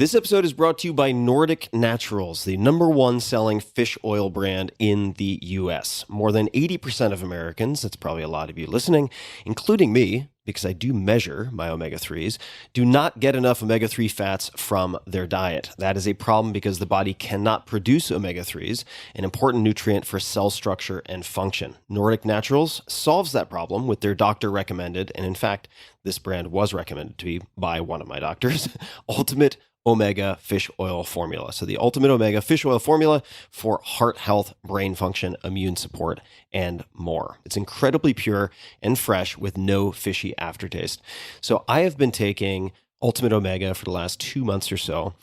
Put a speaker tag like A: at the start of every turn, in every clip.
A: This episode is brought to you by Nordic Naturals, the #1 selling fish oil brand in the U.S. More than 80% of Americans, that's probably a lot of you listening, including me, because I do measure my omega-3s, do not get enough omega-3 fats from their diet. That is a problem because the body cannot produce omega-3s, an important nutrient for cell structure and function. Nordic Naturals solves that problem with their doctor-recommended, and in fact, this brand was recommended to me by one of my doctors, Ultimate Omega Fish Oil Formula. So the Ultimate Omega Fish Oil Formula for heart health, brain function, immune support, and more. It's incredibly pure and fresh with no fishy aftertaste. So I have been taking Ultimate Omega for the last 2 months or so,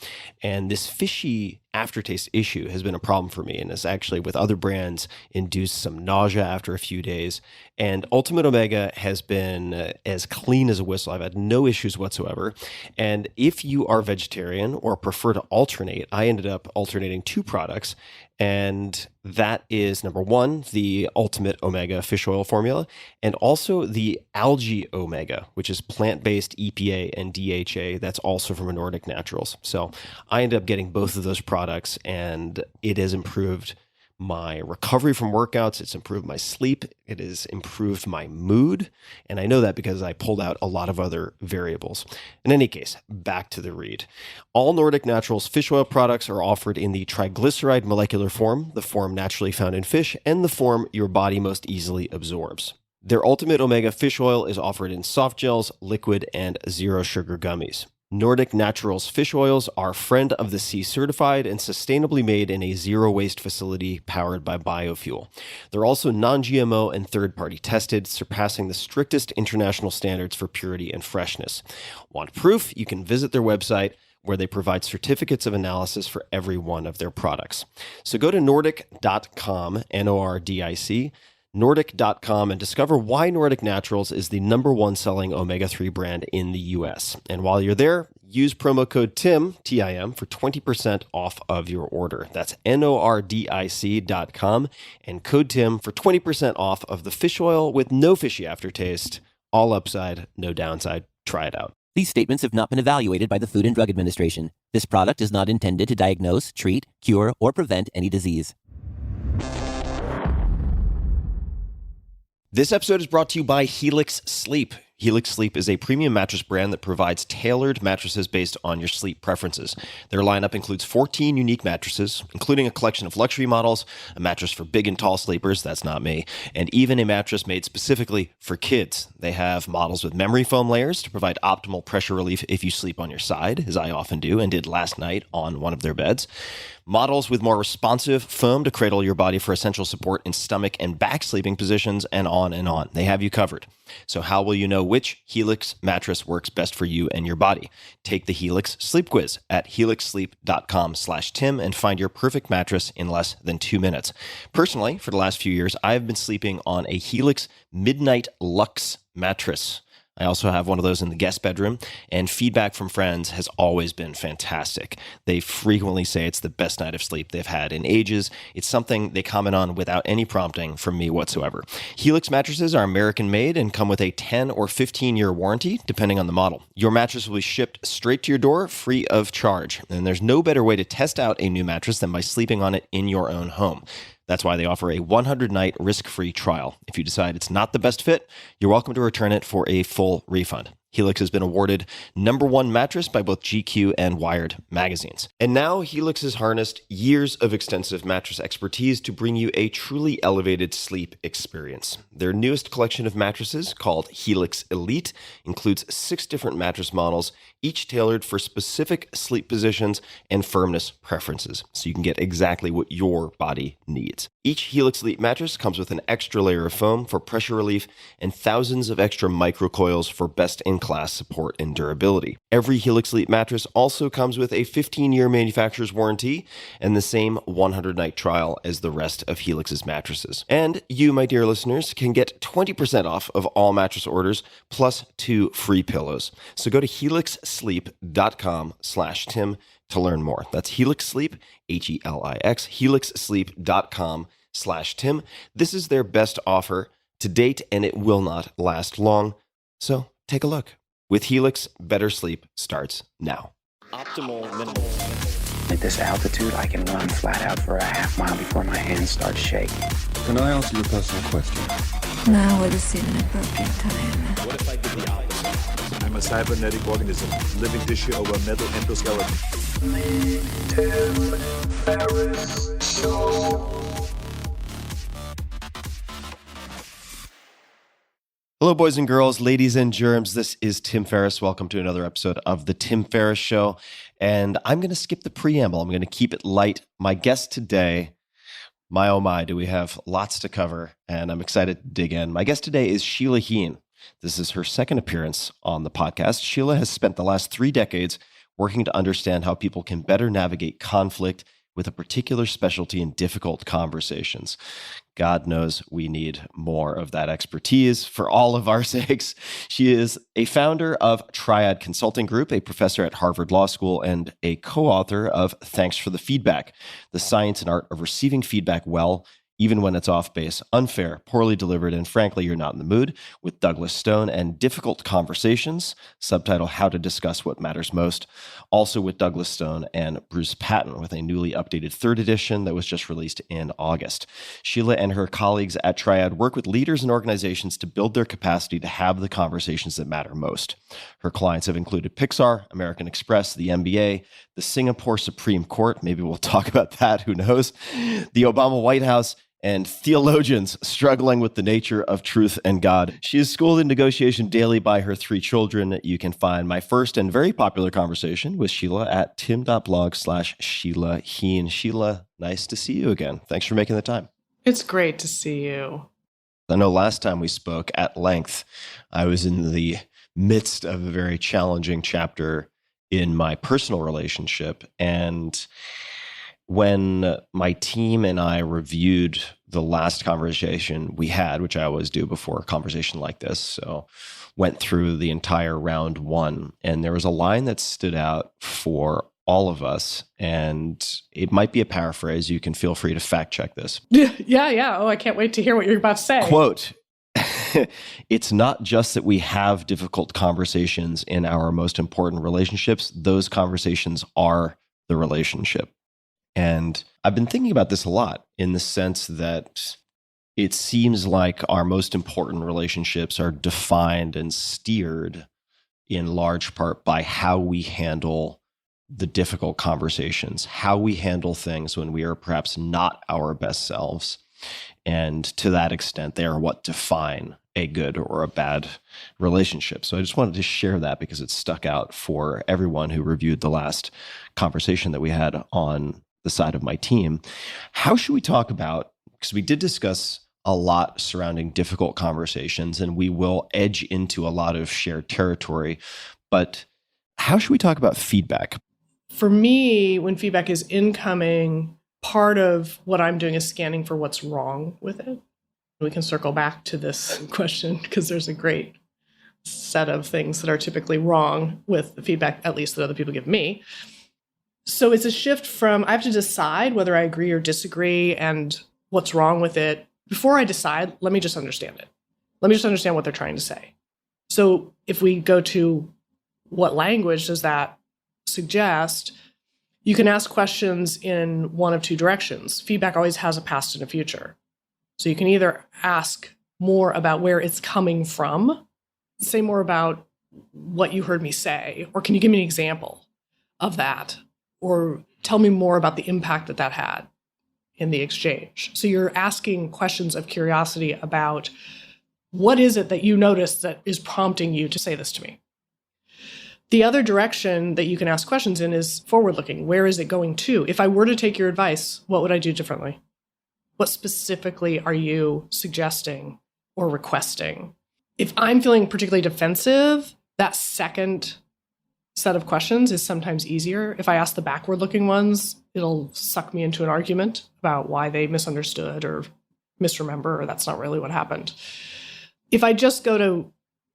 A: and this fishy aftertaste issue has been a problem for me, and has actually with other brands induced some nausea after a few days. And Ultimate Omega has been as clean as a whistle. I've had no issues whatsoever. And if you are vegetarian or prefer to alternate, I ended up alternating 2 products. And that is #1, the Ultimate Omega Fish Oil Formula, and also the Algae Omega, which is plant-based EPA and DHA. That's also from Nordic Naturals. So I ended up getting both of those products, and it has improved my recovery from workouts. It's improved my sleep. It has improved my mood. And I know that because I pulled out a lot of other variables. In any case, back to the read. All Nordic Naturals fish oil products are offered in the triglyceride molecular form, the form naturally found in fish, and the form your body most easily absorbs. Their Ultimate Omega Fish Oil is offered in soft gels, liquid, and zero sugar gummies. Nordic Naturals fish oils are Friend of the Sea certified and sustainably made in a zero-waste facility powered by biofuel. They're also non-GMO and third-party tested, surpassing the strictest international standards for purity and freshness. Want proof? You can visit their website, where they provide certificates of analysis for every one of their products. So go to nordic.com, Nordic, Nordic.com, and discover why Nordic Naturals is the #1 selling omega-3 brand in the US. And while you're there, use promo code TIM, T-I-M, for 20% off of your order. That's Nordic.com and code TIM for 20% off of the fish oil with no fishy aftertaste. All upside, no downside. Try it out.
B: These statements have not been evaluated by the Food and Drug Administration. This product is not intended to diagnose, treat, cure, or prevent any disease.
A: This episode is brought to you by Helix Sleep. Helix Sleep is a premium mattress brand that provides tailored mattresses based on your sleep preferences. Their lineup includes 14 unique mattresses, including a collection of luxury models, a mattress for big and tall sleepers, that's not me, and even a mattress made specifically for kids. They have models with memory foam layers to provide optimal pressure relief if you sleep on your side, as I often do and did last night on one of their beds. Models with more responsive foam to cradle your body for essential support in stomach and back sleeping positions, and on and on. They have you covered. So how will you know which Helix mattress works best for you and your body? Take the Helix Sleep Quiz at helixsleep.com/Tim and find your perfect mattress in less than 2 minutes. Personally, for the last few years, I have been sleeping on a Helix Midnight Luxe mattress. I also have one of those in the guest bedroom, and feedback from friends has always been fantastic. They frequently say it's the best night of sleep they've had in ages. It's something they comment on without any prompting from me whatsoever. Helix mattresses are American-made and come with a 10 or 15-year warranty, depending on the model. Your mattress will be shipped straight to your door, free of charge. And there's no better way to test out a new mattress than by sleeping on it in your own home. That's why they offer a 100-night risk-free trial. If you decide it's not the best fit, you're welcome to return it for a full refund. Helix has been awarded #1 mattress by both GQ and Wired magazines. And now Helix has harnessed years of extensive mattress expertise to bring you a truly elevated sleep experience. Their newest collection of mattresses, called Helix Elite, includes 6 different mattress models, each tailored for specific sleep positions and firmness preferences, so you can get exactly what your body needs. Each Helix Elite mattress comes with an extra layer of foam for pressure relief and thousands of extra microcoils for best-in-class support and durability. Every Helix Elite mattress also comes with a 15-year manufacturer's warranty and the same 100-night trial as the rest of Helix's mattresses. And you, my dear listeners, can get 20% off of all mattress orders plus 2 free pillows. So go to helixsleep.com/Tim to learn more. That's Helix Sleep, Helix, helixsleep.com/Tim. This is their best offer to date, and it will not last long. So take a look. With Helix, better sleep starts now. Optimal minimal.
C: At this altitude, I can run flat out for a half mile before my hands start shaking.
D: Can I ask you a personal question?
E: Now would seem an appropriate time.
A: What if I did the opposite?
F: I'm a cybernetic organism, living tissue over metal endoskeleton.
A: Hello, boys and girls, ladies and germs. This is Tim Ferriss. Welcome to another episode of The Tim Ferriss Show. And I'm going to skip the preamble. I'm going to keep it light. My guest today, my oh my, do we have lots to cover, and I'm excited to dig in. My guest today is Sheila Heen. This is her second appearance on the podcast. Sheila has spent the last 3 decades working to understand how people can better navigate conflict with a particular specialty in difficult conversations. God knows we need more of that expertise for all of our sakes. She is a founder of Triad Consulting Group, a professor at Harvard Law School, and a co-author of Thanks for the Feedback, the science and art of receiving feedback well, even when it's off base, unfair, poorly delivered, and frankly, you're not in the mood, with Douglas Stone, and Difficult Conversations, subtitle How to Discuss What Matters Most, also with Douglas Stone and Bruce Patton, with a newly updated 3rd edition that was just released in August. Sheila and her colleagues at Triad work with leaders and organizations to build their capacity to have the conversations that matter most. Her clients have included Pixar, American Express, the NBA, the Singapore Supreme Court, maybe we'll talk about that, who knows, the Obama White House, and theologians struggling with the nature of truth and God. She is schooled in negotiation daily by her 3 children. You can find my first and very popular conversation with Sheila at tim.blog/Sheila Heen. Sheila, nice to see you again. Thanks for making the time.
G: It's great to see you.
A: I know last time we spoke at length, I was in the midst of a very challenging chapter in my personal relationship, and when my team and I reviewed the last conversation we had, which I always do before a conversation like this, so went through the entire round 1, and there was a line that stood out for all of us, and it might be a paraphrase. You can feel free to fact check this.
G: Yeah. Oh, I can't wait to hear what you're about to say.
A: Quote, it's not just that we have difficult conversations in our most important relationships. Those conversations are the relationship. And I've been thinking about this a lot in the sense that it seems like our most important relationships are defined and steered in large part by how we handle the difficult conversations, how we handle things when we are perhaps not our best selves. And to that extent, they are what define a good or a bad relationship. So I just wanted to share that because it stuck out for everyone who reviewed the last conversation that we had on the side of my team. How should we talk about, because we did discuss a lot surrounding difficult conversations and we will edge into a lot of shared territory, but how should we talk about feedback?
G: For me, when feedback is incoming, part of what I'm doing is scanning for what's wrong with it. We can circle back to this question because there's a great set of things that are typically wrong with the feedback, at least that other people give me. So it's a shift from I have to decide whether I agree or disagree and what's wrong with it. Before I decide, let me just understand it. Let me just understand what they're trying to say. So if we go to what language does that suggest, you can ask questions in one of 2 directions. Feedback always has a past and a future. So you can either ask more about where it's coming from, say more about what you heard me say, or can you give me an example of that? Or tell me more about the impact that that had in the exchange. So you're asking questions of curiosity about what is it that you noticed that is prompting you to say this to me? The other direction that you can ask questions in is forward-looking. Where is it going to? If I were to take your advice, what would I do differently? What specifically are you suggesting or requesting? If I'm feeling particularly defensive, that second set of questions is sometimes easier. If I ask the backward-looking ones, it'll suck me into an argument about why they misunderstood or misremember, or that's not really what happened. If I just go to,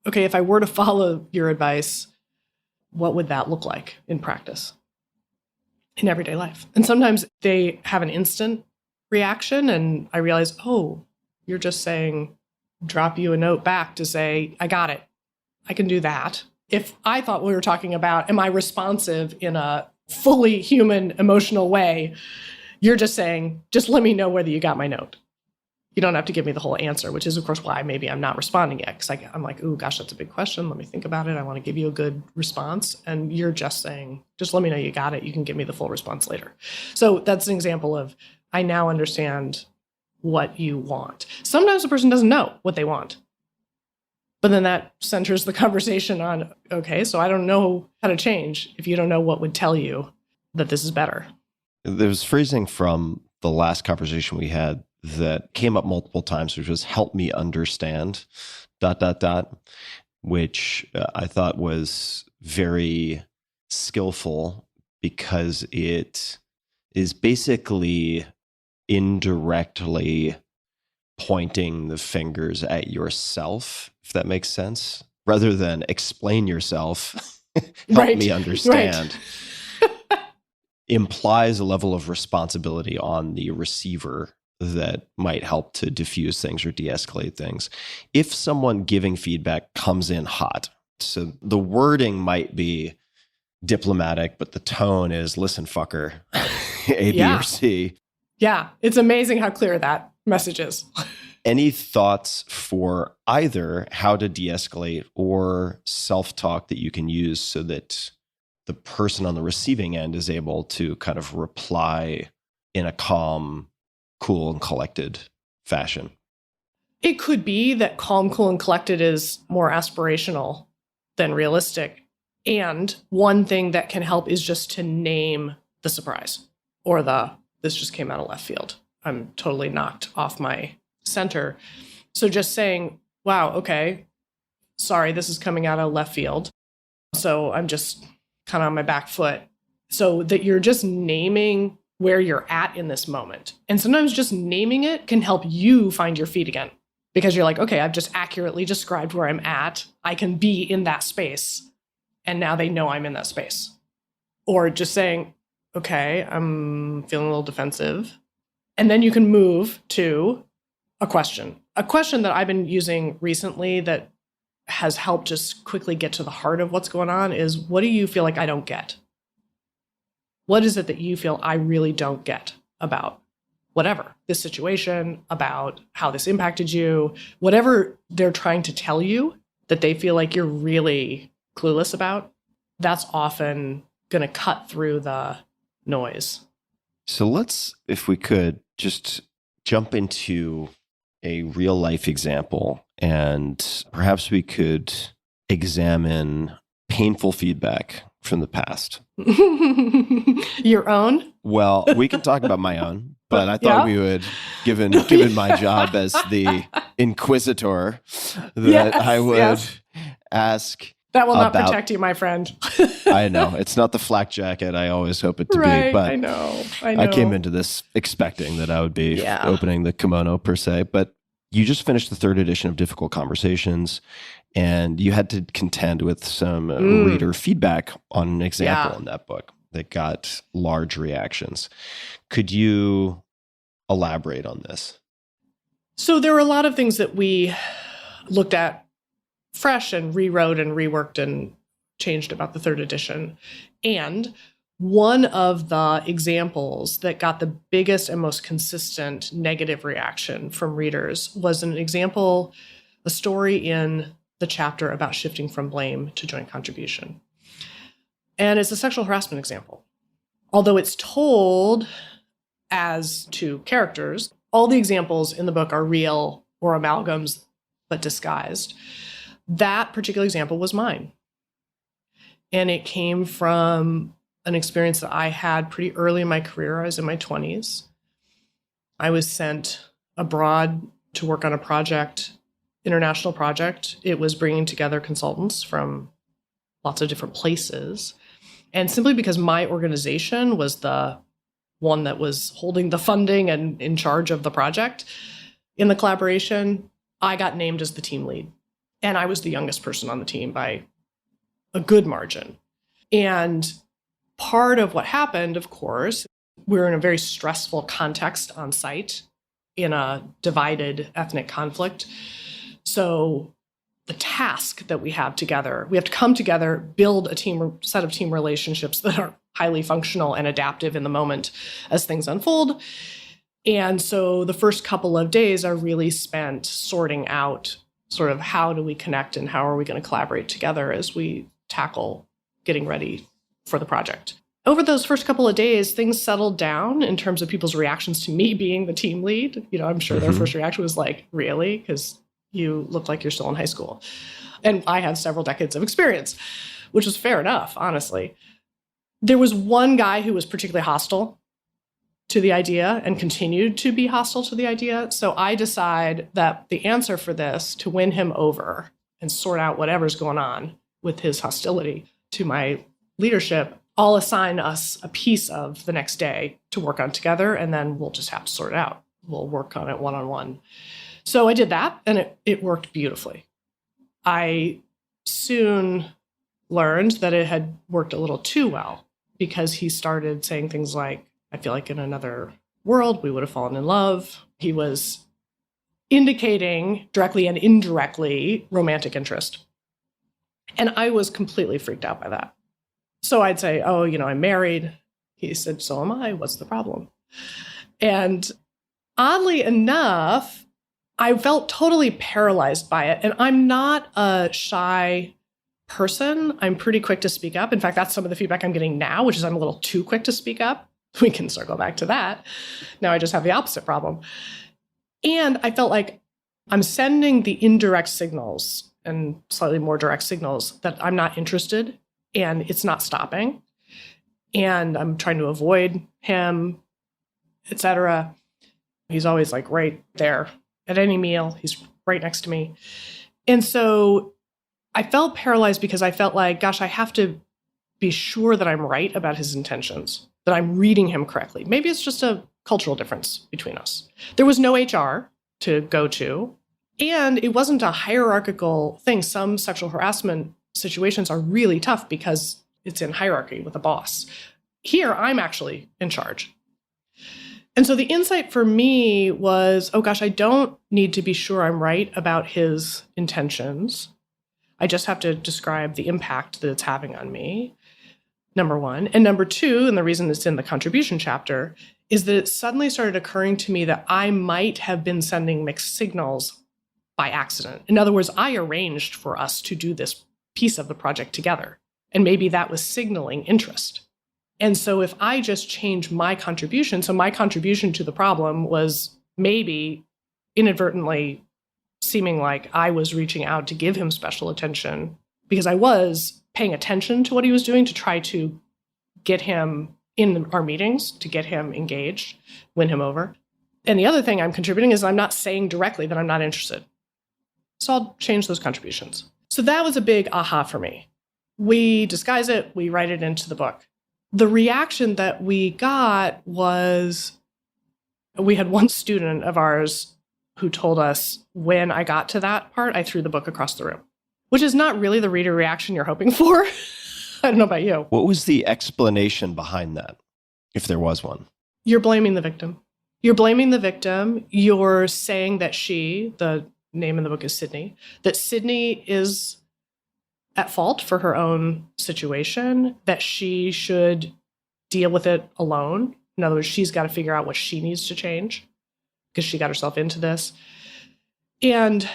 G: okay, if I were to follow your advice, what would that look like in practice, in everyday life? And sometimes they have an instant reaction, and I realize, oh, you're just saying, drop you a note back to say, I got it. I can do that. if I thought we were talking about, am I responsive in a fully human, emotional way? You're just saying, just let me know whether you got my note. You don't have to give me the whole answer, which is, of course, why maybe I'm not responding yet. Because I'm like, ooh, gosh, that's a big question. Let me think about it. I want to give you a good response. And you're just saying, just let me know you got it. You can give me the full response later. So that's an example of, I now understand what you want. Sometimes the person doesn't know what they want. But then that centers the conversation on, okay, so I don't know how to change if you don't know what would tell you that this is better.
A: There's phrasing from the last conversation we had that came up multiple times, which was help me understand, ... which I thought was very skillful because it is basically indirectly pointing the fingers at yourself, if that makes sense, rather than explain yourself, help me understand. Implies a level of responsibility on the receiver that might help to diffuse things or de-escalate things. If someone giving feedback comes in hot, so the wording might be diplomatic, but the tone is, listen, fucker, A, B, or C.
G: Yeah, it's amazing how clear that message is.
A: Any thoughts for either how to de-escalate or self-talk that you can use so that the person on the receiving end is able to kind of reply in a calm, cool, and collected fashion?
G: It could be that calm, cool, and collected is more aspirational than realistic. And one thing that can help is just to name the surprise or this just came out of left field. I'm totally knocked off my center. So just saying, wow, okay, sorry, this is coming out of left field. So I'm just kind of on my back foot. So that you're just naming where you're at in this moment. And sometimes just naming it can help you find your feet again. Because you're like, okay, I've just accurately described where I'm at. I can be in that space. And now they know I'm in that space. Or just saying, okay, I'm feeling a little defensive. And then you can move to a question. A question that I've been using recently that has helped just quickly get to the heart of what's going on is, what do you feel like I don't get? What is it that you feel I really don't get about whatever, this situation, about how this impacted you, whatever they're trying to tell you that they feel like you're really clueless about, that's often going to cut through the noise.
A: So let's, if we could, just jump into a real life example, and perhaps we could examine painful feedback from the past.
G: Your own?
A: Well, we can talk about my own, but I thought we would, given my job as the inquisitor, that I would ask.
G: That will not protect you, my friend.
A: I know. It's not the flak jacket I always hope it to be. But
G: I know.
A: I came into this expecting that I would be opening the kimono per se. But you just finished the 3rd edition of Difficult Conversations, and you had to contend with some reader feedback on an example in that book that got large reactions. Could you elaborate on this?
G: So there were a lot of things that we looked at fresh and rewrote and reworked and changed about the 3rd edition. And one of the examples that got the biggest and most consistent negative reaction from readers was an example, a story in the chapter about shifting from blame to joint contribution. And it's a sexual harassment example. Although it's told as 2 characters, all the examples in the book are real or amalgams, but disguised. That particular example was mine. And it came from an experience that I had pretty early in my career. I was in my 20s. I was sent abroad to work on a project, international project. It was bringing together consultants from lots of different places. And simply because my organization was the one that was holding the funding and in charge of the project, in the collaboration, I got named as the team lead. And I was the youngest person on the team by a good margin. And part of what happened, of course, we were in a very stressful context on site in a divided ethnic conflict. So the task that we have together. We have to come together, build a set of team relationships that are highly functional and adaptive in the moment as things unfold. And so the first couple of days are really spent sorting out sort of how do we connect and how are we going to collaborate together as we tackle getting ready for the project. Over those first couple of days, things settled down in terms of people's reactions to me being the team lead. I'm sure their first reaction was like, really? Because you look like you're still in high school. And I had several decades of experience, which was fair enough, honestly. There was one guy who was particularly hostile to the idea and continued to be hostile to the idea. So I decide that the answer for this, to win him over and sort out whatever's going on with his hostility to my leadership, I'll assign us a piece of the next day to work on together, and then we'll just have to sort it out. We'll work on it one-on-one. So I did that, and it worked beautifully. I soon learned that it had worked a little too well, because he started saying things like, I feel like in another world, we would have fallen in love. He was indicating directly and indirectly romantic interest. And I was completely freaked out by that. So I'd say, oh, I'm married. He said, so am I. What's the problem? And oddly enough, I felt totally paralyzed by it. And I'm not a shy person. I'm pretty quick to speak up. In fact, that's some of the feedback I'm getting now, which is I'm a little too quick to speak up. We can circle back to that. Now I just have the opposite problem. And I felt like I'm sending the indirect signals and slightly more direct signals that I'm not interested, and it's not stopping. And I'm trying to avoid him, etc. He's always like right there at any meal. He's right next to me. And so I felt paralyzed because I felt like, gosh, I have to be sure that I'm right about his intentions, that I'm reading him correctly. Maybe it's just a cultural difference between us. There was no HR to go to, and it wasn't a hierarchical thing. Some sexual harassment situations are really tough because it's in hierarchy with a boss. Here, I'm actually in charge. And so the insight for me was, oh gosh, I don't need to be sure I'm right about his intentions. I just have to describe the impact that it's having on me, number one. And number two, and the reason it's in the contribution chapter, is that it suddenly started occurring to me that I might have been sending mixed signals by accident. In other words, I arranged for us to do this piece of the project together. And maybe that was signaling interest. And so if I just change my contribution, so my contribution to the problem was maybe inadvertently seeming like I was reaching out to give him special attention because I was paying attention to what he was doing to try to get him in our meetings, to get him engaged, win him over. And the other thing I'm contributing is I'm not saying directly that I'm not interested. So I'll change those contributions. So that was a big aha for me. We disguise it, we write it into the book. The reaction that we got was, we had one student of ours who told us when I got to that part, I threw the book across the room, which is not really the reader reaction you're hoping for. I don't know about you.
A: What was the explanation behind that, if there was one?
G: You're blaming the victim. You're blaming the victim. You're saying that she, the name in the book is Sydney, that Sydney is at fault for her own situation, that she should deal with it alone. In other words, she's got to figure out what she needs to change because she got herself into this. And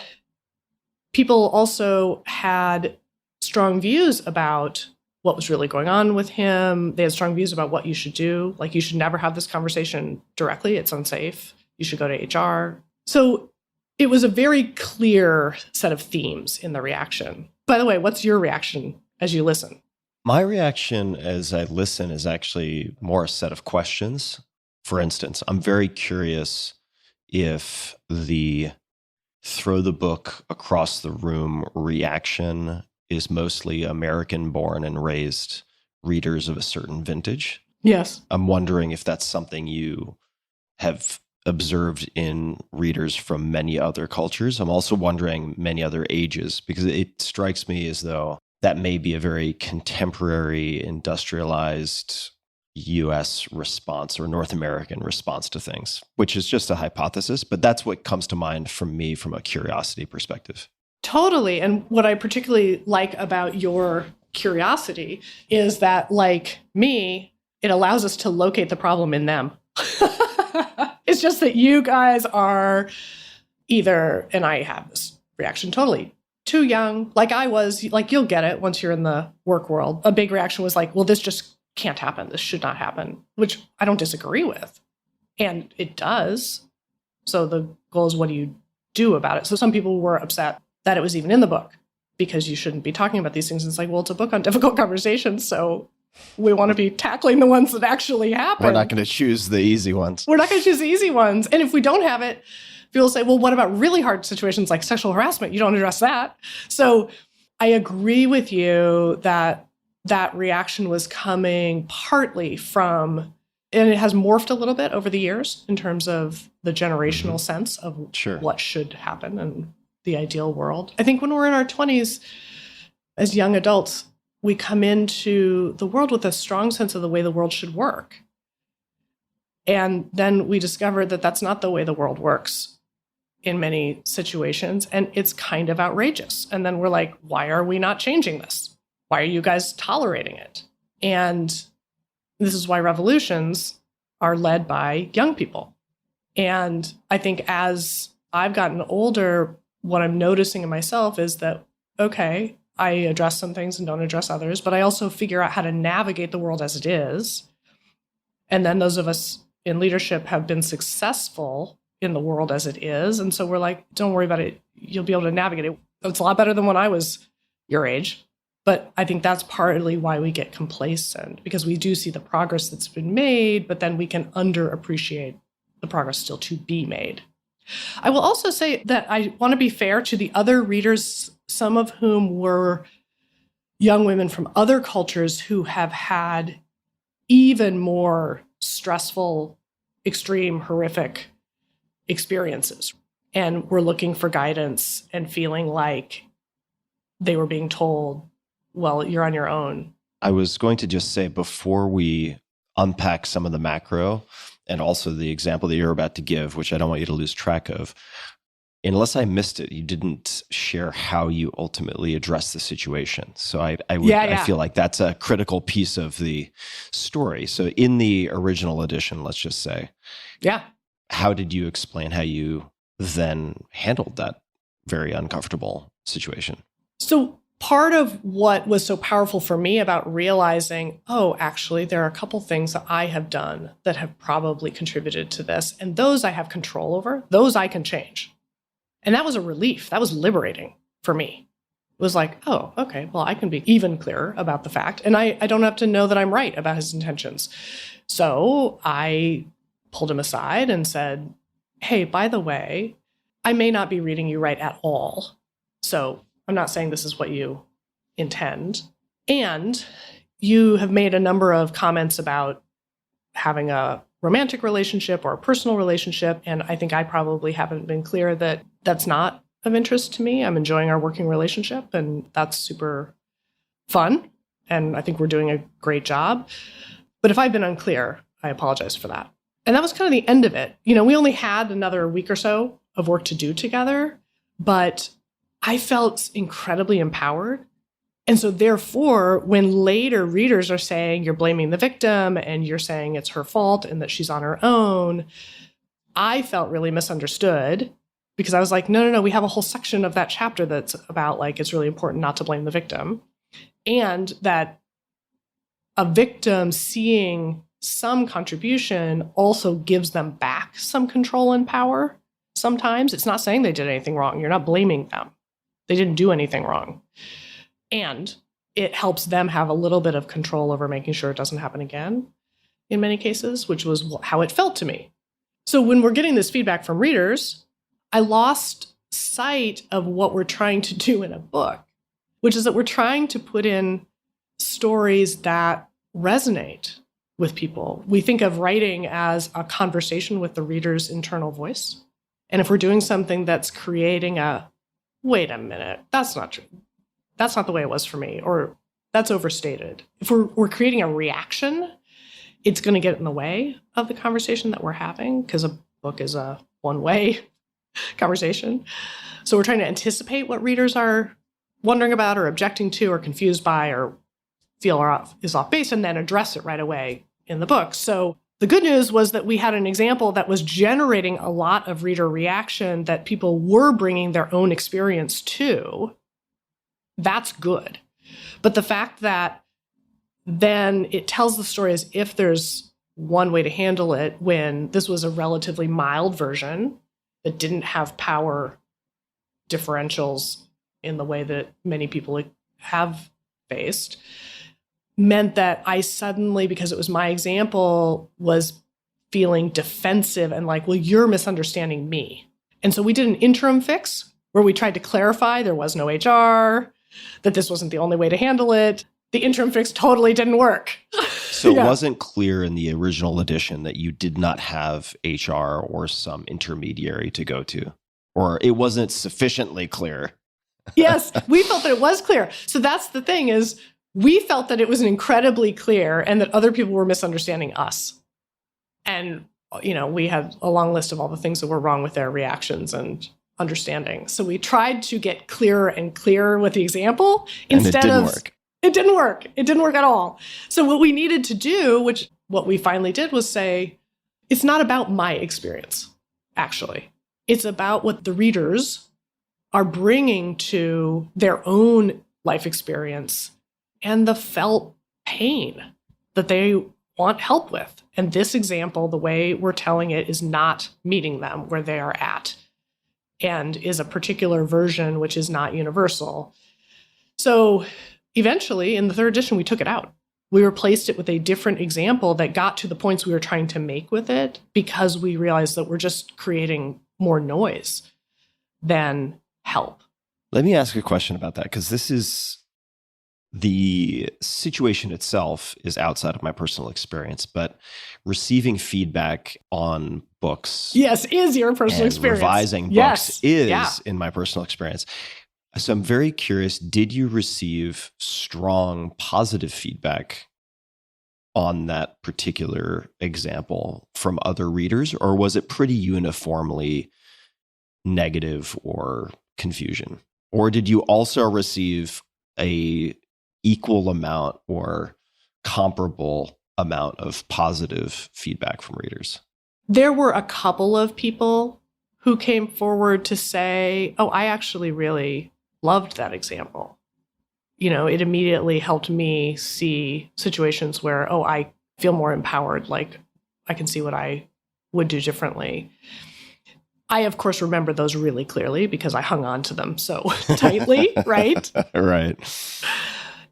G: people also had strong views about what was really going on with him. They had strong views about what you should do. Like, you should never have this conversation directly. It's unsafe. You should go to HR. So it was a very clear set of themes in the reaction. By the way, what's your reaction as you listen?
A: My reaction as I listen is actually more a set of questions. For instance, I'm very curious if the throw the book across the room reaction is mostly American-born and raised readers of a certain vintage.
G: Yes.
A: I'm wondering if that's something you have observed in readers from many other cultures. I'm also wondering many other ages, because it strikes me as though that may be a very contemporary, industrialized US response or North American response to things, which is just a hypothesis, but that's what comes to mind from me from a curiosity perspective.
G: Totally. And what I particularly like about your curiosity is that, like me, it allows us to locate the problem in them. It's just that you guys are either, and I have this reaction totally, too young, like I was, like you'll get it once you're in the work world. A big reaction was like, well, this just can't happen. This should not happen, which I don't disagree with. And it does. So the goal is, what do you do about it? So some people were upset that it was even in the book because you shouldn't be talking about these things. And it's like, well, it's a book on difficult conversations. So we want to be tackling the ones that actually happen.
A: We're not going to choose the easy ones.
G: We're not going to choose the easy ones. And if we don't have it, people say, well, what about really hard situations like sexual harassment? You don't address that. So I agree with you that that reaction was coming partly from, and it has morphed a little bit over the years in terms of the generational sense of what should happen and the ideal world. I think when we're in our 20s, as young adults, we come into the world with a strong sense of the way the world should work. And then we discover that that's not the way the world works in many situations. And it's kind of outrageous. And then we're like, why are we not changing this? Why are you guys tolerating it? And this is why revolutions are led by young people. And I think as I've gotten older, what I'm noticing in myself is that, okay, I address some things and don't address others, but I also figure out how to navigate the world as it is. And then those of us in leadership have been successful in the world as it is. And so we're like, don't worry about it. You'll be able to navigate it. It's a lot better than when I was your age. But I think that's partly why we get complacent, because we do see the progress that's been made, but then we can underappreciate the progress still to be made. I will also say that I want to be fair to the other readers, some of whom were young women from other cultures who have had even more stressful, extreme, horrific experiences, and were looking for guidance and feeling like they were being told, well, you're on your own.
A: I was going to just say, before we unpack some of the macro and also the example that you're about to give, which I don't want you to lose track of, unless I missed it, you didn't share how you ultimately address the situation. So I feel like that's a critical piece of the story. So in the original edition, let's just say, how did you explain how you then handled that very uncomfortable situation?
G: So part of what was so powerful for me about realizing, oh, actually, there are a couple things that I have done that have probably contributed to this, and those I have control over, those I can change. And that was a relief. That was liberating for me. It was like, oh, okay, well, I can be even clearer about the fact, and I don't have to know that I'm right about his intentions. So I pulled him aside and said, hey, by the way, I may not be reading you right at all. So I'm not saying this is what you intend. And you have made a number of comments about having a romantic relationship or a personal relationship. And I think I probably haven't been clear that that's not of interest to me. I'm enjoying our working relationship, and that's super fun. And I think we're doing a great job. But if I've been unclear, I apologize for that. And that was kind of the end of it. You know, we only had another week or so of work to do together, but I felt incredibly empowered. And so therefore, when later readers are saying you're blaming the victim and you're saying it's her fault and that she's on her own, I felt really misunderstood, because I was like, no, we have a whole section of that chapter that's about, like, it's really important not to blame the victim. And that a victim seeing some contribution also gives them back some control and power. Sometimes it's not saying they did anything wrong. You're not blaming them. They didn't do anything wrong. And it helps them have a little bit of control over making sure it doesn't happen again in many cases, which was how it felt to me. So when we're getting this feedback from readers, I lost sight of what we're trying to do in a book, which is that we're trying to put in stories that resonate with people. We think of writing as a conversation with the reader's internal voice. And if we're doing something that's creating a, wait a minute, that's not true. That's not the way it was for me, or that's overstated. If we're creating a reaction, it's going to get in the way of the conversation that we're having, because a book is a one-way conversation. So we're trying to anticipate what readers are wondering about or objecting to or confused by or feel is off base, and then address it right away in the book. So the good news was that we had an example that was generating a lot of reader reaction, that people were bringing their own experience to. That's good. But the fact that then it tells the story as if there's one way to handle it, when this was a relatively mild version that didn't have power differentials in the way that many people have faced, meant that I suddenly, because it was my example, was feeling defensive and like, well, you're misunderstanding me. And so we did an interim fix where we tried to clarify there was no HR, that this wasn't the only way to handle it. The interim fix totally didn't work.
A: So it wasn't clear in the original edition that you did not have HR or some intermediary to go to, or it wasn't sufficiently clear.
G: Yes, we felt that it was clear. So that's the thing, is we felt that it was incredibly clear and that other people were misunderstanding us. And, we had a long list of all the things that were wrong with their reactions and understanding. So we tried to get clearer and clearer with the example instead of...
A: Work.
G: It didn't work. It didn't work at all. So what we needed to do, what we finally did, was say, it's not about my experience, actually. It's about what the readers are bringing to their own life experience and the felt pain that they want help with. And this example, the way we're telling it, is not meeting them where they are at, and is a particular version which is not universal. So eventually, in the third edition, we took it out. We replaced it with a different example that got to the points we were trying to make with it, because we realized that we're just creating more noise than help.
A: Let me ask a question about that, because the situation itself is outside of my personal experience, but receiving feedback on books,
G: yes, is your personal
A: and
G: experience.
A: Revising
G: Yes.
A: books is in my personal experience. So I'm very curious, did you receive strong positive feedback on that particular example from other readers, or was it pretty uniformly negative or confusion? Or did you also receive a equal amount or comparable amount of positive feedback from readers?
G: There were a couple of people who came forward to say, oh, I actually really loved that example. It immediately helped me see situations where, oh, I feel more empowered, like I can see what I would do differently. I, of course, remember those really clearly because I hung on to them so tightly, right?
A: Right.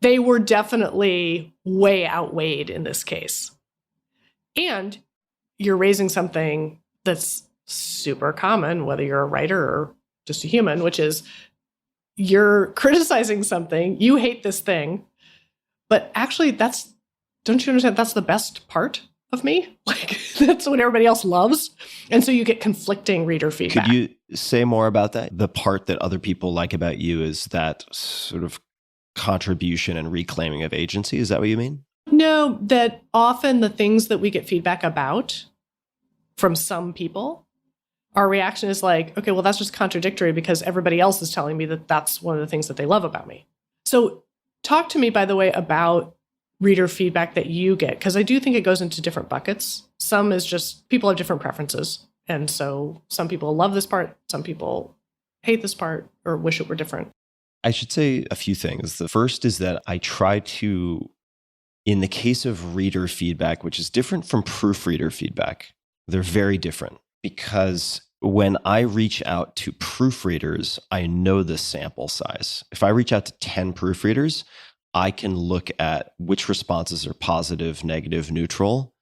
G: They were definitely way outweighed in this case. And you're raising something that's super common, whether you're a writer or just a human, which is you're criticizing something, you hate this thing, but actually don't you understand, that's the best part of me? Like, that's what everybody else loves. And so you get conflicting reader feedback.
A: Could you say more about that? The part that other people like about you is that sort of contribution and reclaiming of agency. Is that what you mean?
G: No, that often the things that we get feedback about from some people, our reaction is like, okay, well, that's just contradictory because everybody else is telling me that that's one of the things that they love about me. So talk to me, by the way, about reader feedback that you get, because I do think it goes into different buckets. Some is just people have different preferences. And so some people love this part, some people hate this part or wish it were different.
A: I should say a few things. The first is that I try to, in the case of reader feedback, which is different from proofreader feedback, they're very different because when I reach out to proofreaders, I know the sample size. If I reach out to 10 proofreaders, I can look at which responses are positive, negative, neutral,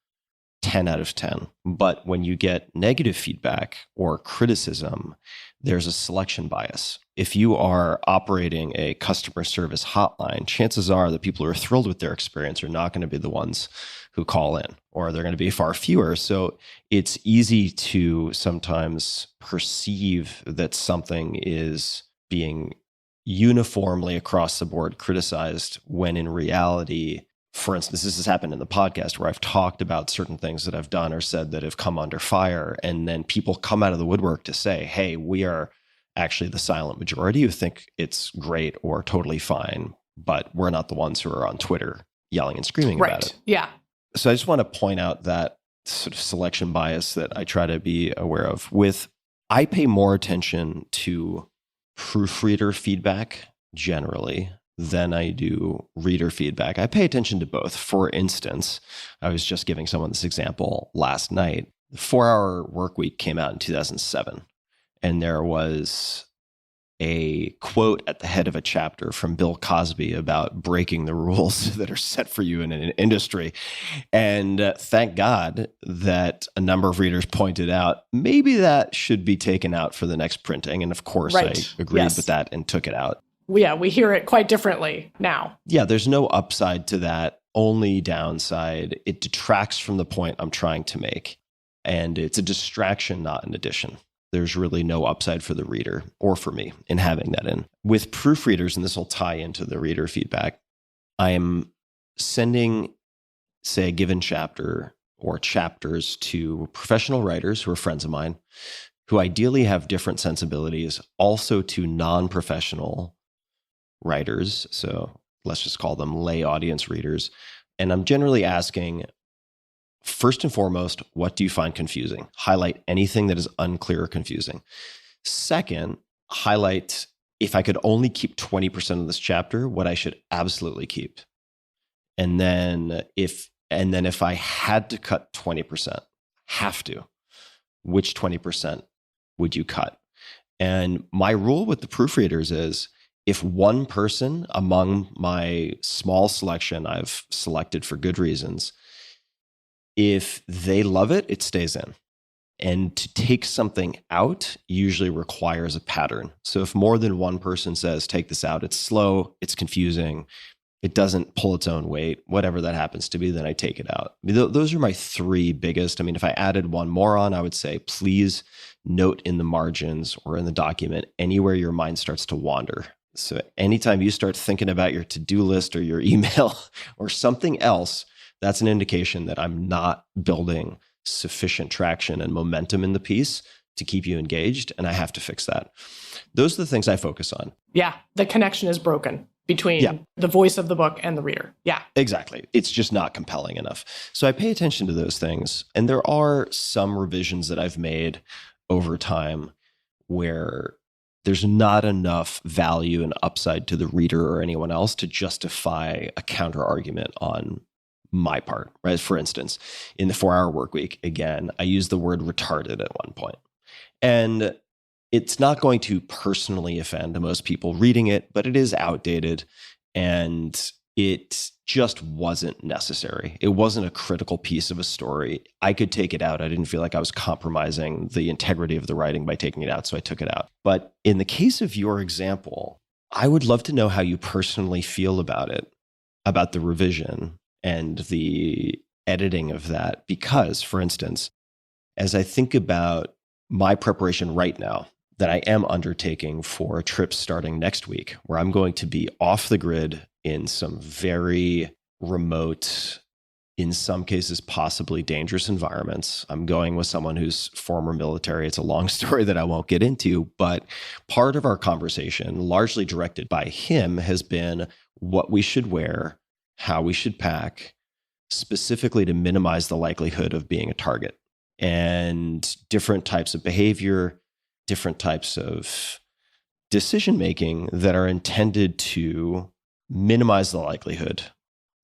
A: 10 out of 10. But when you get negative feedback or criticism, there's a selection bias. If you are operating a customer service hotline, chances are the people who are thrilled with their experience are not going to be the ones who call in, or they're going to be far fewer. So it's easy to sometimes perceive that something is being uniformly across the board criticized when in reality, for instance, this has happened in the podcast where I've talked about certain things that I've done or said that have come under fire. And then people come out of the woodwork to say, hey, we are actually the silent majority who think it's great or totally fine, but we're not the ones who are on Twitter yelling and screaming about it.
G: Yeah.
A: So I just want to point out that sort of selection bias that I try to be aware of. I pay more attention to proofreader feedback generally than I do reader feedback. I pay attention to both. For instance, I was just giving someone this example last night. The 4-Hour Workweek came out in 2007, and there was a quote at the head of a chapter from Bill Cosby about breaking the rules that are set for you in an industry. And thank God that a number of readers pointed out, maybe that should be taken out for the next printing. And of course, I agreed with that and took it out.
G: Yeah, we hear it quite differently now.
A: Yeah, there's no upside to that, only downside. It detracts from the point I'm trying to make. And it's a distraction, not an addition. There's really no upside for the reader or for me in having that in. With proofreaders, and this will tie into the reader feedback, I am sending, say, a given chapter or chapters to professional writers who are friends of mine, who ideally have different sensibilities, also to non-professional writers. So let's just call them lay audience readers. And I'm generally asking, first and foremost, what do you find confusing? Highlight anything that is unclear or confusing. Second, highlight, if I could only keep 20% of this chapter, what I should absolutely keep. And then if I had to cut 20%, which 20% would you cut? And my rule with the proofreaders is, if one person among my small selection I've selected for good reasons, if they love it, it stays in. And to take something out usually requires a pattern. So if more than one person says, take this out, it's slow, it's confusing, it doesn't pull its own weight, whatever that happens to be, then I take it out. Those are my three biggest. I mean, if I added one more on, I would say, please note in the margins or in the document anywhere your mind starts to wander. So anytime you start thinking about your to-do list or your email or something else, that's an indication that I'm not building sufficient traction and momentum in the piece to keep you engaged, and I have to fix that. Those are the things I focus on.
G: Yeah, the connection is broken between the voice of the book and the reader. Yeah,
A: exactly. It's just not compelling enough. So I pay attention to those things, and there are some revisions that I've made over time where there's not enough value and upside to the reader or anyone else to justify a counter argument on my part, right? For instance, in the 4-Hour Workweek, again, I used the word retarded at one point. And it's not going to personally offend most people reading it, but it is outdated and it just wasn't necessary. It wasn't a critical piece of a story. I could take it out. I didn't feel like I was compromising the integrity of the writing by taking it out, so I took it out. But in the case of your example, I would love to know how you personally feel about it, about the revision and the editing of that. Because, for instance, as I think about my preparation right now that I am undertaking for a trip starting next week, where I'm going to be off the grid in some very remote, in some cases possibly dangerous environments. I'm going with someone who's former military. It's a long story that I won't get into, but part of our conversation, largely directed by him, has been what we should wear, how we should pack, specifically to minimize the likelihood of being a target, and different types of behavior, different types of decision-making that are intended to minimize the likelihood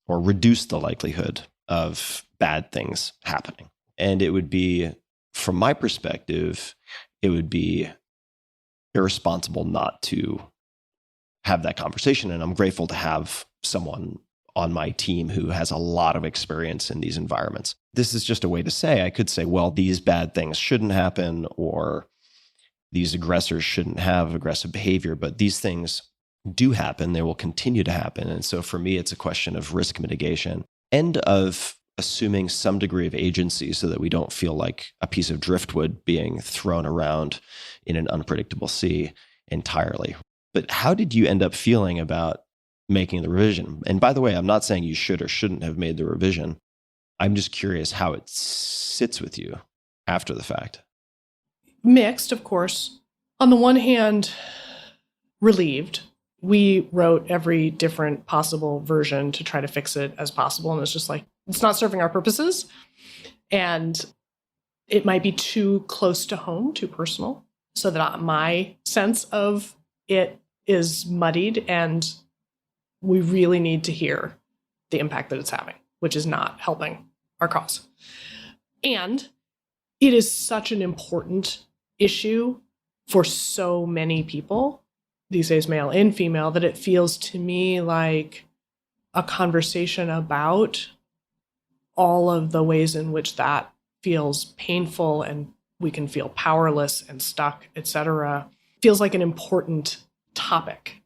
A: or reduce the likelihood of bad things happening. And it would be, from my perspective, it would be irresponsible not to have that conversation. And I'm grateful to have someone on my team who has a lot of experience in these environments. This is just a way to say, I could say, well, these bad things shouldn't happen, or these aggressors shouldn't have aggressive behavior, but these things do happen. They will continue to happen. And so for me, it's a question of risk mitigation and of assuming some degree of agency so that we don't feel like a piece of driftwood being thrown around in an unpredictable sea entirely. But how did you end up feeling about making the revision. And by the way, I'm not saying you should or shouldn't have made the revision. I'm just curious how it sits with you after the fact.
G: Mixed, of course. On the one hand, relieved. We wrote every different possible version to try to fix it as possible. And it's just like, it's not serving our purposes. And it might be too close to home, too personal, so that my sense of it is muddied. And we really need to hear the impact that it's having, which is not helping our cause. And it is such an important issue for so many people these days, male and female, that it feels to me like a conversation about all of the ways in which that feels painful and we can feel powerless and stuck, etc. Feels like an important topic.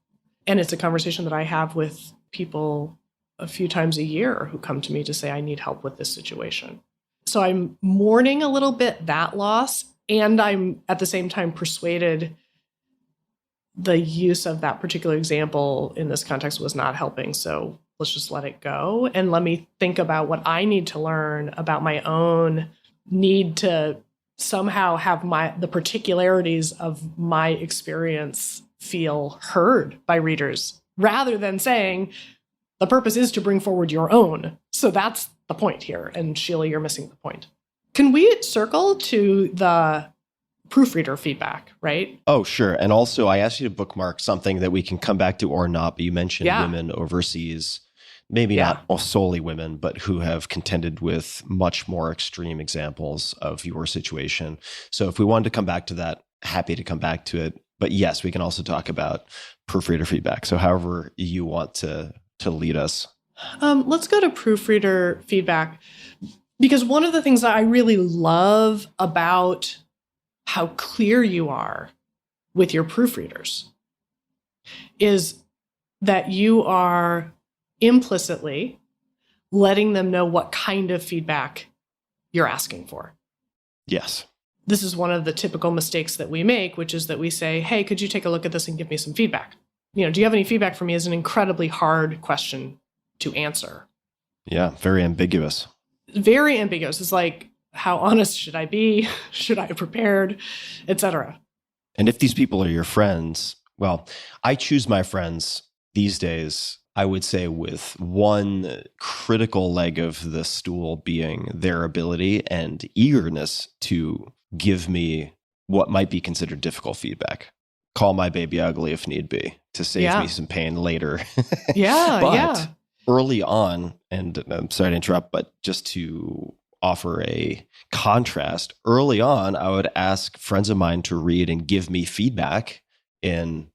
G: And it's a conversation that I have with people a few times a year who come to me to say, I need help with this situation. So I'm mourning a little bit that loss, and I'm at the same time persuaded the use of that particular example in this context was not helping. So let's just let it go. And let me think about what I need to learn about my own need to somehow have the particularities of my experience feel heard by readers, rather than saying the purpose is to bring forward your own. So that's the point here. And Sheila, you're missing the point. Can we circle to the proofreader feedback, right?
A: Oh, sure. And also, I asked you to bookmark something that we can come back to or not, but you mentioned women overseas, maybe not solely women, but who have contended with much more extreme examples of your situation. So if we wanted to come back to that, happy to come back to it. But yes, we can also talk about proofreader feedback. So however you want to lead us.
G: Let's go to proofreader feedback, because one of the things that I really love about how clear you are with your proofreaders is that you are implicitly letting them know what kind of feedback you're asking for.
A: Yes.
G: This is one of the typical mistakes that we make, which is that we say, hey, could you take a look at this and give me some feedback? Do you have any feedback for me is an incredibly hard question to answer.
A: Yeah, very ambiguous.
G: Very ambiguous. It's like, how honest should I be? Should I have prepared, etc.?
A: And if these people are your friends, well, I choose my friends these days, I would say, with one critical leg of the stool being their ability and eagerness to give me what might be considered difficult feedback. Call my baby ugly if need be to save me some pain later. But early on, and I'm sorry to interrupt, but just to offer a contrast, early on, I would ask friends of mine to read and give me feedback in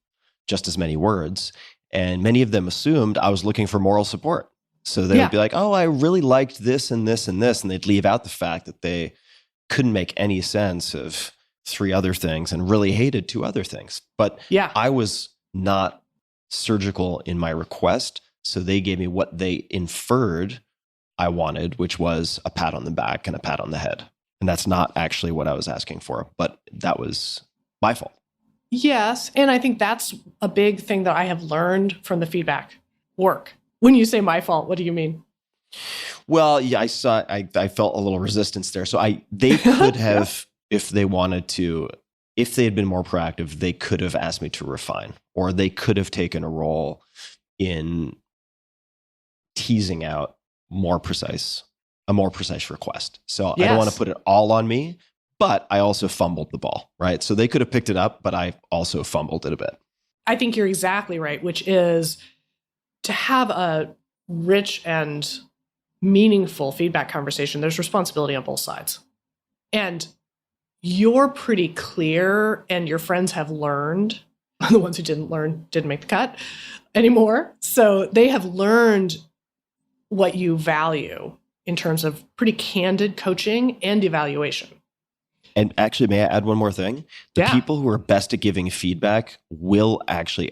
A: just as many words. And many of them assumed I was looking for moral support. So they would be like, oh, I really liked this and this and this. And they'd leave out the fact that they couldn't make any sense of 3 other things and really hated 2 other things. But I was not surgical in my request. So they gave me what they inferred I wanted, which was a pat on the back and a pat on the head. And that's not actually what I was asking for, but that was my fault.
G: Yes. And I think that's a big thing that I have learned from the feedback work. When you say my fault, what do you mean?
A: Well, yeah, I felt a little resistance there. So they could have, if they wanted to, if they had been more proactive, they could have asked me to refine, or they could have taken a role in teasing out a more precise request. So I don't want to put it all on me, but I also fumbled the ball, right? So they could have picked it up, but I also fumbled it a bit.
G: I think you're exactly right, which is to have a rich and meaningful feedback conversation, there's responsibility on both sides. And you're pretty clear, and your friends have learned. The ones who didn't learn didn't make the cut anymore. So they have learned what you value in terms of pretty candid coaching and evaluation.
A: And actually, may I add one more thing? The people who are best at giving feedback will actually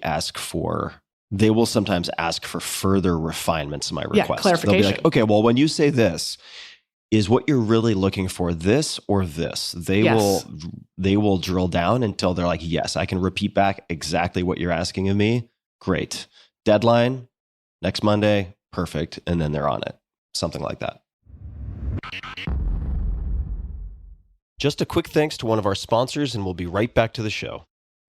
A: they will sometimes ask for further refinements in my request.
G: Clarification.
A: They'll be like, okay, well, when you say this, is what you're really looking for this or this? They will drill down until they're like, yes, I can repeat back exactly what you're asking of me. Great. Deadline, Next Monday, perfect. And then they're on it. Something like that. Just a quick thanks to one of our sponsors, and we'll be right back to the show.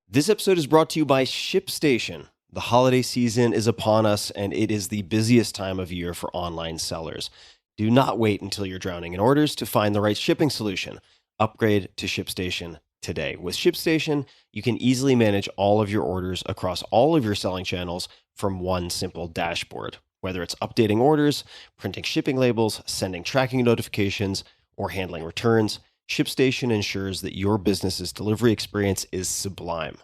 A: This episode is brought to you by ShipStation. The holiday season is upon us, and it is the busiest time of year for online sellers. Do not wait until you're drowning in orders to find the right shipping solution. Upgrade to ShipStation today. With ShipStation, you can easily manage all of your orders across all of your selling channels from one simple dashboard. Whether it's updating orders, printing shipping labels, sending tracking notifications, or handling returns, ShipStation ensures that your business's delivery experience is sublime.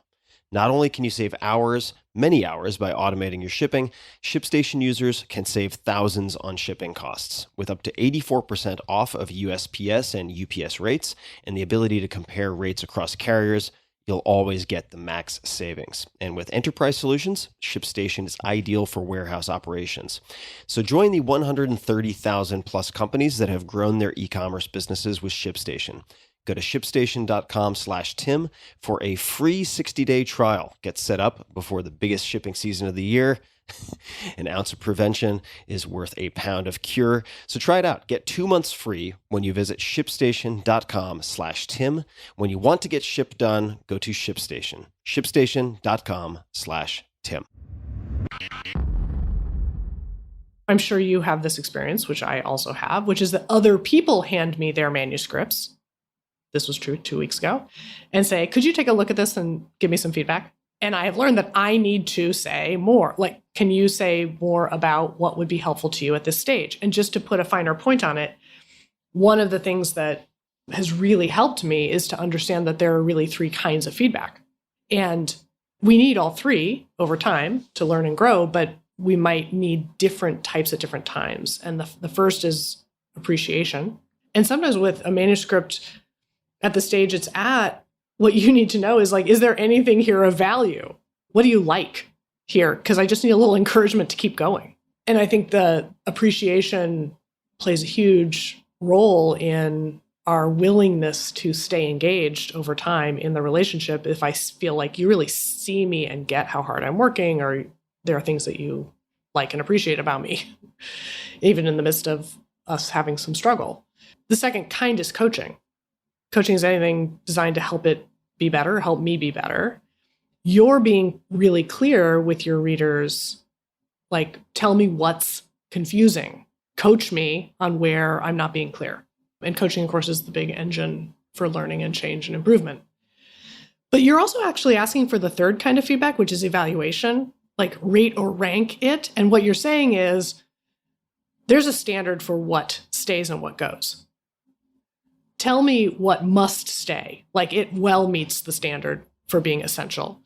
A: Not only can you save hours, many hours, by automating your shipping, ShipStation users can save thousands on shipping costs. With up to 84% off of USPS and UPS rates and the ability to compare rates across carriers, you'll always get the max savings. And with enterprise solutions, ShipStation is ideal for warehouse operations. So join the 130,000 plus companies that have grown their e-commerce businesses with ShipStation. Go to shipstation.com/Tim for a free 60-day trial. Get set up before the biggest shipping season of the year. An ounce of prevention is worth a pound of cure. So try it out. Get 2 months free when you visit shipstation.com/Tim. When you want to get ship done, go to ShipStation. Shipstation.com/Tim.
G: I'm sure you have this experience, which I also have, which is that other people hand me their manuscripts. This was true 2 weeks ago, and say, could you take a look at this and give me some feedback? And I have learned that I need to say more. Like, can you say more about what would be helpful to you at this stage? And just to put a finer point on it, one of the things that has really helped me is to understand that there are really 3 kinds of feedback. And we need all 3 over time to learn and grow, but we might need different types at different times. And the first is appreciation. And sometimes with a manuscript at the stage it's at, what you need to know is, like, is there anything here of value? What do you like here? Because I just need a little encouragement to keep going. And I think the appreciation plays a huge role in our willingness to stay engaged over time in the relationship. If I feel like you really see me and get how hard I'm working, or there are things that you like and appreciate about me, even in the midst of us having some struggle. The second kind is coaching. Coaching is anything designed to help it be better, help me be better. You're being really clear with your readers, like, tell me what's confusing. Coach me on where I'm not being clear. And coaching, of course, is the big engine for learning and change and improvement. But you're also actually asking for the third kind of feedback, which is evaluation, like rate or rank it. And what you're saying is, there's a standard for what stays and what goes. Tell me what must stay, like it well meets the standard for being essential.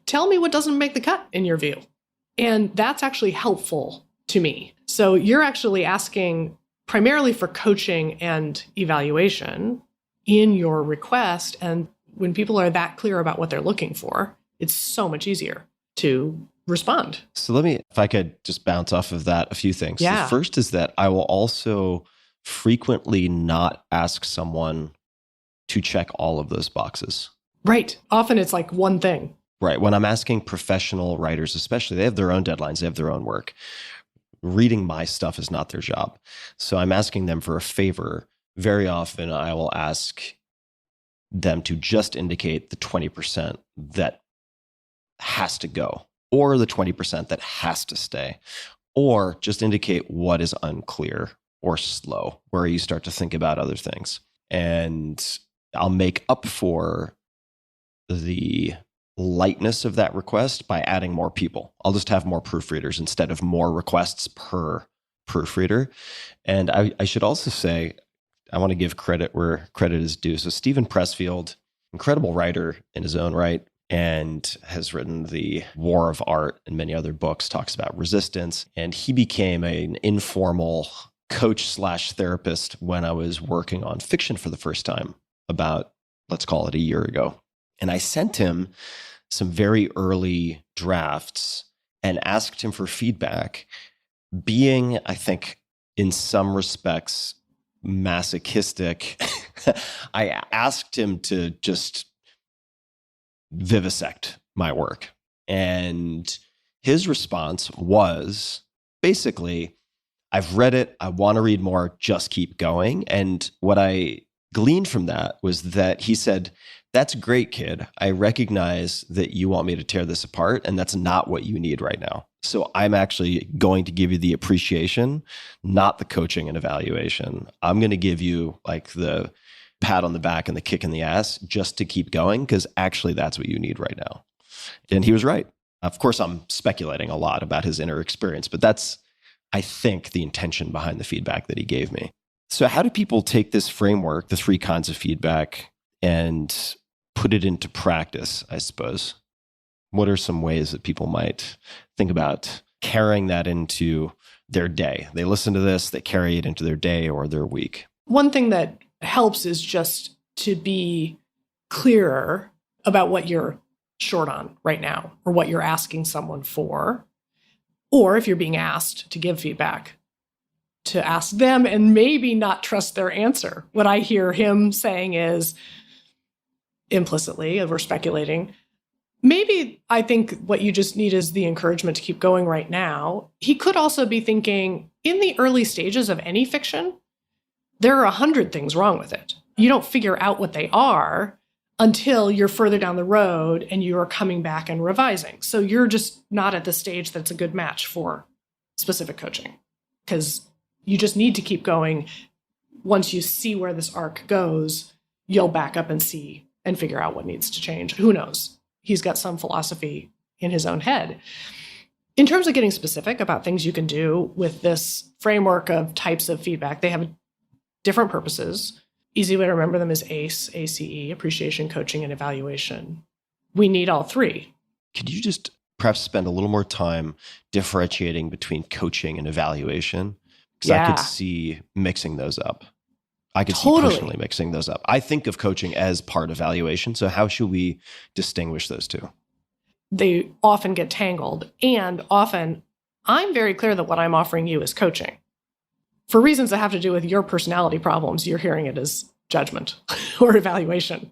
G: Tell me what doesn't make the cut in your view. And that's actually helpful to me. So you're actually asking primarily for coaching and evaluation in your request. And when people are that clear about what they're looking for, it's so much easier to respond.
A: So if I could just bounce off of that, a few things.
G: Yeah.
A: The first is that I will also frequently not ask someone to check all of those boxes.
G: Right. Often it's like one thing.
A: Right. When I'm asking professional writers, especially, they have their own deadlines, they have their own work. Reading my stuff is not their job. So I'm asking them for a favor. Very often I will ask them to just indicate the 20% that has to go, or the 20% that has to stay, or just indicate what is unclear or slow, where you start to think about other things. And I'll make up for the lightness of that request by adding more people. I'll just have more proofreaders instead of more requests per proofreader. And I should also say, I want to give credit where credit is due. So Stephen Pressfield, incredible writer in his own right, and has written The War of Art and many other books, talks about resistance. And he became an informal coach/therapist when I was working on fiction for the first time about, let's call it, a year ago. And I sent him some very early drafts and asked him for feedback, being, I think, in some respects, masochistic. I asked him to just vivisect my work. And his response was basically, I've read it. I want to read more. Just keep going. And what I gleaned from that was that he said, that's great, kid. I recognize that you want me to tear this apart, and that's not what you need right now. So I'm actually going to give you the appreciation, not the coaching and evaluation. I'm going to give you like the pat on the back and the kick in the ass just to keep going, because actually that's what you need right now. And he was right. Of course, I'm speculating a lot about his inner experience, but that's, I think, the intention behind the feedback that he gave me. So how do people take this framework, the 3 kinds of feedback, and put it into practice, I suppose? What are some ways that people might think about carrying that into their day? They listen to this, they carry it into their day or their week.
G: One thing that helps is just to be clearer about what you're short on right now or what you're asking someone for. Or if you're being asked to give feedback, to ask them and maybe not trust their answer. What I hear him saying is, implicitly, we're speculating, maybe I think what you just need is the encouragement to keep going right now. He could also be thinking, in the early stages of any fiction, there are 100 things wrong with it. You don't figure out what they are until you're further down the road and you are coming back and revising. So you're just not at the stage that's a good match for specific coaching, because you just need to keep going. Once you see where this arc goes, you'll back up and see and figure out what needs to change. Who knows? He's got some philosophy in his own head. In terms of getting specific about things you can do with this framework of types of feedback, they have different purposes. Easy way to remember them is ACE, ACE, appreciation, coaching, and evaluation. We need all 3.
A: Could you just perhaps spend a little more time differentiating between coaching and evaluation? Because I could see mixing those up. I could see personally mixing those up. I think of coaching as part of evaluation. So how should we distinguish those two?
G: They often get tangled. And often, I'm very clear that what I'm offering you is coaching. For reasons that have to do with your personality problems, you're hearing it as judgment or evaluation,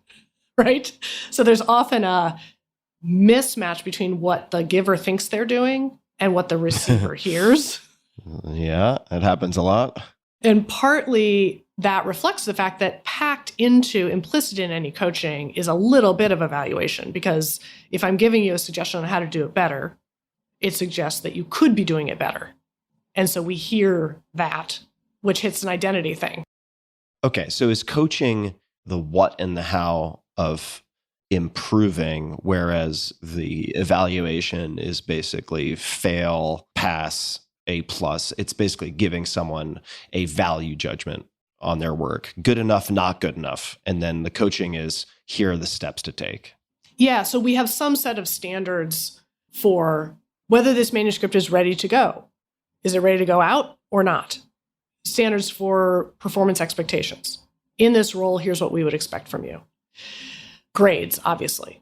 G: right? So there's often a mismatch between what the giver thinks they're doing and what the receiver hears.
A: Yeah, it happens a lot.
G: And partly that reflects the fact that packed into, implicit in any coaching is a little bit of evaluation, because if I'm giving you a suggestion on how to do it better, it suggests that you could be doing it better. And so we hear that, which hits an identity thing.
A: Okay, so is coaching the what and the how of improving, whereas the evaluation is basically fail, pass, A+. It's basically giving someone a value judgment on their work. Good enough, not good enough. And then the coaching is, here are the steps to take.
G: Yeah, so we have some set of standards for whether this manuscript is ready to go. Is it ready to go out or not? Standards for performance expectations. In this role, here's what we would expect from you. Grades, obviously.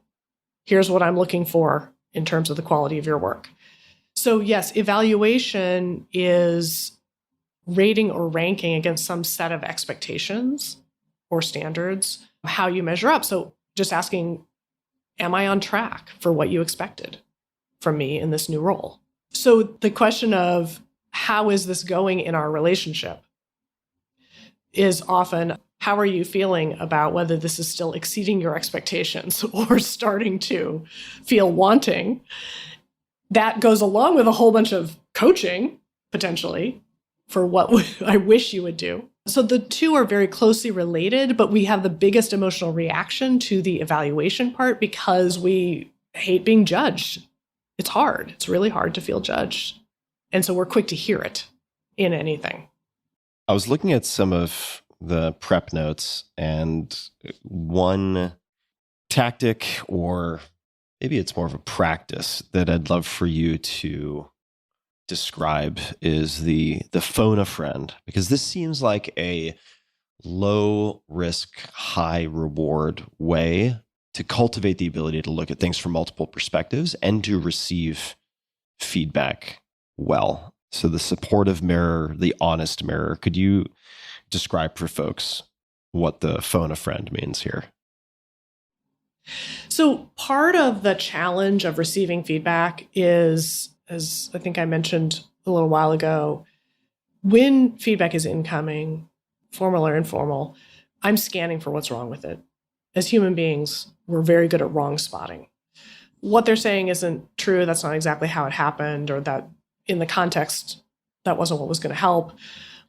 G: Here's what I'm looking for in terms of the quality of your work. So yes, evaluation is rating or ranking against some set of expectations or standards, how you measure up. So just asking, am I on track for what you expected from me in this new role? So the question of how is this going in our relationship is often, how are you feeling about whether this is still exceeding your expectations or starting to feel wanting? That goes along with a whole bunch of coaching, potentially, for what I wish you would do. So the two are very closely related, but we have the biggest emotional reaction to the evaluation part because we hate being judged. It's hard. It's really hard to feel judged. And so we're quick to hear it in anything.
A: I was looking at some of the prep notes, and one tactic, or maybe it's more of a practice that I'd love for you to describe, is the phone a friend, because this seems like a low risk, high reward way to cultivate the ability to look at things from multiple perspectives and to receive feedback well. So the supportive mirror, the honest mirror. Could you describe for folks what the phone a friend means here?
G: So part of the challenge of receiving feedback is, as I think I mentioned a little while ago, when feedback is incoming, formal or informal, I'm scanning for what's wrong with it. As human beings, we're very good at wrong spotting. What they're saying isn't true. That's not exactly how it happened, or that in the context, that wasn't what was going to help.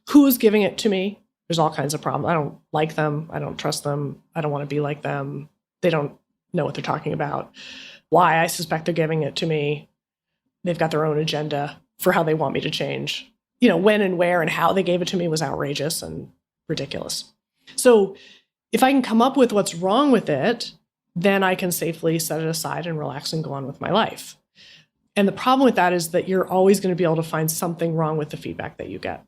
G: Who's giving it to me? There's all kinds of problems. I don't like them. I don't trust them. I don't want to be like them. They don't know what they're talking about. Why? I suspect they're giving it to me. They've got their own agenda for how they want me to change. When and where and how they gave it to me was outrageous and ridiculous. So if I can come up with what's wrong with it, then I can safely set it aside and relax and go on with my life. And the problem with that is that you're always going to be able to find something wrong with the feedback that you get.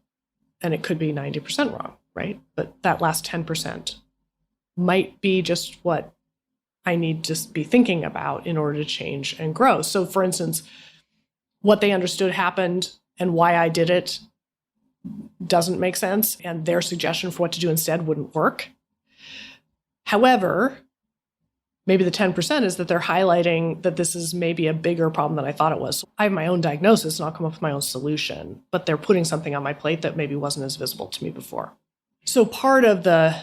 G: And it could be 90% wrong, right? But that last 10% might be just what I need to be thinking about in order to change and grow. So for instance, what they understood happened and why I did it doesn't make sense, and their suggestion for what to do instead wouldn't work. However, maybe the 10% is that they're highlighting that this is maybe a bigger problem than I thought it was. I have my own diagnosis and I'll come up with my own solution, but they're putting something on my plate that maybe wasn't as visible to me before. So part of the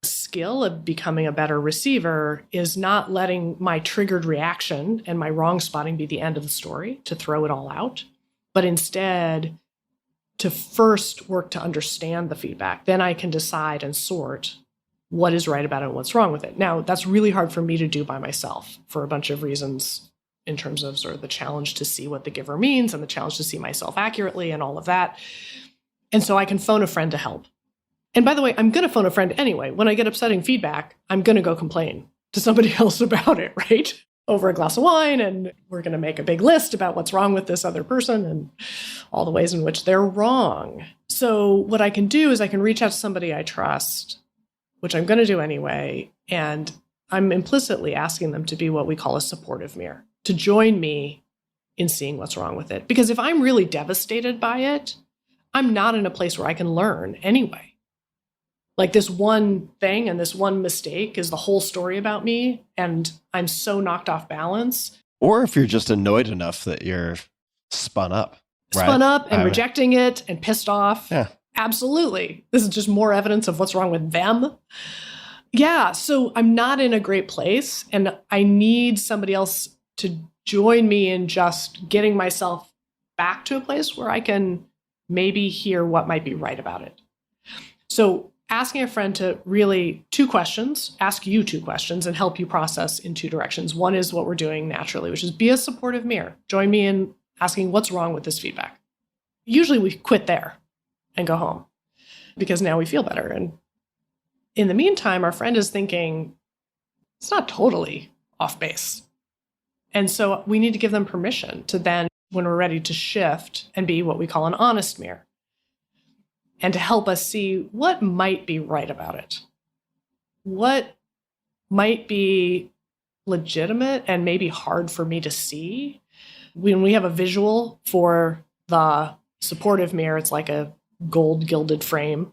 G: skill of becoming a better receiver is not letting my triggered reaction and my wrong spotting be the end of the story, to throw it all out, but instead to first work to understand the feedback. Then I can decide and sort what is right about it and what's wrong with it. Now, that's really hard for me to do by myself for a bunch of reasons, in terms of sort of the challenge to see what the giver means and the challenge to see myself accurately and all of that. And so I can phone a friend to help. And by the way, I'm going to phone a friend anyway. When I get upsetting feedback, I'm going to go complain to somebody else about it, right? Over a glass of wine, and we're going to make a big list about what's wrong with this other person and all the ways in which they're wrong. So what I can do is I can reach out to somebody I trust, which I'm going to do anyway, and I'm implicitly asking them to be what we call a supportive mirror, to join me in seeing what's wrong with it. Because if I'm really devastated by it, I'm not in a place where I can learn anyway. Like this one thing and this one mistake is the whole story about me, and I'm so knocked off balance.
A: Or if you're just annoyed enough that you're spun up. Right?
G: Spun up and rejecting it and pissed off.
A: Yeah.
G: Absolutely. This is just more evidence of what's wrong with them. Yeah, so I'm not in a great place, and I need somebody else to join me in just getting myself back to a place where I can maybe hear what might be right about it. So asking a friend to really ask you two questions and help you process in two directions. One is what we're doing naturally, which is be a supportive mirror. Join me in asking what's wrong with this feedback. Usually we quit there and go home because now we feel better. And in the meantime, our friend is thinking, it's not totally off base. And so we need to give them permission to then, when we're ready to shift and be what we call an honest mirror, and to help us see what might be right about it. What might be legitimate and maybe hard for me to see. When we have a visual for the supportive mirror, it's like a gold gilded frame.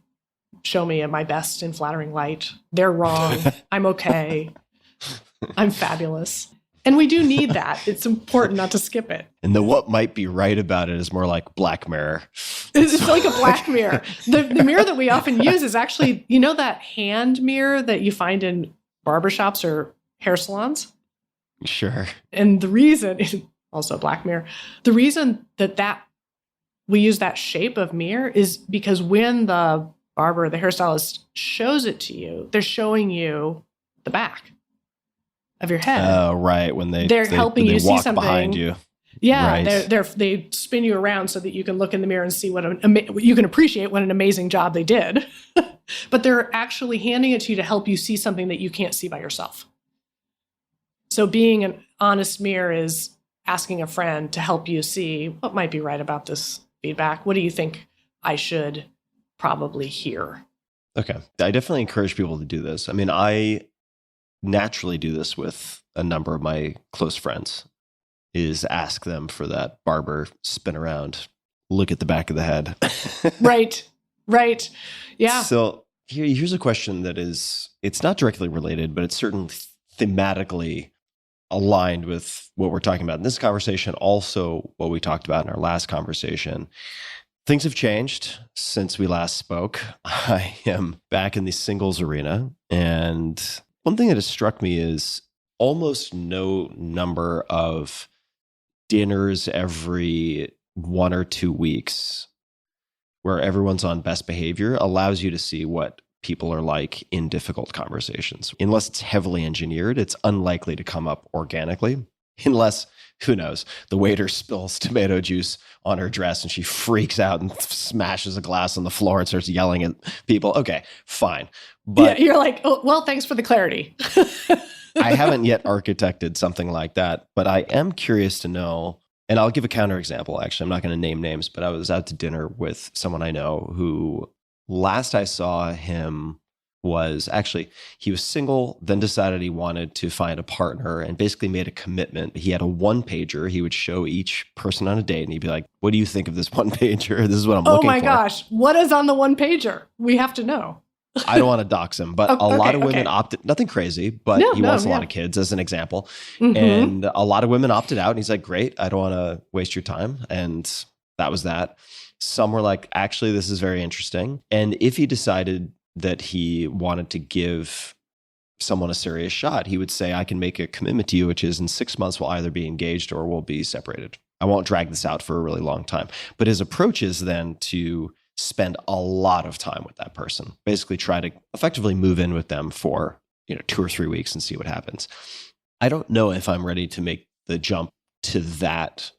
G: Show me at my best in flattering light. They're wrong. I'm okay. I'm fabulous. And we do need that. It's important not to skip it.
A: And the what might be right about it is more like Black Mirror.
G: It's like a black mirror. The mirror that we often use is actually, that hand mirror that you find in barbershops or hair salons?
A: Sure.
G: And the reason, also a black mirror, the reason that we use that shape of mirror is because when the barber, the hairstylist shows it to you, they're showing you the back of your head.
A: Oh, right. When they're
G: helping you see something
A: behind you.
G: Yeah,
A: right.
G: they spin you around so that you can look in the mirror and see you can appreciate what an amazing job they did. But they're actually handing it to you to help you see something that you can't see by yourself. So being an honest mirror is asking a friend to help you see what might be right about this feedback. What do you think I should probably hear?
A: Okay. I definitely encourage people to do this. I mean, I naturally do this with a number of my close friends, is ask them for that barber spin around, look at the back of the head.
G: Right. Yeah.
A: So here's a question that it's not directly related, but it's certainly thematically aligned with what we're talking about in this conversation, also what we talked about in our last conversation. Things have changed since we last spoke. I am back in the singles arena. And one thing that has struck me is almost no number of dinners every 1 or 2 weeks where everyone's on best behavior allows you to see what people are like in difficult conversations. Unless it's heavily engineered, it's unlikely to come up organically. Unless, who knows, the waiter spills tomato juice on her dress and she freaks out and smashes a glass on the floor and starts yelling at people. Okay, fine. But
G: yeah, you're like, oh, well, thanks for the clarity.
A: I haven't yet architected something like that, but I am curious to know, and I'll give a counterexample, actually. I'm not going to name names, but I was out to dinner with someone I know who last I saw him was actually, he was single, then decided he wanted to find a partner and basically made a commitment. He had a one-pager. He would show each person on a date and he'd be like, what do you think of this one-pager? This is what I'm looking for.
G: Oh my gosh. What is on the one-pager? We have to know.
A: I don't want to dox him, but a lot of women opted, nothing crazy, but he wants a lot of kids as an example. Mm-hmm. And a lot of women opted out and he's like, great, I don't want to waste your time. And that was that. Some were like, actually, this is very interesting. And if he decided that he wanted to give someone a serious shot, he would say, I can make a commitment to you, which is in 6 months we'll either be engaged or we'll be separated. I won't drag this out for a really long time. But his approach is then to spend a lot of time with that person, basically try to effectively move in with them for 2 or 3 weeks and see what happens. I don't know if I'm ready to make the jump to that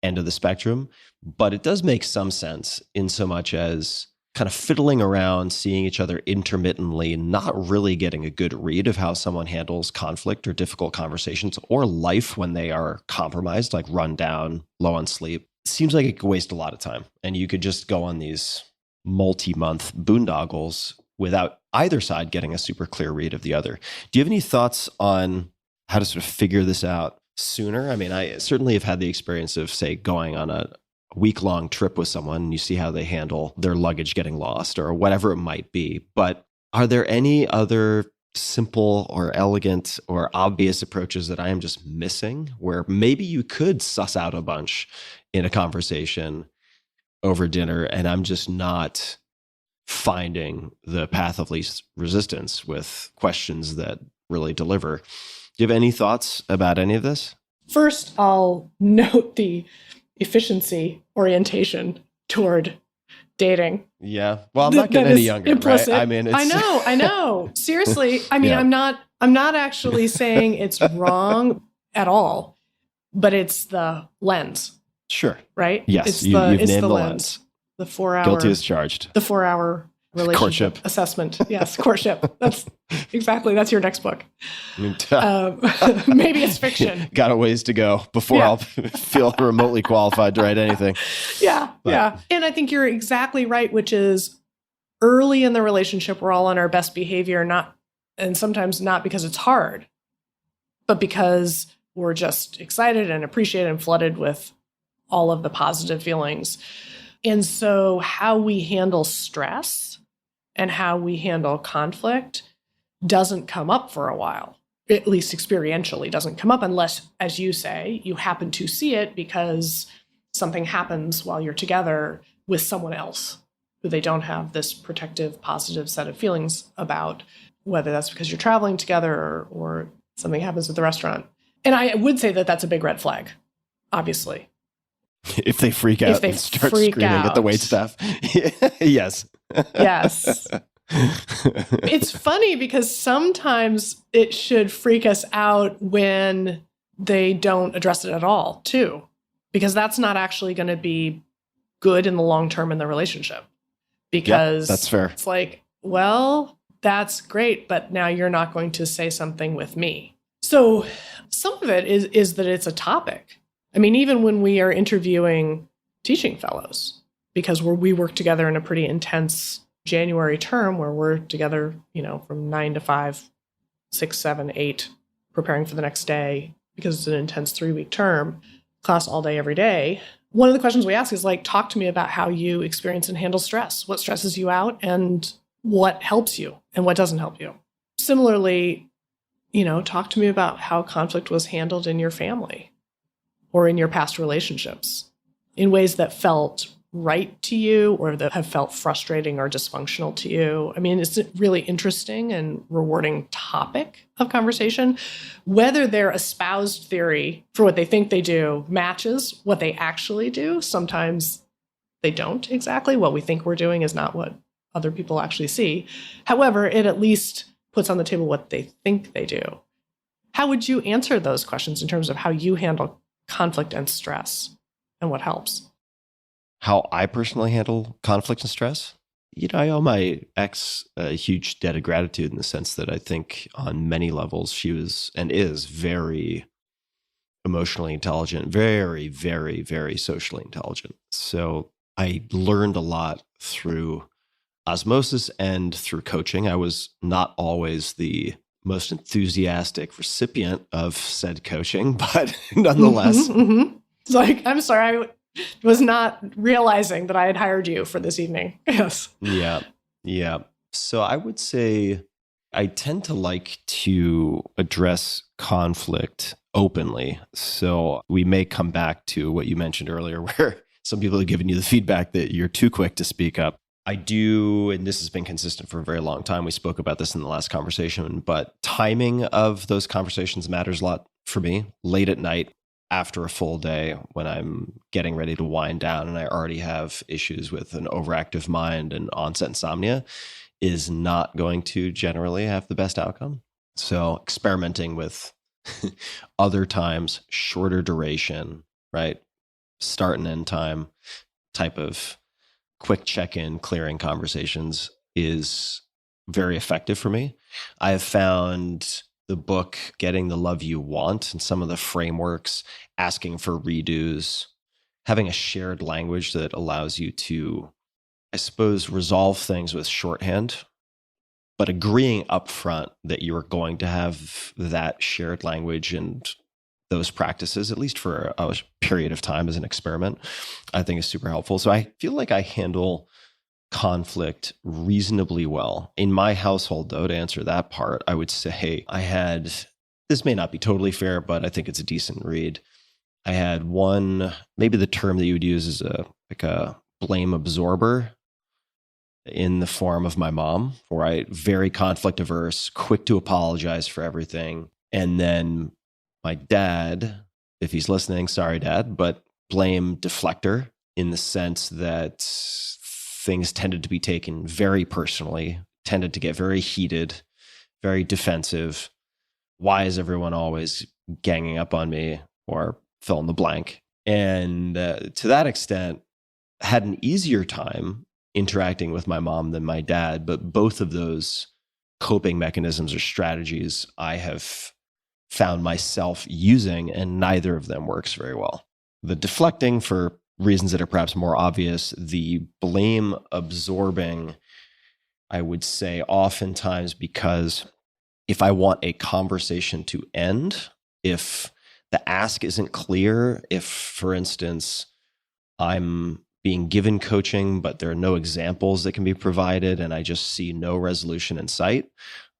A: end of the spectrum, but it does make some sense in so much as kind of fiddling around, seeing each other intermittently, not really getting a good read of how someone handles conflict or difficult conversations or life when they are compromised, like run down, low on sleep. It seems like it could waste a lot of time. And you could just go on these multi-month boondoggles without either side getting a super clear read of the other. Do you have any thoughts on how to sort of figure this out sooner? I mean, I certainly have had the experience of, say, going on a week-long trip with someone and you see how they handle their luggage getting lost or whatever it might be. But are there any other simple or elegant or obvious approaches that I am just missing where maybe you could suss out a bunch in a conversation over dinner and I'm just not finding the path of least resistance with questions that really deliver? Do you have any thoughts about any of this?
G: First, I'll note the efficiency orientation toward dating.
A: Yeah. Well, I'm not getting any younger,
G: implicit.
A: Right? I mean, it's...
G: I know. Seriously. I mean, yeah. I'm not actually saying it's wrong at all, but it's the lens.
A: Sure.
G: Right?
A: Yes.
G: You've
A: named the lens.
G: The 4-hour.
A: Guilty as charged.
G: The 4-hour relationship
A: courtship
G: assessment. Yes. Courtship. That's your next book. Maybe it's fiction.
A: Got a ways to go before I'll feel remotely qualified to write anything.
G: Yeah. And I think you're exactly right, which is early in the relationship, we're all on our best behavior, and sometimes not because it's hard, but because we're just excited and appreciated and flooded with all of the positive feelings. And so how we handle stress and how we handle conflict doesn't come up for a while, at least experientially doesn't come up unless, as you say, you happen to see it because something happens while you're together with someone else who they don't have this protective, positive set of feelings about, whether that's because you're traveling together or something happens at the restaurant. And I would say that that's a big red flag, obviously.
A: If they freak out and start screaming at the waitstaff. Yes.
G: Yes. It's funny because sometimes it should freak us out when they don't address it at all, too, because that's not actually going to be good in the long term in the relationship. Because
A: that's fair.
G: It's like, well, that's great, but now you're not going to say something with me. So some of it is that it's a topic. I mean, even when we are interviewing teaching fellows, because we work together in a pretty intense January term where we're together, from 9 to 5, 6, 7, 8, preparing for the next day because it's an intense 3-week term, class all day, every day. One of the questions we ask is talk to me about how you experience and handle stress, what stresses you out and what helps you and what doesn't help you. Similarly, talk to me about how conflict was handled in your family or in your past relationships in ways that felt right to you or that have felt frustrating or dysfunctional to you. I mean, it's a really interesting and rewarding topic of conversation. Whether their espoused theory for what they think they do matches what they actually do, sometimes they don't exactly. What we think we're doing is not what other people actually see. However, it at least puts on the table what they think they do. How would you answer those questions in terms of how you handle conflict and stress and what helps?
A: How I personally handle conflict and stress? I owe my ex a huge debt of gratitude in the sense that I think on many levels she was and is very emotionally intelligent, very, very, very socially intelligent. So I learned a lot through osmosis and through coaching. I was not always the most enthusiastic recipient of said coaching, but nonetheless.
G: It's like, I'm sorry, I was not realizing that I had hired you for this evening. Yes.
A: Yeah. So I would say I tend to like to address conflict openly. So we may come back to what you mentioned earlier, where some people have given you the feedback that you're too quick to speak up. I do, and this has been consistent for a very long time. We spoke about this in the last conversation, but timing of those conversations matters a lot for me. Late at night, after a full day, when I'm getting ready to wind down and I already have issues with an overactive mind and onset insomnia, is not going to generally have the best outcome. So experimenting with other times, shorter duration, right? Start and end time type of quick check-in, clearing conversations is very effective for me. I have found the book, Getting the Love You Want, and some of the frameworks, asking for redos, having a shared language that allows you to, I suppose, resolve things with shorthand, but agreeing upfront that you are going to have that shared language and those practices, at least for a period of time as an experiment, I think is super helpful. So I feel like I handle conflict reasonably well. In my household, though, to answer that part, I would say I had, this may not be totally fair, but I think it's a decent read. I had one, maybe the term that you would use is a blame absorber in the form of my mom, right? Very conflict averse, quick to apologize for everything. And then my dad, if he's listening, sorry, Dad, but blame deflector in the sense that things tended to be taken very personally, tended to get very heated, very defensive. Why is everyone always ganging up on me, or fill in the blank? And to that extent, had an easier time interacting with my mom than my dad, but both of those coping mechanisms or strategies I have found myself using, and neither of them works very well. The deflecting, for reasons that are perhaps more obvious, the blame absorbing, I would say oftentimes because if I want a conversation to end, if the ask isn't clear, if, for instance, I'm being given coaching, but there are no examples that can be provided and I just see no resolution in sight,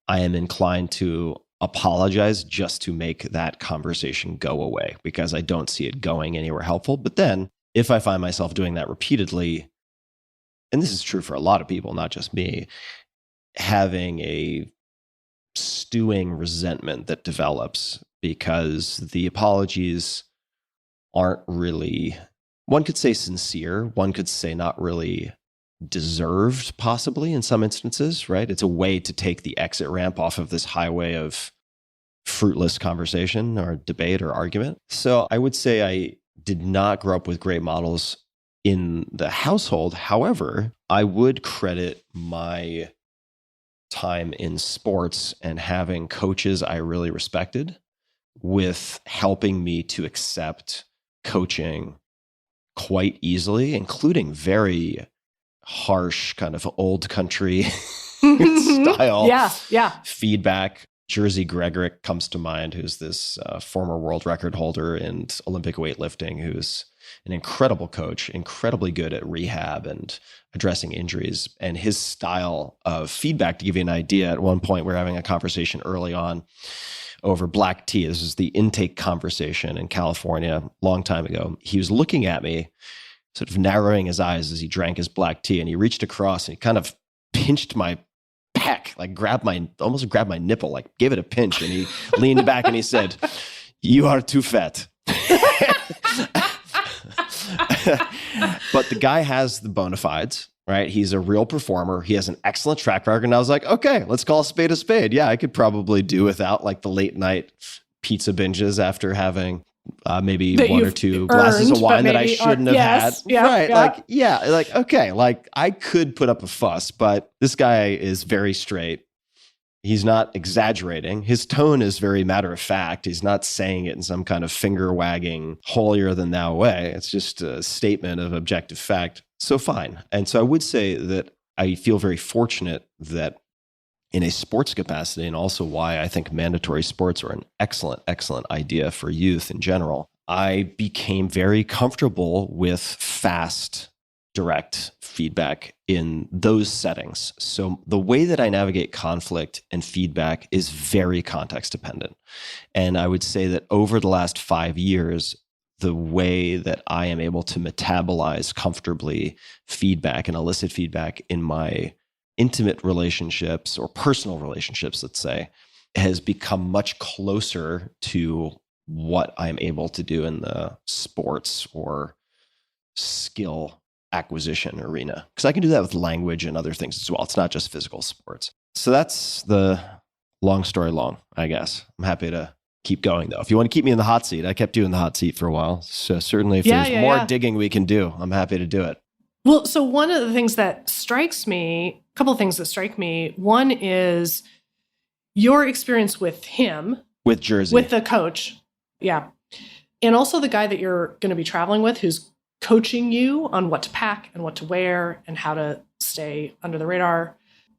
A: I am inclined to apologize just to make that conversation go away because I don't see it going anywhere helpful. But then if I find myself doing that repeatedly, and this is true for a lot of people, not just me, having a stewing resentment that develops because the apologies aren't really, one could say sincere, one could say not really deserved, possibly in some instances, right? It's a way to take the exit ramp off of this highway of fruitless conversation or debate or argument. So I would say I did not grow up with great models in the household. However, I would credit my time in sports and having coaches I really respected with helping me to accept coaching quite easily, including very harsh kind of old country style feedback. Jersey Gregorick comes to mind, who's this former world record holder in Olympic weightlifting, who's an incredible coach, incredibly good at rehab and addressing injuries. And his style of feedback, to give you an idea, at one point we were having a conversation early on over black tea. This was the intake conversation in California a long time ago. He was looking at me, sort of narrowing his eyes as he drank his black tea, and he reached across and he kind of pinched my pec, like almost grabbed my nipple, like gave it a pinch, and he leaned back and he said, "You are too fat." But the guy has the bona fides, right? He's a real performer. He has an excellent track record. And I was like, okay, let's call a spade a spade. Yeah, I could probably do without like the late night pizza binges after having maybe
G: that
A: one or two glasses of wine that I shouldn't have had.
G: Yeah,
A: right.
G: yeah.
A: Okay, like I could put up a fuss, but this guy is very straight. He's not exaggerating. His tone is very matter of fact. He's not saying it in some kind of finger wagging, holier than thou way. It's just a statement of objective fact. So fine. And so I would say that I feel very fortunate that in a sports capacity, and also why I think mandatory sports are an excellent, excellent idea for youth in general, I became very comfortable with fast, direct feedback in those settings. So the way that I navigate conflict and feedback is very context dependent. And I would say that over the last 5 years, the way that I am able to metabolize comfortably feedback and elicit feedback in my intimate relationships or personal relationships, let's say, has become much closer to what I'm able to do in the sports or skill acquisition arena, because I can do that with language and other things as well. It's not just physical sports. So that's the long story long, I guess. I'm happy to keep going though. If you want to keep me in the hot seat, I kept you in the hot seat for a while. So certainly if there's more digging we can do, I'm happy to do it.
G: Well, so one of the things that strikes me, a couple of things that strike me. One is your experience with him.
A: With Jersey.
G: With the coach. Yeah. And also the guy that you're going to be traveling with who's coaching you on what to pack and what to wear and how to stay under the radar.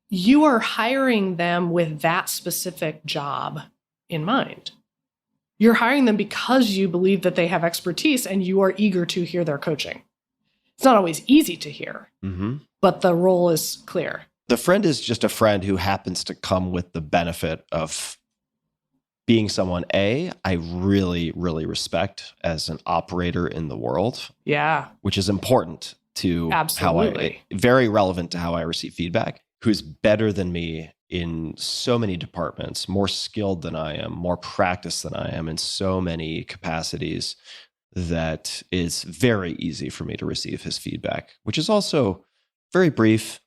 G: You are hiring them with that specific job in mind. You're hiring them because you believe that they have expertise and you are eager to hear their coaching. It's not always easy to hear, but the role is clear.
A: The friend is just a friend who happens to come with the benefit of being someone, I really, really respect as an operator in the world.
G: Yeah.
A: Which is important to
G: Absolutely.
A: Very relevant to how I receive feedback, who's better than me in so many departments, more skilled than I am, more practiced than I am in so many capacities, that it's very easy for me to receive his feedback, which is also very brief,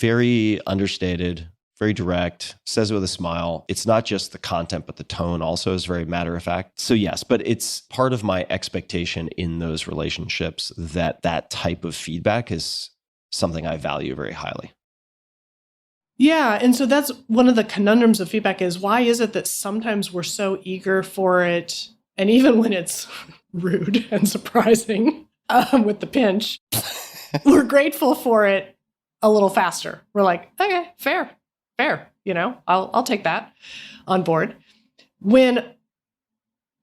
A: very understated, very direct, says it with a smile. It's not just the content, but the tone also is very matter of fact. So yes, but it's part of my expectation in those relationships that that type of feedback is something I value very highly.
G: Yeah. And so that's one of the conundrums of feedback is why is it that sometimes we're so eager for it? And even when it's rude and surprising with the pinch, we're grateful for it a little faster. We're like, okay, fair. I'll take that on board. When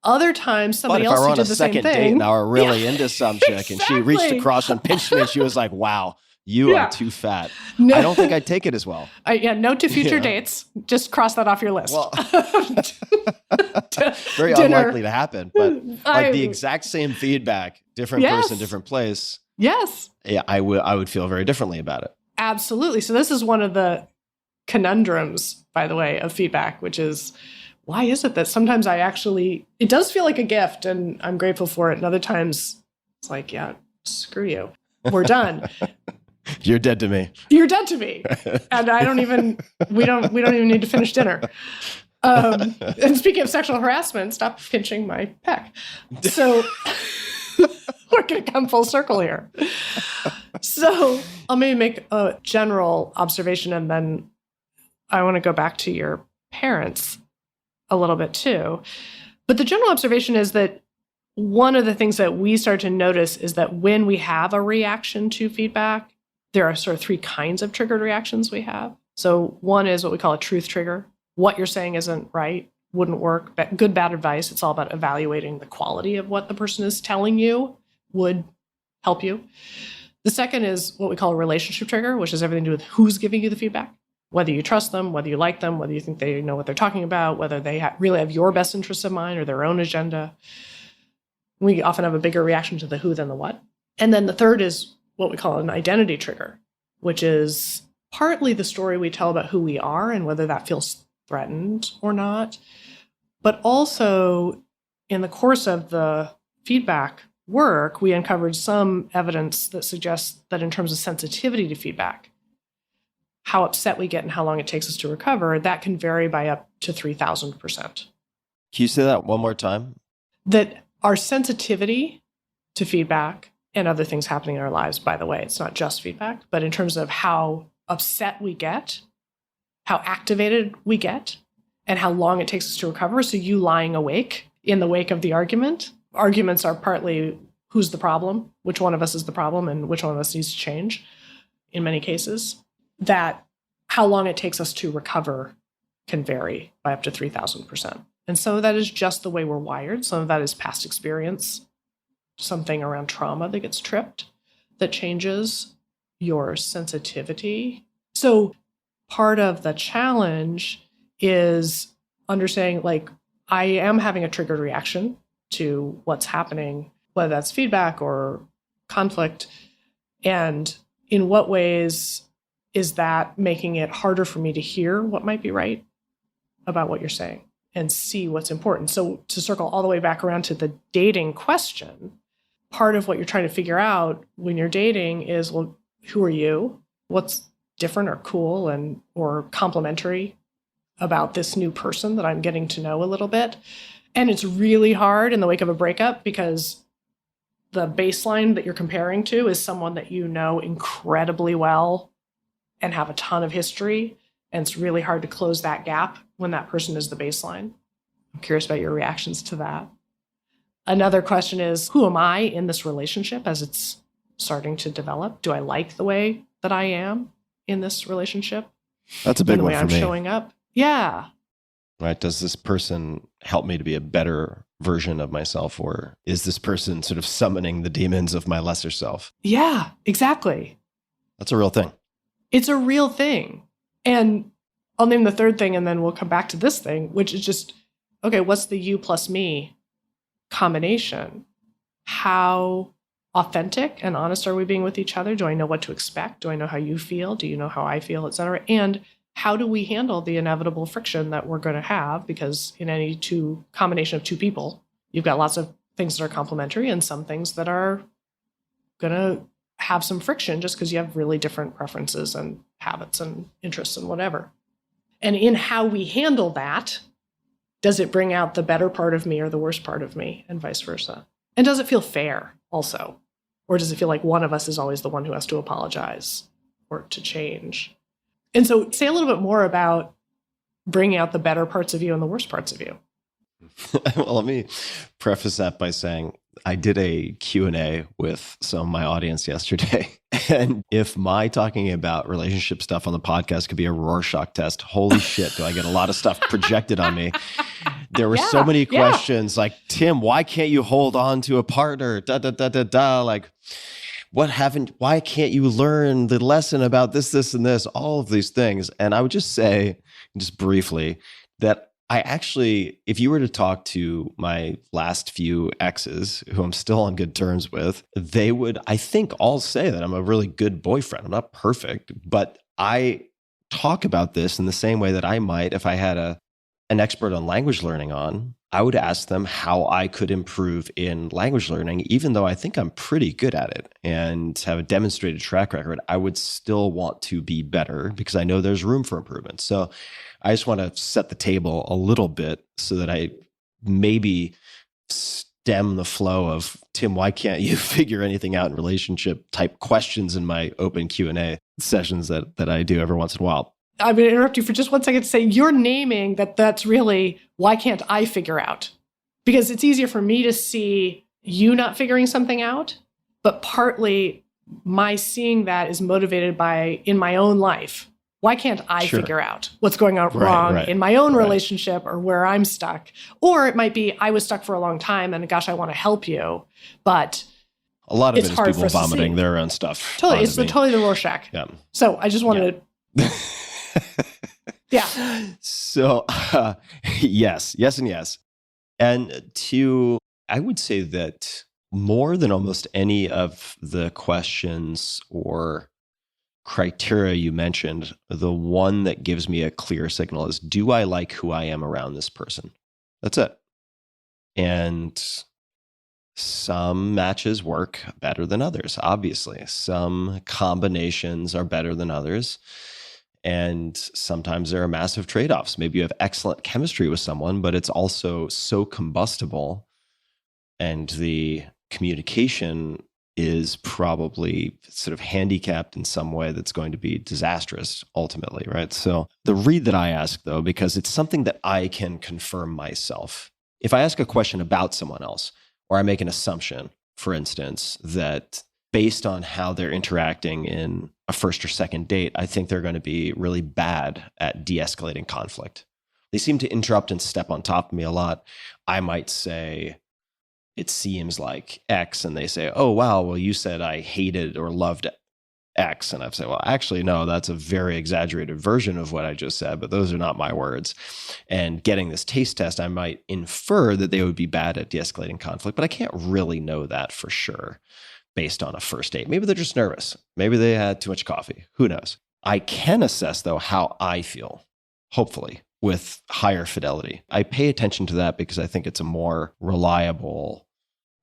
G: other times somebody else who did the same thing.
A: But if I were on a second date now we're really into some chick and she reached across and pinched me and she was like, wow, you are too fat. No. I don't think I'd take it as well.
G: Note to future dates. Just cross that off your list.
A: Well, very unlikely to happen, but like the exact same feedback, different person, different place.
G: Yes.
A: Yeah, I would feel very differently about it.
G: Absolutely. So this is one of the conundrums, by the way, of feedback, which is why is it that sometimes it does feel like a gift and I'm grateful for it. And other times it's like, yeah, screw you. We're done.
A: You're dead to me.
G: You're dead to me. And we don't even need to finish dinner. And speaking of sexual harassment, stop pinching my pec. So we're going to come full circle here. So I'll maybe make a general observation and then I want to go back to your parents a little bit too. But the general observation is that one of the things that we start to notice is that when we have a reaction to feedback, there are sort of three kinds of triggered reactions we have. So one is what we call a truth trigger. What you're saying isn't right, wouldn't work, good, bad advice. It's all about evaluating the quality of what the person is telling you would help you. The second is what we call a relationship trigger, which has everything to do with who's giving you the feedback, whether you trust them, whether you like them, whether you think they know what they're talking about, whether they really have your best interests in mind or their own agenda. We often have a bigger reaction to the who than the what. And then the third is what we call an identity trigger, which is partly the story we tell about who we are and whether that feels threatened or not. But also, in the course of the feedback work, we uncovered some evidence that suggests that in terms of sensitivity to feedback, how upset we get and how long it takes us to recover, that can vary by up to 3,000%.
A: Can you say that one more time?
G: That our sensitivity to feedback and other things happening in our lives, by the way, it's not just feedback, but in terms of how upset we get, how activated we get, and how long it takes us to recover. So you lying awake in the wake of the argument. Arguments are partly who's the problem, which one of us is the problem, and which one of us needs to change in many cases. That how long it takes us to recover can vary by up to 3,000%. And some of that is just the way we're wired. Some of that is past experience, something around trauma that gets tripped, that changes your sensitivity. So part of the challenge is understanding, like, I am having a triggered reaction to what's happening, whether that's feedback or conflict. And in what ways is that making it harder for me to hear what might be right about what you're saying and see what's important? So to circle all the way back around to the dating question, part of what you're trying to figure out when you're dating is, well, who are you? What's different or cool and or complementary about this new person that I'm getting to know a little bit? And it's really hard in the wake of a breakup because the baseline that you're comparing to is someone that you know incredibly well and have a ton of history. And it's really hard to close that gap when that person is the baseline. I'm curious about your reactions to that. Another question is, who am I in this relationship as it's starting to develop? Do I like the way that I am in this relationship?
A: That's a big
G: the
A: one
G: way
A: for
G: I'm
A: me.
G: showing up? Yeah.
A: Right? Does this person help me to be a better version of myself, or is this person sort of summoning the demons of my lesser self?
G: Yeah, exactly.
A: That's a real thing.
G: It's a real thing. And I'll name the third thing and then we'll come back to this thing, which is just, okay, what's the you plus me combination? How authentic and honest are we being with each other? Do I know what to expect? Do I know how you feel? Do you know how I feel, et cetera? And how do we handle the inevitable friction that we're going to have? Because in any combination of two people, you've got lots of things that are complementary and some things that are going to have some friction just because you have really different preferences and habits and interests and whatever. And in how we handle that, does it bring out the better part of me or the worst part of me, and vice versa? And does it feel fair also? Or does it feel like one of us is always the one who has to apologize or to change? And so say a little bit more about bringing out the better parts of you and the worst parts of you.
A: Well, let me preface that by saying I did a Q&A with some of my audience yesterday. And if my talking about relationship stuff on the podcast could be a Rorschach test, holy shit, do I get a lot of stuff projected on me. There were so many questions like, Tim, why can't you hold on to a partner? Da, da, da, da, da. Like, why can't you learn the lesson about this, this, and this, all of these things? And I would just say, just briefly, that I actually, if you were to talk to my last few exes, who I'm still on good terms with, they would, I think, all say that I'm a really good boyfriend. I'm not perfect, but I talk about this in the same way that I might if I had an expert on language learning on. I would ask them how I could improve in language learning, even though I think I'm pretty good at it and have a demonstrated track record. I would still want to be better because I know there's room for improvement. So I just want to set the table a little bit so that I maybe stem the flow of, Tim, why can't you figure anything out in relationship type questions in my open Q&A sessions that I do every once in a while.
G: I'm going to interrupt you for just 1 second to say you're naming that's really, why can't I figure out? Because it's easier for me to see you not figuring something out, but partly my seeing that is motivated by, in my own life, why can't I figure out what's going on wrong in my own relationship or where I'm stuck? Or it might be, I was stuck for a long time and gosh, I want to help you, but
A: A lot of
G: it's
A: it is
G: hard
A: people
G: for us to
A: vomiting
G: see.
A: their own stuff.
G: Totally. It's
A: onto me.
G: totally the Rorschach.
A: Yeah.
G: So I just wanted to, yeah.
A: So, yes, and yes. And I would say that more than almost any of the questions or criteria you mentioned, the one that gives me a clear signal is, do I like who I am around this person? That's it. And some matches work better than others, obviously. Some combinations are better than others. And sometimes there are massive trade-offs. Maybe you have excellent chemistry with someone, but it's also so combustible, and the communication is probably sort of handicapped in some way that's going to be disastrous ultimately, right? So the read that I ask, though, because it's something that I can confirm myself. If I ask a question about someone else, or I make an assumption, for instance, that based on how they're interacting in a first or second date, I think they're going to be really bad at de-escalating conflict. They seem to interrupt and step on top of me a lot. I might say, it seems like X, and they say, oh, wow, well, you said I hated or loved X. And I've said, well, actually, no, that's a very exaggerated version of what I just said, but those are not my words. And getting this taste test, I might infer that they would be bad at de-escalating conflict, but I can't really know that for sure based on a first date. Maybe they're just nervous. Maybe they had too much coffee. Who knows? I can assess, though, how I feel, hopefully, with higher fidelity. I pay attention to that because I think it's a more reliable,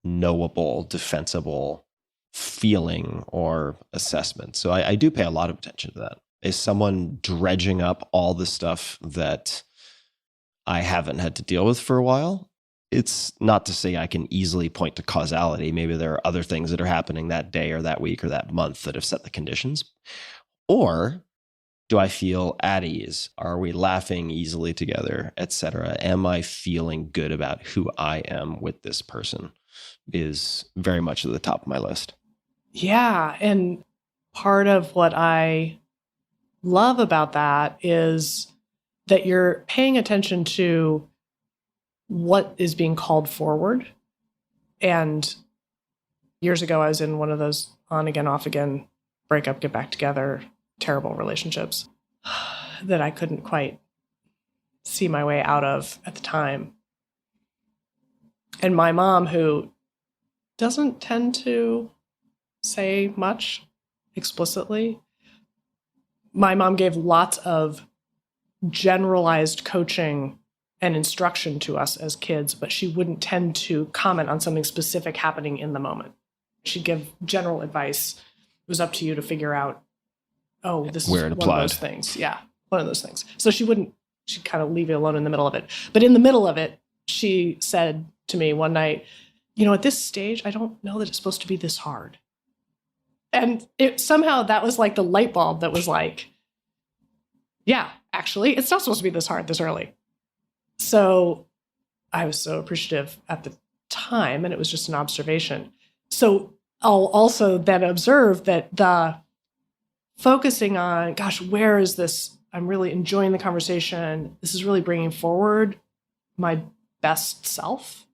A: knowable, defensible feeling or assessment. So I do pay a lot of attention to that. Is someone dredging up all the stuff that I haven't had to deal with for a while? It's not to say I can easily point to causality. Maybe there are other things that are happening that day or that week or that month that have set the conditions. Or do I feel at ease? Are we laughing easily together, etc.? Am I feeling good about who I am with this person? Is very much at the top of my list.
G: Yeah. And part of what I love about that is that you're paying attention to what is being called forward. And years ago, I was in one of those on again, off again, break up, get back together, terrible relationships that I couldn't quite see my way out of at the time. And my mom, who doesn't tend to say much explicitly, my mom gave lots of generalized coaching and instruction to us as kids, but she wouldn't tend to comment on something specific happening in the moment. She'd give general advice. It was up to you to figure out, oh, this
A: where
G: is
A: it
G: one
A: applied.
G: of those things. Yeah, one of those things. So she'd kind of leave you alone in the middle of it. But in the middle of it, she said to me one night, at this stage, I don't know that it's supposed to be this hard. And somehow that was like the light bulb that was like, yeah, actually, it's not supposed to be this hard this early. So I was so appreciative at the time, and it was just an observation. So I'll also then observe that the focusing on, gosh, where is this? I'm really enjoying the conversation. This is really bringing forward my best self.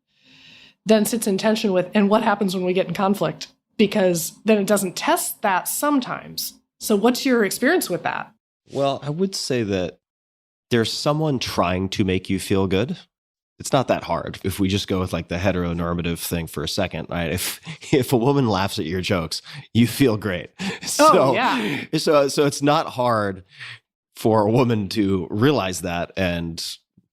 G: Then sits in tension with, and what happens when we get in conflict? Because then it doesn't test that sometimes. So what's your experience with that?
A: Well, I would say that there's someone trying to make you feel good. It's not that hard. If we just go with like the heteronormative thing for a second, right? If a woman laughs at your jokes, you feel great.
G: Yeah.
A: So it's not hard for a woman to realize that and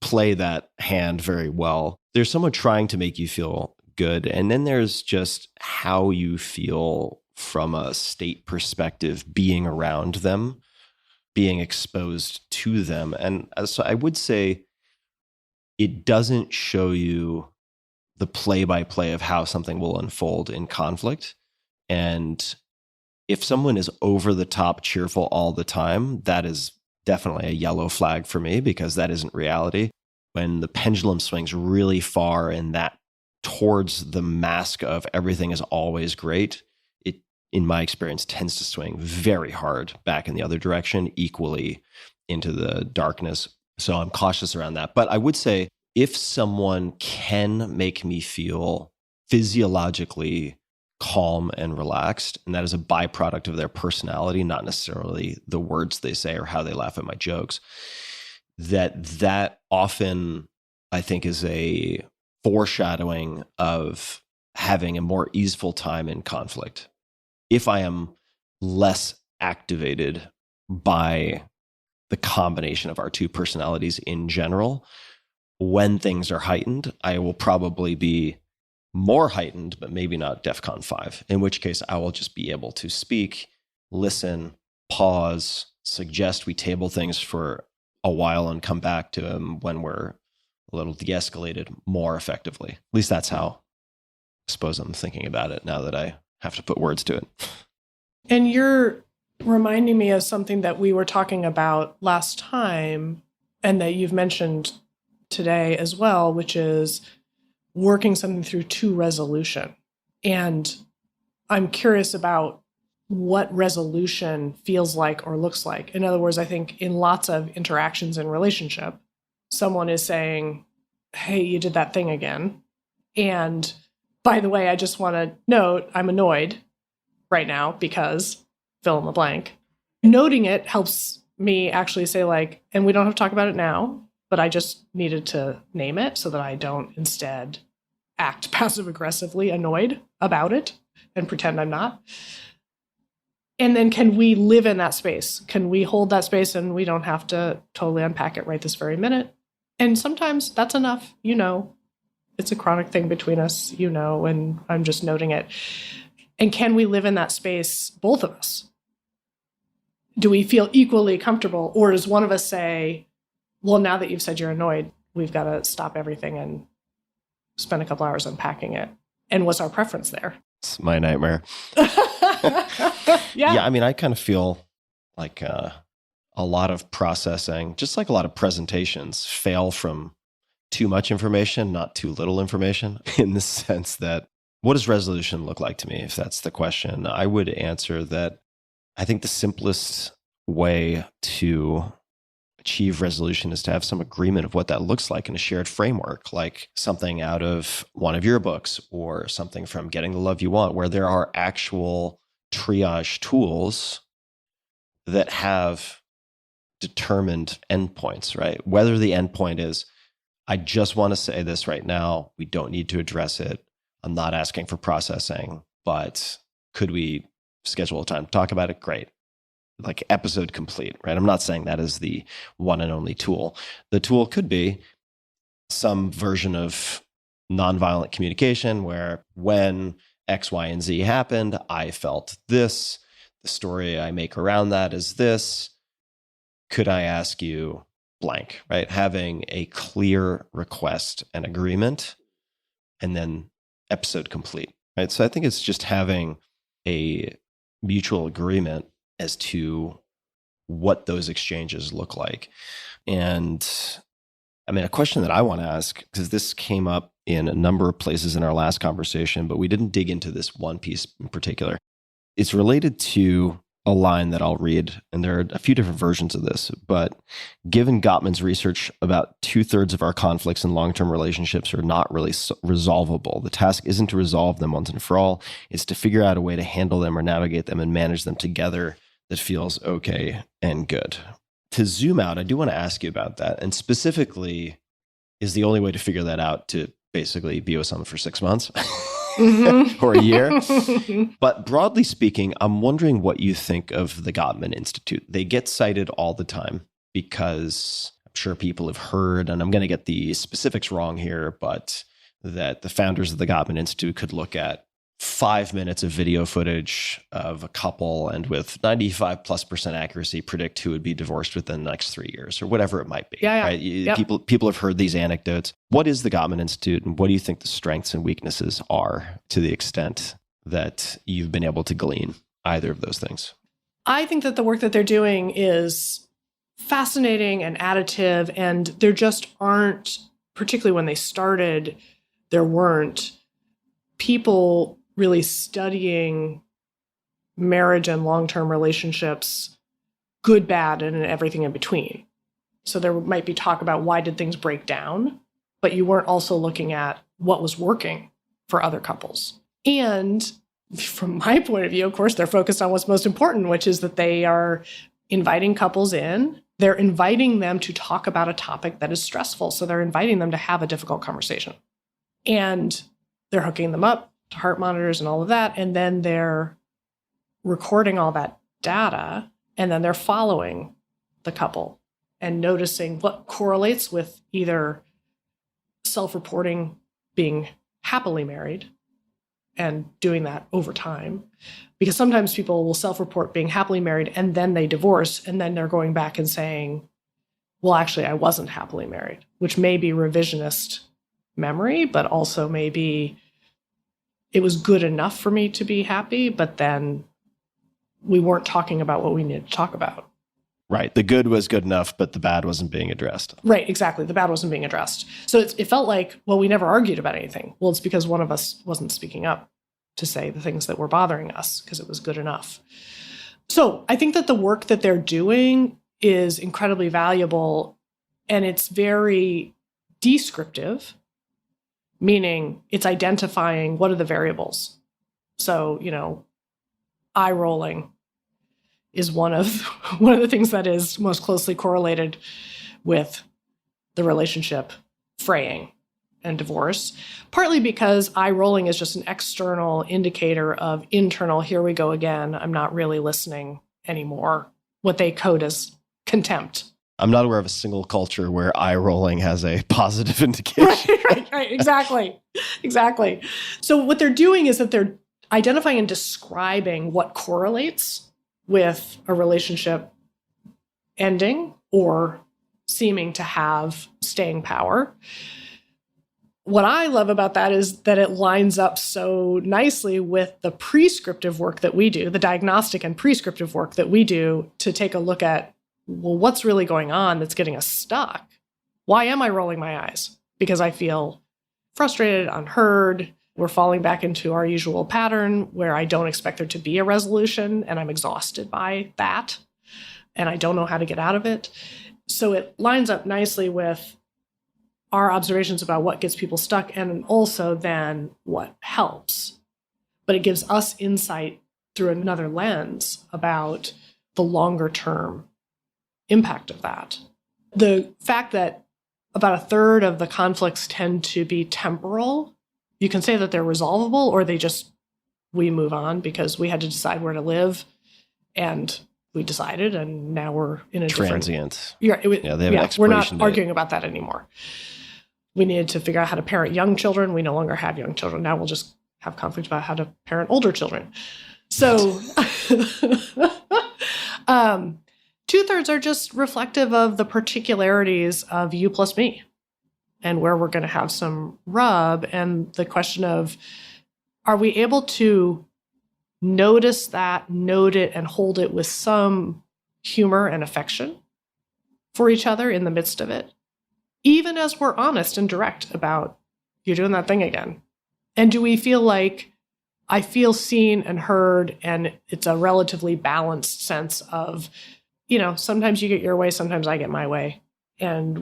A: play that hand very well. There's someone trying to make you feel good. And then there's just how you feel from a state perspective, being around them, being exposed to them. And so I would say it doesn't show you the play-by-play of how something will unfold in conflict. And if someone is over the top cheerful all the time, that is definitely a yellow flag for me, because that isn't reality. When the pendulum swings really far in that towards the mask of everything is always great, it, in my experience, tends to swing very hard back in the other direction, equally into the darkness. So I'm cautious around that. But I would say if someone can make me feel physiologically calm and relaxed, and that is a byproduct of their personality, not necessarily the words they say or how they laugh at my jokes, that often I think is a foreshadowing of having a more easeful time in conflict. If I am less activated by the combination of our two personalities in general, when things are heightened, I will probably be more heightened, but maybe not DEFCON 5, in which case I will just be able to speak, listen, pause, suggest we table things for a while and come back to them when we're a little de-escalated more effectively. At least that's how I suppose I'm thinking about it now that I have to put words to it.
G: And you're reminding me of something that we were talking about last time and that you've mentioned today as well, which is working something through to resolution. And I'm curious about what resolution feels like or looks like. In other words, I think in lots of interactions in relationship, someone is saying, hey, you did that thing again. And by the way, I just want to note I'm annoyed right now because fill in the blank. Noting it helps me actually say like, and we don't have to talk about it now, but I just needed to name it so that I don't instead act passive aggressively annoyed about it and pretend I'm not. And then can we live in that space? Can we hold that space and we don't have to totally unpack it right this very minute? And sometimes that's enough, it's a chronic thing between us, and I'm just noting it. And can we live in that space, both of us? Do we feel equally comfortable? Or does one of us say, well, now that you've said you're annoyed, we've got to stop everything and spend a couple hours unpacking it? And what's our preference there?
A: It's my nightmare.
G: Yeah.
A: I mean, I kind of feel like a lot of processing, just like a lot of presentations, fail from too much information, not too little information, in the sense that what does resolution look like to me, if that's the question? I would answer that I think the simplest way to achieve resolution is to have some agreement of what that looks like in a shared framework, like something out of one of your books or something from Getting the Love You Want, where there are actual triage tools that have determined endpoints, right? Whether the endpoint is, I just want to say this right now, we don't need to address it, I'm not asking for processing, but could we schedule a time to talk about it? Great. Like episode complete, right? I'm not saying that is the one and only tool. The tool could be some version of nonviolent communication where when X, Y, and Z happened, I felt this. The story I make around that is this. Could I ask you blank, right? Having a clear request and agreement, and then episode complete, right? So I think it's just having a mutual agreement as to what those exchanges look like. And I mean, a question that I want to ask, because this came up in a number of places in our last conversation, but we didn't dig into this one piece in particular. It's related to a line that I'll read, and there are a few different versions of this, but given Gottman's research, about 2/3 of our conflicts in long-term relationships are not really resolvable. The task isn't to resolve them once and for all. It's to figure out a way to handle them or navigate them and manage them together that feels okay and good. To zoom out, I do want to ask you about that. And specifically, is the only way to figure that out to basically be with someone for 6 months? Or a year. But broadly speaking, I'm wondering what you think of the Gottman Institute. They get cited all the time because I'm sure people have heard, and I'm going to get the specifics wrong here, but that the founders of the Gottman Institute could look at 5 minutes of video footage of a couple and with 95+% accuracy predict who would be divorced within the next 3 years or whatever it might be.
G: Yeah.
A: Right?
G: Yep.
A: People have heard these anecdotes. What is the Gottman Institute, and what do you think the strengths and weaknesses are, to the extent that you've been able to glean either of those things?
G: I think that the work that they're doing is fascinating and additive, and there just aren't, particularly when they started, there weren't people really studying marriage and long-term relationships, good, bad, and everything in between. So there might be talk about why did things break down, but you weren't also looking at what was working for other couples. And from my point of view, of course, they're focused on what's most important, which is that they are inviting couples in. They're inviting them to talk about a topic that is stressful. So they're inviting them to have a difficult conversation. And they're hooking them up to heart monitors and all of that. And then they're recording all that data. And then they're following the couple and noticing what correlates with either self-reporting being happily married and doing that over time. Because sometimes people will self-report being happily married and then they divorce and then they're going back and saying, well, actually, I wasn't happily married, which may be revisionist memory, but also maybe it was good enough for me to be happy, but then we weren't talking about what we needed to talk about.
A: Right. The good was good enough, but the bad wasn't being addressed.
G: Right, exactly. The bad wasn't being addressed. So it felt like, well, we never argued about anything. Well, it's because one of us wasn't speaking up to say the things that were bothering us because it was good enough. So I think that the work that they're doing is incredibly valuable, and it's very descriptive, meaning it's identifying what are the variables. So, eye rolling is one of the things that is most closely correlated with the relationship fraying and divorce, partly because eye rolling is just an external indicator of internal, here we go again, I'm not really listening anymore, what they code as contempt.
A: I'm not aware of a single culture where eye rolling has a positive indication.
G: Right, exactly. So what they're doing is that they're identifying and describing what correlates with a relationship ending or seeming to have staying power. What I love about that is that it lines up so nicely with the prescriptive work that we do, the diagnostic and prescriptive work that we do to take a look at, well, what's really going on that's getting us stuck? Why am I rolling my eyes? Because I feel frustrated, unheard. We're falling back into our usual pattern where I don't expect there to be a resolution and I'm exhausted by that and I don't know how to get out of it. So it lines up nicely with our observations about what gets people stuck and also then what helps. But it gives us insight through another lens about the longer term impact of that. The fact that about a third of the conflicts tend to be temporal, you can say that they're resolvable or we move on because we had to decide where to live and we decided and now we're in a
A: transient.
G: They have an expiration We're not
A: date.
G: arguing about that anymore. We needed to figure out how to parent young children. We no longer have young children. Now we'll just have conflict about how to parent older children. So 2/3 are just reflective of the particularities of you plus me and where we're going to have some rub. And the question of, are we able to notice that, note it, and hold it with some humor and affection for each other in the midst of it? Even as we're honest and direct about, you're doing that thing again. And do we feel like I feel seen and heard and it's a relatively balanced sense of, sometimes you get your way, sometimes I get my way. And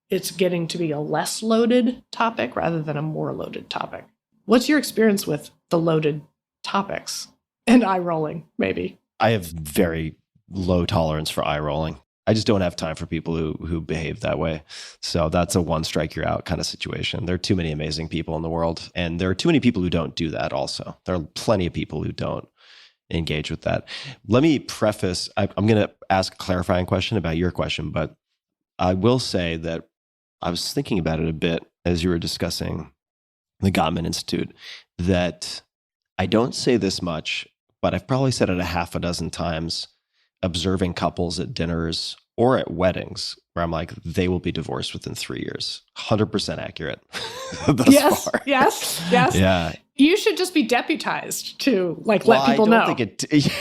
G: it's getting to be a less loaded topic rather than a more loaded topic. What's your experience with the loaded topics and eye rolling, maybe?
A: I have very low tolerance for eye rolling. I just don't have time for people who behave that way. So that's a one strike you're out kind of situation. There are too many amazing people in the world. And there are too many people who don't do that also. There are plenty of people who don't engage with that. Let me preface, I'm going to ask a clarifying question about your question, but I will say that I was thinking about it a bit as you were discussing the Gottman Institute, that I don't say this much, but I've probably said it a half a dozen times, observing couples at dinners or at weddings where I'm like, they will be divorced within 3 years. 100% accurate.
G: Yes.
A: Far.
G: Yes.
A: Yeah.
G: You should just be deputized to let people know.
A: I don't think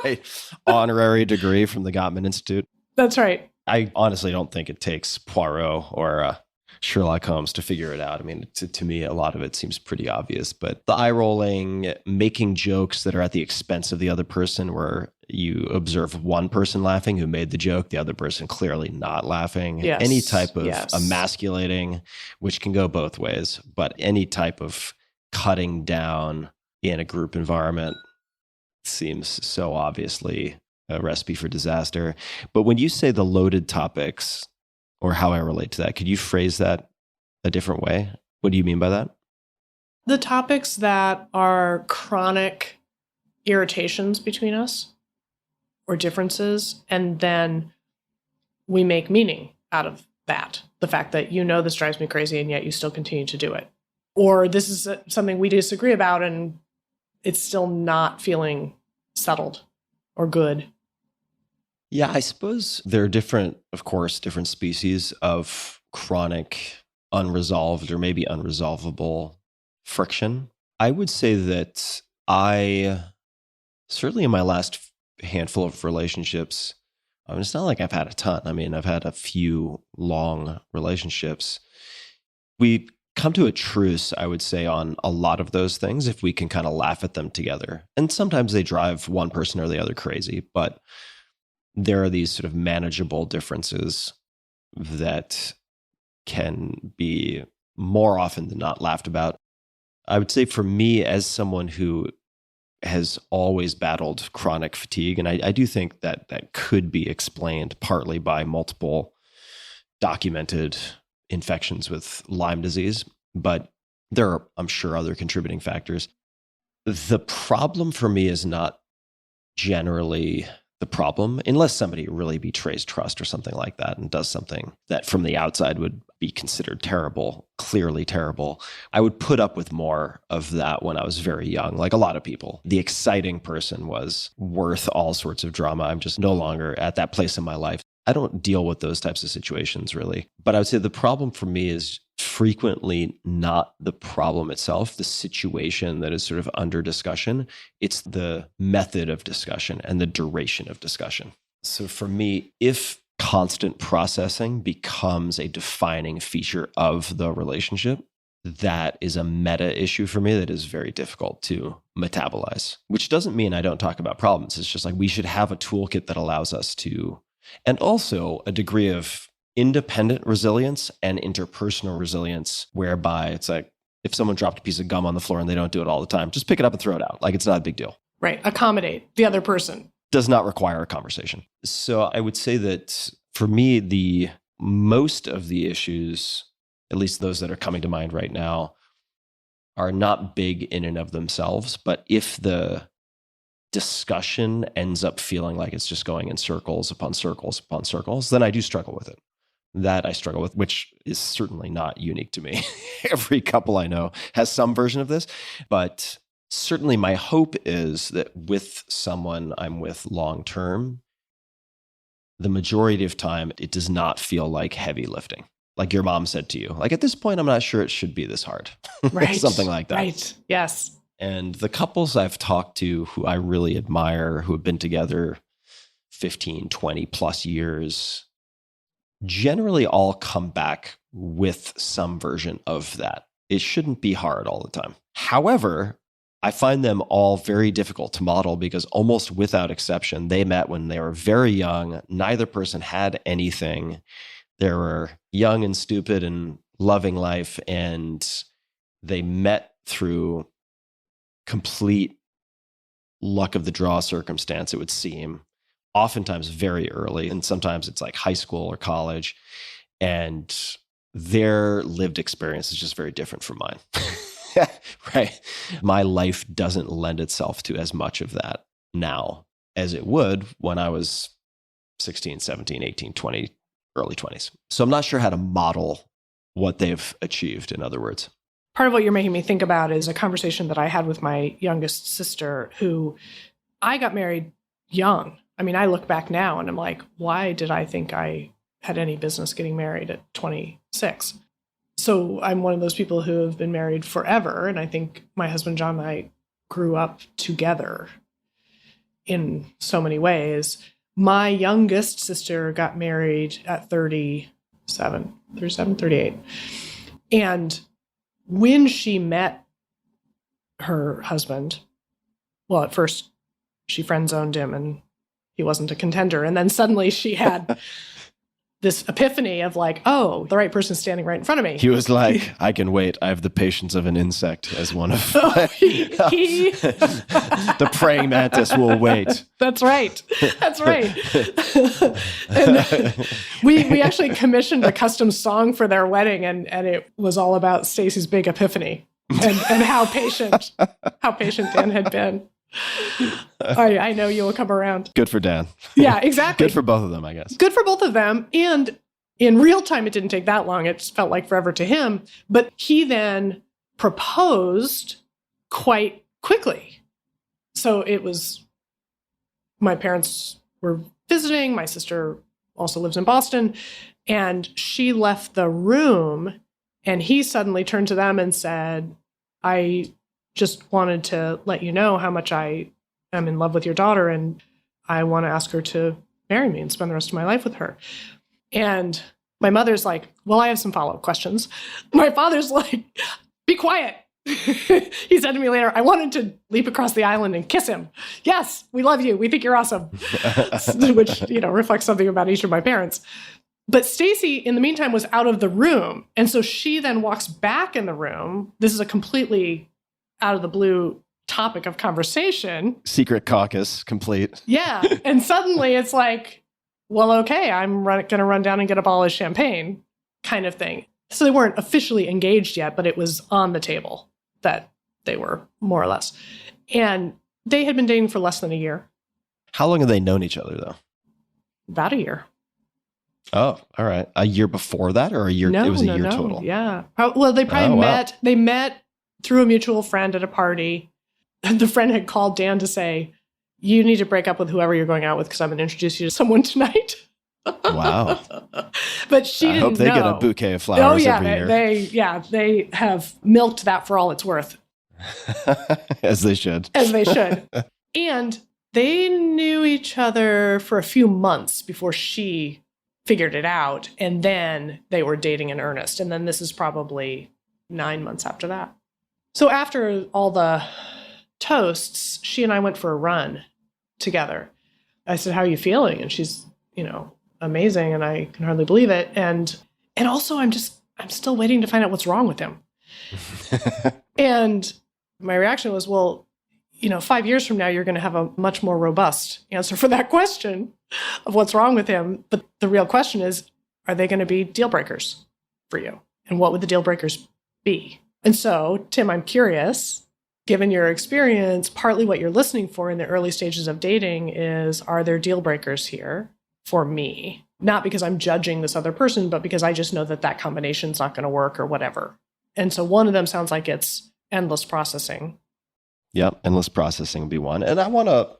A: right. Honorary degree from the Gottman Institute.
G: That's right.
A: I honestly don't think it takes Poirot or Sherlock Holmes to figure it out. I mean, to me, a lot of it seems pretty obvious, but the eye rolling, making jokes that are at the expense of the other person, where you observe one person laughing who made the joke, the other person clearly not laughing.
G: Yes.
A: Any type of emasculating, which can go both ways, but any type of cutting down in a group environment seems so obviously a recipe for disaster. But when you say the loaded topics, or how I relate to that, could you phrase that a different way? What do you mean by that?
G: The topics that are chronic irritations between us or differences, and then we make meaning out of that. The fact that this drives me crazy and yet you still continue to do it. Or this is something we disagree about and it's still not feeling settled or good.
A: Yeah, I suppose there are different species of chronic, unresolved, or maybe unresolvable friction. I would say that certainly in my last handful of relationships, it's not like I've had a ton. I've had a few long relationships. We come to a truce, I would say, on a lot of those things if we can kind of laugh at them together. And sometimes they drive one person or the other crazy, but there are these sort of manageable differences that can be more often than not laughed about. I would say for me, as someone who has always battled chronic fatigue, and I do think that that could be explained partly by multiple documented infections with Lyme disease, but there are, I'm sure, other contributing factors. The problem for me is not generally the problem, unless somebody really betrays trust or something like that and does something that from the outside would be considered terrible, clearly terrible. I would put up with more of that when I was very young, like a lot of people. The exciting person was worth all sorts of drama. I'm just no longer at that place in my life. I don't deal with those types of situations really. But I would say the problem for me is frequently not the problem itself, the situation that is sort of under discussion. It's the method of discussion and the duration of discussion. So for me, if constant processing becomes a defining feature of the relationship, that is a meta issue for me that is very difficult to metabolize, which doesn't mean I don't talk about problems. It's just like we should have a toolkit that allows us to, and also a degree of independent resilience and interpersonal resilience, whereby it's like, if someone dropped a piece of gum on the floor and they don't do it all the time, just pick it up and throw it out. Like it's not a big deal.
G: Right. Accommodate the other person.
A: Does not require a conversation. So I would say that for me, the most of the issues, at least those that are coming to mind right now, are not big in and of themselves. But if the discussion ends up feeling like it's just going in circles upon circles upon circles, then I do struggle with it. That I struggle with, which is certainly not unique to me. Every couple I know has some version of this, but certainly my hope is that with someone I'm with long term, the majority of time, it does not feel like heavy lifting. Like your mom said to you, like at this point, I'm not sure it should be this hard.
G: Right.
A: Something like that.
G: Right. Yes.
A: And the couples I've talked to who I really admire, who have been together 15, 20 plus years, generally all come back with some version of that. It shouldn't be hard all the time. However, I find them all very difficult to model because almost without exception, they met when they were very young. Neither person had anything. They were young and stupid and loving life, and they met through complete luck of the draw circumstance, it would seem. Oftentimes very early, and sometimes it's like high school or college, and their lived experience is just very different from mine. Right? My life doesn't lend itself to as much of that now as it would when I was 16, 17, 18, 20, early 20s. So I'm not sure how to model what they've achieved, in other words.
G: Part of what you're making me think about is a conversation that I had with my youngest sister, who I got married young. I look back now and I'm like, why did I think I had any business getting married at 26? So I'm one of those people who have been married forever. And I think my husband, John, and I grew up together in so many ways. My youngest sister got married at 38. And when she met her husband, well, at first she friend zoned him and he wasn't a contender. And then suddenly she had this epiphany of like, oh, the right person's standing right in front of me.
A: He was like, I can wait. I have the patience of an insect as one of the praying mantis will wait.
G: That's right. That's right. And we actually commissioned a custom song for their wedding, and it was all about Stacy's big epiphany and how patient Dan had been. I know you will come around.
A: Good for Dan.
G: Yeah, exactly.
A: Good for both of them, I guess.
G: Good for both of them. And in real time, it didn't take that long. It felt like forever to him. But he then proposed quite quickly. So it was, my parents were visiting. My sister also lives in Boston. And she left the room, and he suddenly turned to them and said, I just wanted to let you know how much I am in love with your daughter, and I want to ask her to marry me and spend the rest of my life with her. And my mother's like, well, I have some follow-up questions. My father's like, be quiet. He said to me later, I wanted to leap across the island and kiss him. Yes, we love you. We think you're awesome. Which, reflects something about each of my parents. But Stacy, in the meantime, was out of the room. And so she then walks back in the room. This is a completely out of the blue topic of conversation.
A: Secret caucus complete.
G: Yeah. And suddenly it's like, well, okay, I'm going to run down and get a bottle of champagne kind of thing. So they weren't officially engaged yet, but it was on the table that they were, more or less. And they had been dating for less than a year.
A: How long have they known each other, though?
G: About a year.
A: Oh, all right. A year before that, or a year?
G: No,
A: it was a
G: no,
A: year
G: no.
A: total.
G: Yeah. Well, they probably met. Wow. They met through a mutual friend at a party. The friend had called Dan to say, you need to break up with whoever you're going out with because I'm going to introduce you to someone tonight.
A: Wow.
G: But she didn't know. I
A: hope they get a bouquet of flowers every year.
G: They have milked that for all it's worth.
A: As they should.
G: As they should. And they knew each other for a few months before she figured it out. And then they were dating in earnest. And then this is probably 9 months after that. So after all the toasts, she and I went for a run together. I said, how are you feeling? And she's, amazing. And I can hardly believe it. And also I'm still waiting to find out what's wrong with him. And my reaction was, well, 5 years from now, you're going to have a much more robust answer for that question of what's wrong with him. But the real question is, are they going to be deal breakers for you? And what would the deal breakers be? And so, Tim, I'm curious, given your experience, partly what you're listening for in the early stages of dating is, are there deal breakers here for me? Not because I'm judging this other person, but because I just know that combination's not going to work or whatever. And so one of them sounds like it's endless processing.
A: Yep, endless processing would be one. And I want to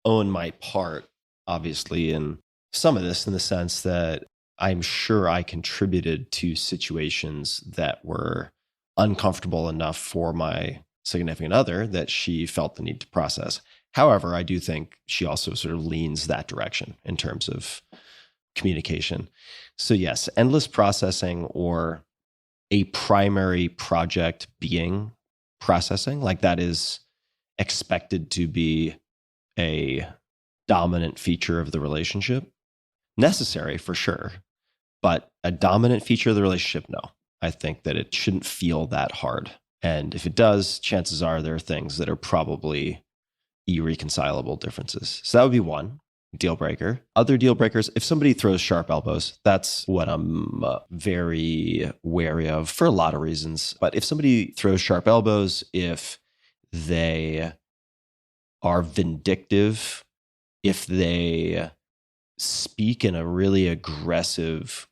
A: own my part, obviously, in some of this, in the sense that I'm sure I contributed to situations that were uncomfortable enough for my significant other that she felt the need to process. However, I do think she also sort of leans that direction in terms of communication. So yes, endless processing, or a primary project being processing, like that is expected to be a dominant feature of the relationship. Necessary for sure, but a dominant feature of the relationship, no. I think that it shouldn't feel that hard. And if it does, chances are there are things that are probably irreconcilable differences. So that would be one deal breaker. Other deal breakers, if somebody throws sharp elbows, that's what I'm very wary of for a lot of reasons. But if somebody throws sharp elbows, if they are vindictive, if they speak in a really aggressive,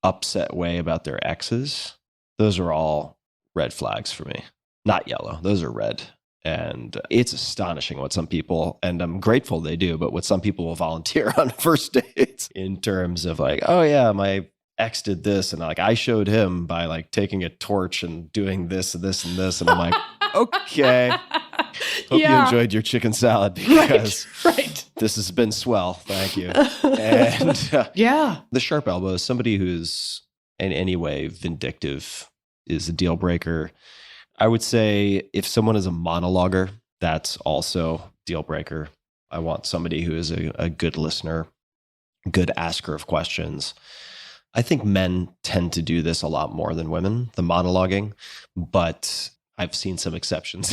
A: upset way about their exes, those are all red flags for me. Not yellow, those are red. And it's astonishing what some people, and I'm grateful they do, but what some people will volunteer on first dates in terms of like, oh yeah, my ex did this, and like I showed him by like taking a torch and doing this and this and this, and I'm like, okay, hope you enjoyed your chicken salad because
G: right.
A: This has been swell, thank you. And the sharp elbow is somebody who's in any way vindictive is a deal breaker. I would say if someone is a monologuer, that's also deal breaker. I want somebody who is a good listener, good asker of questions. I think men tend to do this a lot more than women, the monologuing, but I've seen some exceptions.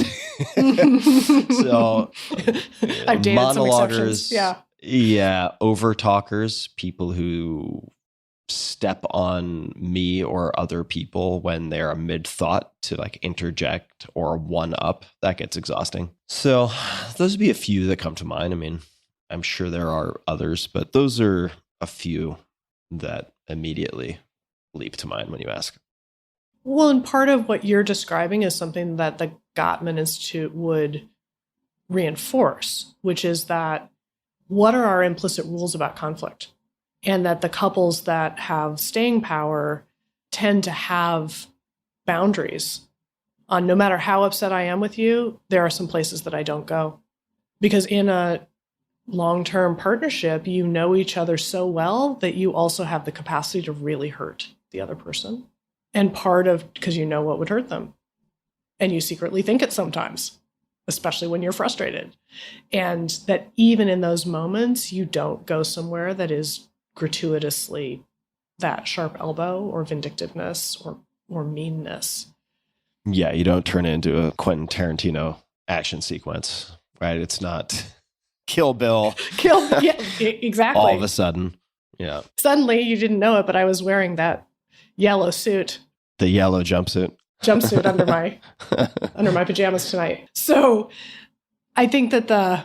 A: So
G: I've dated some exceptions.
A: monologuers, yeah, over talkers, people who step on me or other people when they're mid thought to like interject or one up, that gets exhausting. So those would be a few that come to mind. I mean, I'm sure there are others, but those are a few that immediately leap to mind when you ask.
G: Well, and part of what you're describing is something that the Gottman Institute would reinforce, which is that what are our implicit rules about conflict? And that the couples that have staying power tend to have boundaries on no matter how upset I am with you, there are some places that I don't go. Because in a long-term partnership, you know each other so well that you also have the capacity to really hurt the other person. And part of, because you know what would hurt them. And you secretly think it sometimes, especially when you're frustrated. And that even in those moments, you don't go somewhere that is gratuitously that sharp elbow or vindictiveness or meanness.
A: Yeah, you don't turn it into a Quentin Tarantino action sequence, right? It's not Kill Bill.
G: Yeah, exactly.
A: All of a sudden, yeah.
G: Suddenly, you didn't know it, but I was wearing that yellow suit.
A: The yellow jumpsuit
G: under my pajamas tonight. So I think that the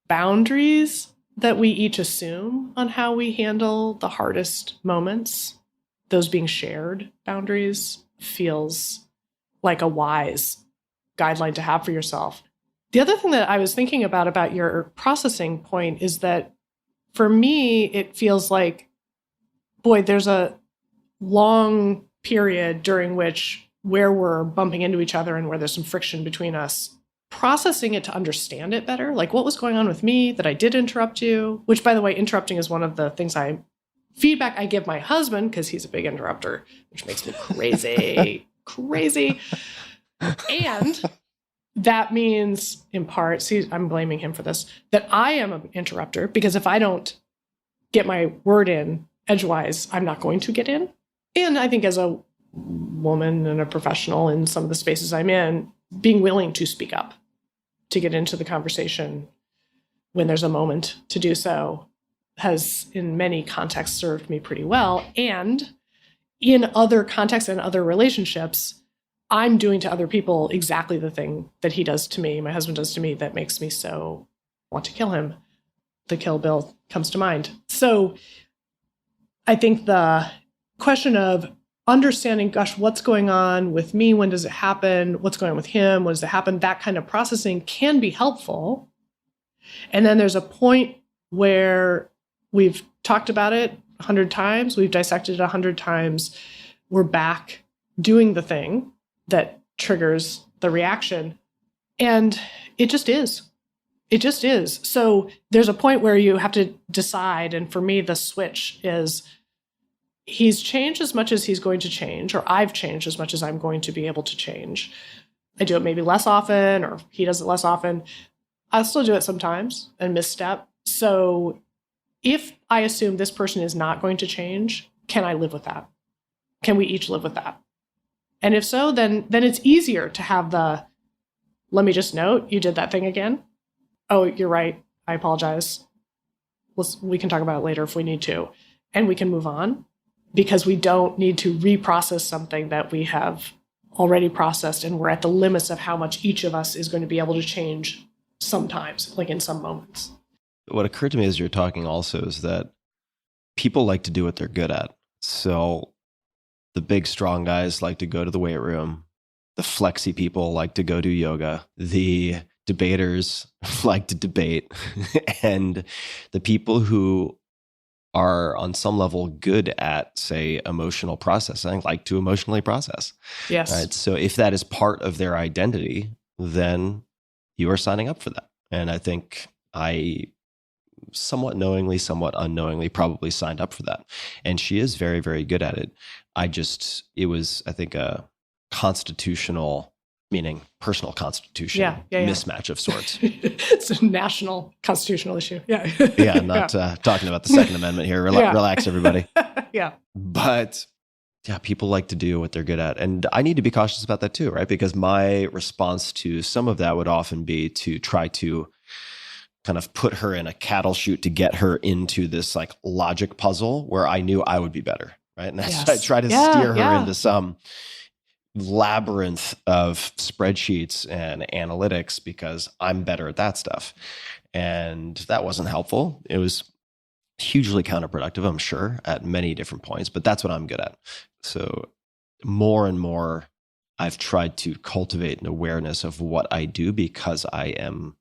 G: boundaries that we each assume on how we handle the hardest moments, those being shared boundaries, feels like a wise guideline to have for yourself. The other thing that I was thinking about your processing point is that for me, it feels like, boy, there's a long period during which where we're bumping into each other and where there's some friction between us, processing it to understand it better. Like what was going on with me that I did interrupt you, which by the way, interrupting is one of the things feedback I give my husband because he's a big interrupter, which makes me crazy. And that means in part, see, I'm blaming him for this, that I am an interrupter because if I don't get my word in edgewise, I'm not going to get in. And I think as a woman and a professional in some of the spaces I'm in, being willing to speak up, to get into the conversation when there's a moment to do so has in many contexts served me pretty well. And in other contexts and other relationships, I'm doing to other people exactly the thing that he does to me, my husband does to me, that makes me so want to kill him. The Kill Bill comes to mind. So I think the question of understanding, gosh, what's going on with me? When does it happen? What's going on with him? When does it happen? That kind of processing can be helpful. And then there's a point where we've talked about it 100 times. We've dissected it 100 times. We're back doing the thing that triggers the reaction. And it just is. It just is. So there's a point where you have to decide. And for me, the switch is he's changed as much as he's going to change, or I've changed as much as I'm going to be able to change. I do it maybe less often, or he does it less often. I'll still do it sometimes and misstep. So if I assume this person is not going to change, can I live with that? Can we each live with that? And if so, then it's easier to have the, let me just note, you did that thing again. Oh, you're right. I apologize. We can talk about it later if we need to. And we can move on because we don't need to reprocess something that we have already processed. And we're at the limits of how much each of us is going to be able to change sometimes, like in some moments.
A: What occurred to me as you're talking also is that people like to do what they're good at. So the big, strong guys like to go to the weight room. The flexy people like to go do yoga. The debaters like to debate. And the people who are on some level good at, say, emotional processing like to emotionally process.
G: Yes.
A: Right? So if that is part of their identity, then you are signing up for that. And I think I somewhat knowingly, somewhat unknowingly probably signed up for that. And she is very, very good at it. It was, I think, a constitutional meaning personal constitution
G: Yeah.
A: mismatch of sorts.
G: It's a national constitutional issue. Yeah.
A: Yeah, I'm not talking about the Second Amendment here. Relax, everybody.
G: Yeah.
A: But yeah, people like to do what they're good at. And I need to be cautious about that too, right? Because my response to some of that would often be to try to kind of put her in a cattle chute to get her into this like logic puzzle where I knew I would be better, right? And that's I try to steer her into some labyrinth of spreadsheets and analytics because I'm better at that stuff. And that wasn't helpful. It was hugely counterproductive, I'm sure, at many different points, but that's what I'm good at. So more and more, I've tried to cultivate an awareness of what I do because I am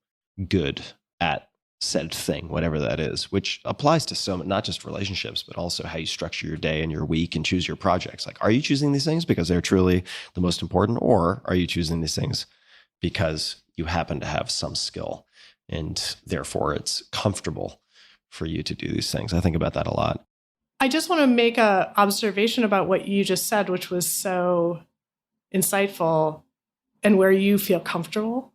A: good at said thing, whatever that is, which applies to so not just relationships, but also how you structure your day and your week and choose your projects. Like, are you choosing these things because they're truly the most important, or are you choosing these things because you happen to have some skill and therefore it's comfortable for you to do these things? I think about that a lot.
G: I just want to make an observation about what you just said, which was so insightful, and where you feel comfortable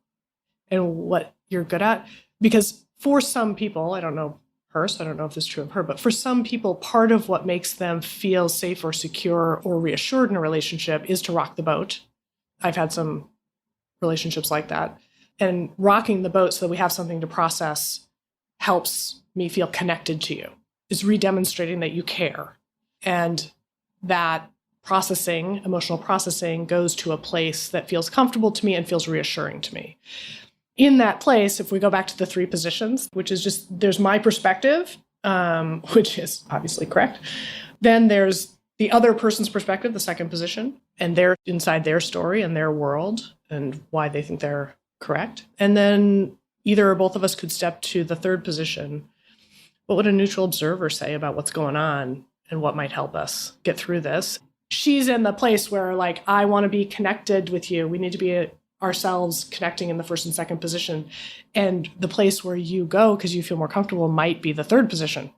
G: and what you're good at. Because for some people, I don't know her, so I don't know if this is true of her, but for some people, part of what makes them feel safe or secure or reassured in a relationship is to rock the boat. I've had some relationships like that. And rocking the boat so that we have something to process helps me feel connected to you. It's redemonstrating that you care. And that processing, emotional processing, goes to a place that feels comfortable to me and feels reassuring to me. In that place, if we go back to the 3 positions, which is just, there's my perspective, which is obviously correct. Then there's the other person's perspective, the second position, and they're inside their story and their world and why they think they're correct. And then either or both of us could step to the third position. What would a neutral observer say about what's going on and what might help us get through this? She's in the place where, like, I want to be connected with you. We need to be ourselves connecting in the first and second position. And the place where you go, because you feel more comfortable, might be the third position,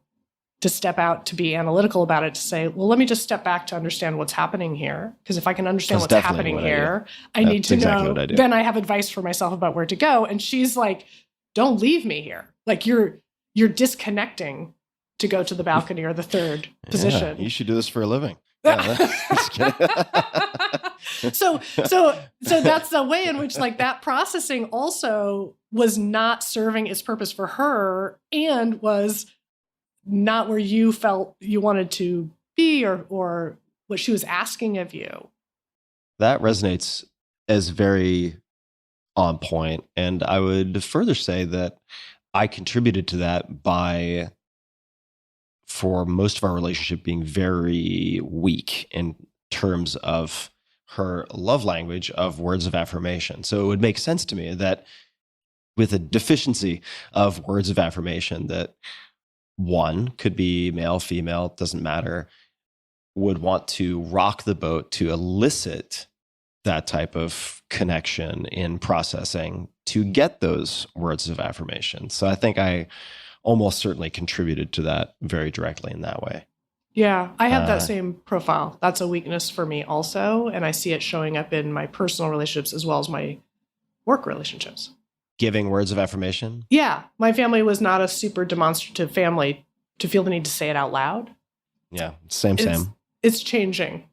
G: to step out, to be analytical about it, to say, well, let me just step back to understand what's happening here. Because if I can understand what's happening here, I need to know. Then I have advice for myself about where to go. And she's like, don't leave me here. Like, you're disconnecting to go to the balcony or the third position.
A: You should do this for a living. Yeah, just kidding.
G: So that's the way in which, like, that processing also was not serving its purpose for her and was not where you felt you wanted to be or what she was asking of you.
A: That resonates as very on point. And I would further say that I contributed to that by, for most of our relationship, being very weak in terms of her love language of words of affirmation. So it would make sense to me that with a deficiency of words of affirmation, that one could be male, female, doesn't matter, would want to rock the boat to elicit that type of connection in processing to get those words of affirmation. So I think I almost certainly contributed to that very directly in that way.
G: Yeah, I have that same profile. That's a weakness for me also. And I see it showing up in my personal relationships as well as my work relationships.
A: Giving words of affirmation?
G: Yeah. My family was not a super demonstrative family to feel the need to say it out loud.
A: Yeah, same.
G: It's changing.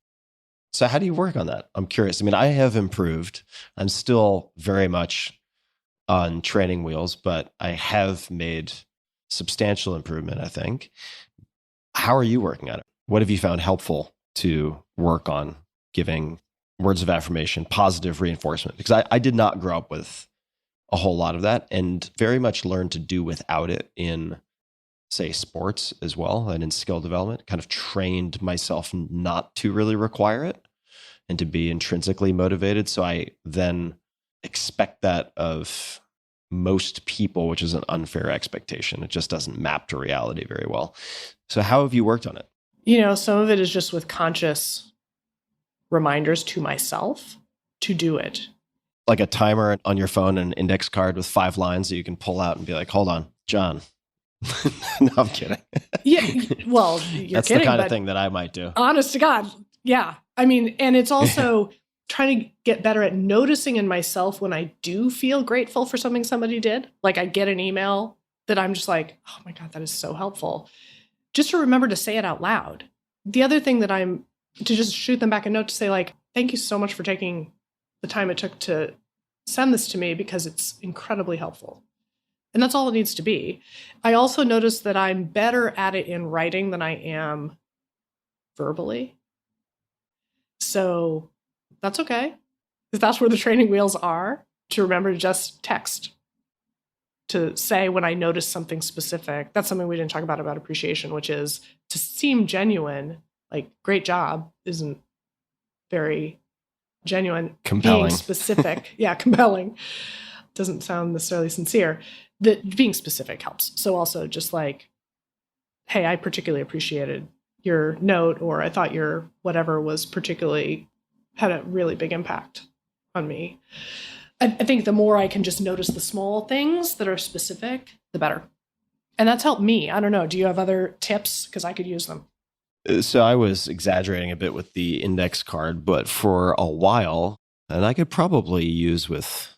A: So how do you work on that? I'm curious. I mean, I have improved. I'm still very much on training wheels, but I have made substantial improvement, I think. How are you working on it? What have you found helpful to work on giving words of affirmation, positive reinforcement? Because I did not grow up with a whole lot of that and very much learned to do without it in, say, sports as well and in skill development. Kind of trained myself not to really require it and to be intrinsically motivated. So I then expect that of most people, which is an unfair expectation. It just doesn't map to reality very well. So how have you worked on it?
G: You know, some of it is just with conscious reminders to myself to do it.
A: Like a timer on your phone, an index card with 5 lines that you can pull out and be like, hold on, John. No, I'm kidding.
G: Yeah, well, you're
A: That's
G: kidding,
A: the kind of thing that I might do.
G: Honest to God. Yeah. I mean, and it's also trying to get better at noticing in myself when I do feel grateful for something somebody did. Like I get an email that I'm just like, oh my God, that is so helpful. Just to remember to say it out loud. The other thing that I'm to just shoot them back a note to say like, thank you so much for taking the time it took to send this to me because it's incredibly helpful. And that's all it needs to be. I also noticed that I'm better at it in writing than I am verbally. So that's okay. Because that's where the training wheels are, to remember to just text, to say when I notice something specific. That's something we didn't talk about appreciation, which is to seem genuine, like great job isn't very genuine.
A: Compelling.
G: Being specific. Yeah, compelling. Doesn't sound necessarily sincere. That being specific helps. So also just like, hey, I particularly appreciated your note, or I thought your whatever was particularly had a really big impact on me. I think the more I can just notice the small things that are specific, the better. And that's helped me. I don't know. Do you have other tips? Because I could use them.
A: So I was exaggerating a bit with the index card, but for a while, and I could probably use with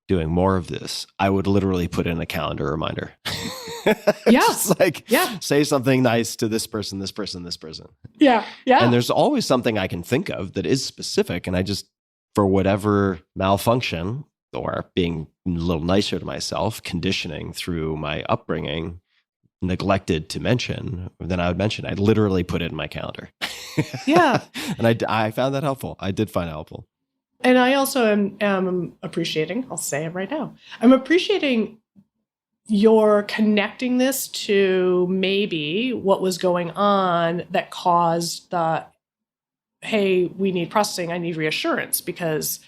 A: doing more of this, I would literally put in a calendar reminder.
G: Yeah.
A: Just like,
G: Yeah.
A: say something nice to this person, this person, this person.
G: Yeah. Yeah.
A: And there's always something I can think of that is specific. And I just, for whatever malfunction or being a little nicer to myself, conditioning through my upbringing, neglected to mention, then I would mention. I'd literally put it in my calendar.
G: Yeah.
A: And I found that helpful. I did find it helpful.
G: And I also am appreciating, I'll say it right now, I'm appreciating your connecting this to maybe what was going on that caused the, hey, we need processing, I need reassurance because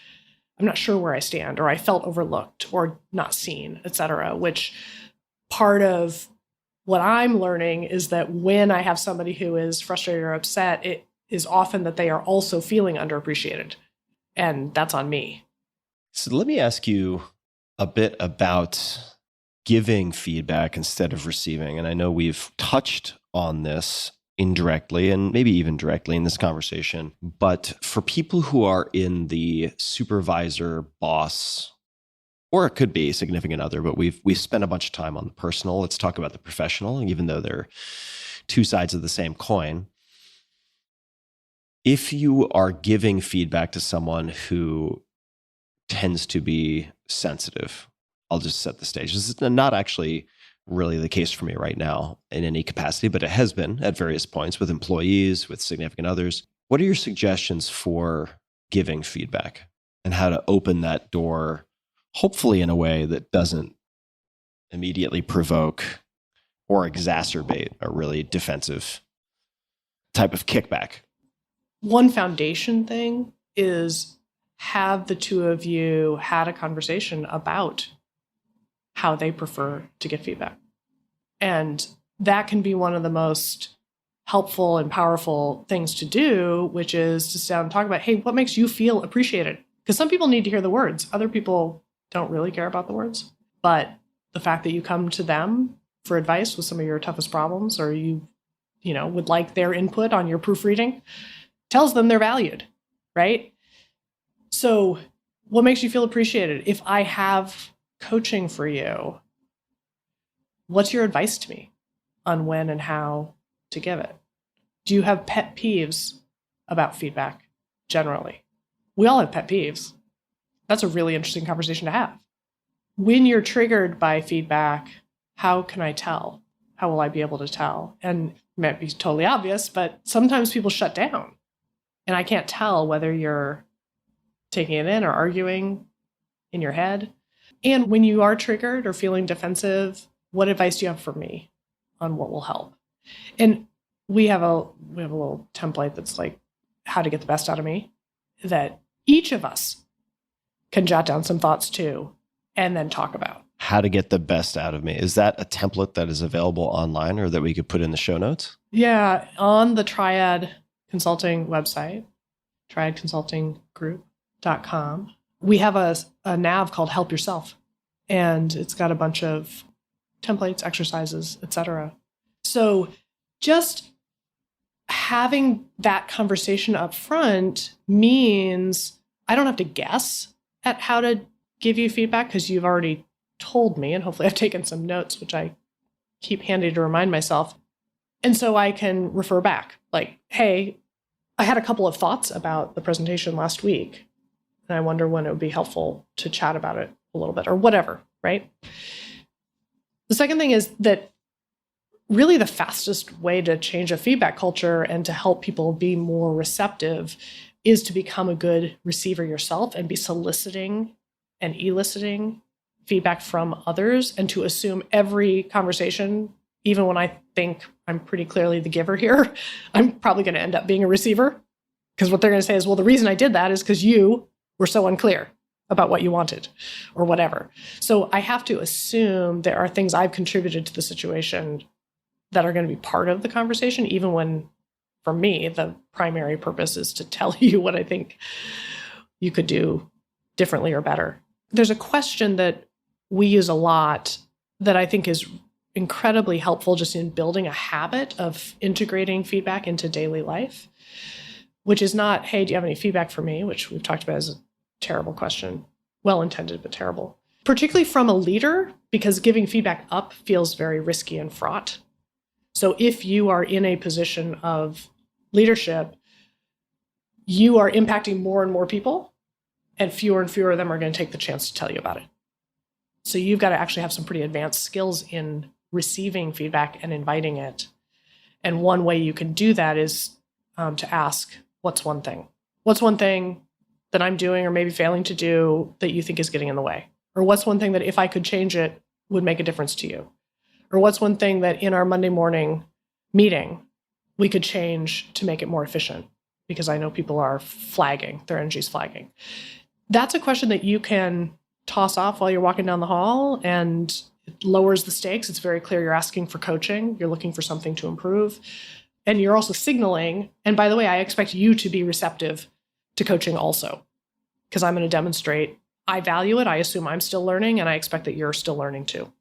G: I'm not sure where I stand, or I felt overlooked or not seen, et cetera, which part of what I'm learning is that when I have somebody who is frustrated or upset, it is often that they are also feeling underappreciated. And that's on me.
A: So let me ask you a bit about giving feedback instead of receiving. And I know we've touched on this indirectly and maybe even directly in this conversation, but for people who are in the supervisor, boss, or it could be significant other, but we've spent a bunch of time on the personal. Let's talk about the professional, even though they're two sides of the same coin. If you are giving feedback to someone who tends to be sensitive, I'll just set the stage. This is not actually really the case for me right now in any capacity, but it has been at various points with employees, with significant others. What are your suggestions for giving feedback and how to open that door, hopefully in a way that doesn't immediately provoke or exacerbate a really defensive type of kickback?
G: One foundation thing is have the two of you had a conversation about how they prefer to get feedback. And that can be one of the most helpful and powerful things to do, which is to sit down and talk about, hey, what makes you feel appreciated? Because some people need to hear the words. Other people don't really care about the words. But the fact that you come to them for advice with some of your toughest problems, or you would like their input on your proofreading, tells them they're valued, right? So what makes you feel appreciated? If I have coaching for you, what's your advice to me on when and how to give it? Do you have pet peeves about feedback generally? We all have pet peeves. That's a really interesting conversation to have. When you're triggered by feedback, how can I tell? How will I be able to tell? And it might be totally obvious, but sometimes people shut down. And I can't tell whether you're taking it in or arguing in your head. And when you are triggered or feeling defensive, what advice do you have for me on what will help? And we have a little template that's like how to get the best out of me, that each of us can jot down some thoughts too, and then talk about.
A: How to get the best out of me. Is that a template that is available online or that we could put in the show notes?
G: Yeah, on the Triad Consulting website, triadconsultinggroup.com. We have a nav called Help Yourself, and it's got a bunch of templates, exercises, etc. So just having that conversation up front means I don't have to guess at how to give you feedback because you've already told me, and hopefully I've taken some notes, which I keep handy to remind myself. And so I can refer back like, hey, I had a couple of thoughts about the presentation last week, and I wonder when it would be helpful to chat about it a little bit or whatever, right? The second thing is that really the fastest way to change a feedback culture and to help people be more receptive is to become a good receiver yourself and be soliciting and eliciting feedback from others, and to assume every conversation, even when I think I'm pretty clearly the giver here, I'm probably going to end up being a receiver, because what they're going to say is, well, the reason I did that is because you were so unclear about what you wanted or whatever. So I have to assume there are things I've contributed to the situation that are going to be part of the conversation, even when, for me, the primary purpose is to tell you what I think you could do differently or better. There's a question that we use a lot that I think is incredibly helpful just in building a habit of integrating feedback into daily life, which is not, hey, do you have any feedback for me? Which we've talked about as a terrible question, well-intended, but terrible, particularly from a leader, because giving feedback up feels very risky and fraught. So if you are in a position of leadership, you are impacting more and more people, and fewer of them are going to take the chance to tell you about it. So you've got to actually have some pretty advanced skills in receiving feedback and inviting it. And one way you can do that is to ask, what's one thing? What's one thing that I'm doing or maybe failing to do that you think is getting in the way? Or what's one thing that if I could change it would make a difference to you? Or what's one thing that in our Monday morning meeting we could change to make it more efficient? Because I know people are flagging, their energy's flagging. That's a question that you can toss off while you're walking down the hall, and it lowers the stakes. It's very clear you're asking for coaching. You're looking for something to improve. And you're also signaling, and by the way, I expect you to be receptive to coaching also, because I'm going to demonstrate I value it. I assume I'm still learning, and I expect that you're still learning too.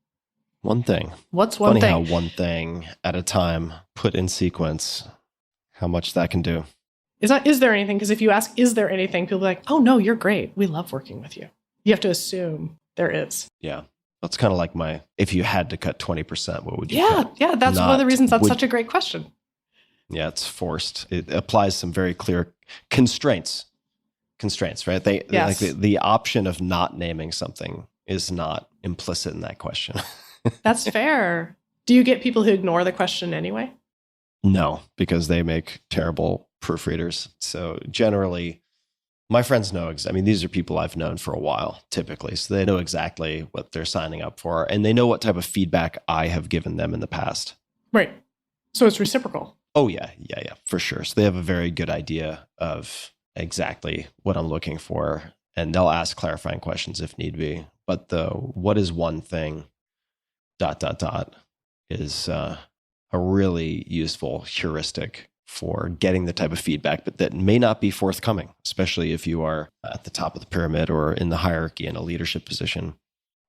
A: One thing.
G: What's one
A: Funny
G: thing?
A: how one thing at a time, put in sequence, how much that can do.
G: It's not, is there anything? Because if you ask, is there anything? People are like, oh, no, you're great. We love working with you. You have to assume there is.
A: Yeah. That's kind of like if you had to cut 20%, what would you cut?
G: Yeah. That's one of the reasons that's such a great question.
A: Yeah, it's forced. It applies some very clear constraints, right?
G: Yes.
A: Like the option of not naming something is not implicit in that question.
G: That's fair. Do you get people who ignore the question anyway?
A: No, because they make terrible proofreaders. So generally, my friends know, these are people I've known for a while, typically. So they know exactly what they're signing up for, and they know what type of feedback I have given them in the past.
G: Right. So it's reciprocal.
A: Oh, yeah, for sure. So they have a very good idea of exactly what I'm looking for, and they'll ask clarifying questions if need be. But the what is one thing, ... is a really useful heuristic for getting the type of feedback, but that may not be forthcoming, especially if you are at the top of the pyramid or in the hierarchy in a leadership position.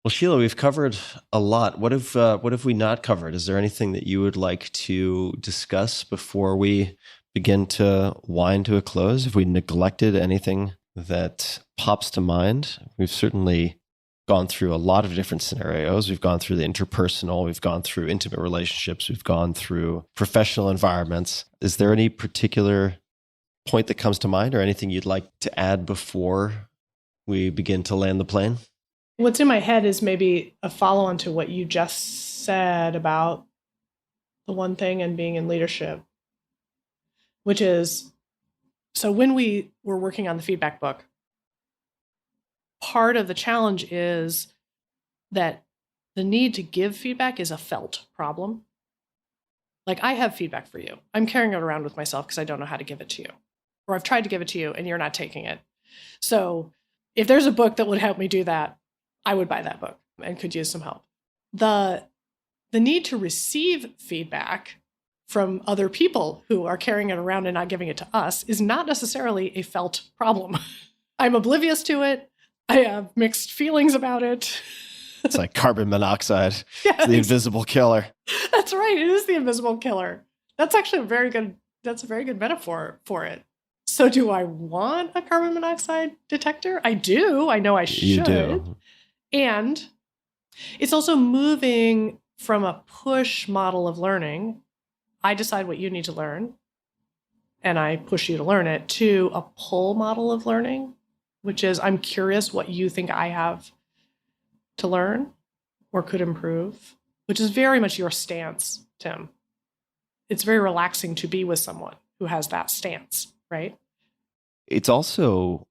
A: Well, Sheila, we've covered a lot. What have we not covered? Is there anything that you would like to discuss before we begin to wind to a close? Have we neglected anything that pops to mind? We've certainly gone through a lot of different scenarios. We've gone through the interpersonal, we've gone through intimate relationships, we've gone through professional environments. Is there any particular point that comes to mind or anything you'd like to add before we begin to land the plane?
G: What's in my head is maybe a follow-on to what you just said about the one thing and being in leadership, which is, so when we were working on the feedback book, part of the challenge is that the need to give feedback is a felt problem. Like, I have feedback for you. I'm carrying it around with myself because I don't know how to give it to you. Or I've tried to give it to you and you're not taking it. So if there's a book that would help me do that, I would buy that book and could use some help. The need to receive feedback from other people who are carrying it around and not giving it to us is not necessarily a felt problem. I'm oblivious to it. I have mixed feelings about it.
A: It's like carbon monoxide.
G: Yes.
A: It's the invisible killer.
G: That's right. It is the invisible killer. That's actually a very good That's a very good metaphor for it. So do I want a carbon monoxide detector? I do. I know I should.
A: You do.
G: And it's also moving from a push model of learning. I decide what you need to learn, and I push you to learn it, to a pull model of learning, which is I'm curious what you think I have to learn or could improve, which is very much your stance, Tim. It's very relaxing to be with someone who has that stance, right?
A: It's also,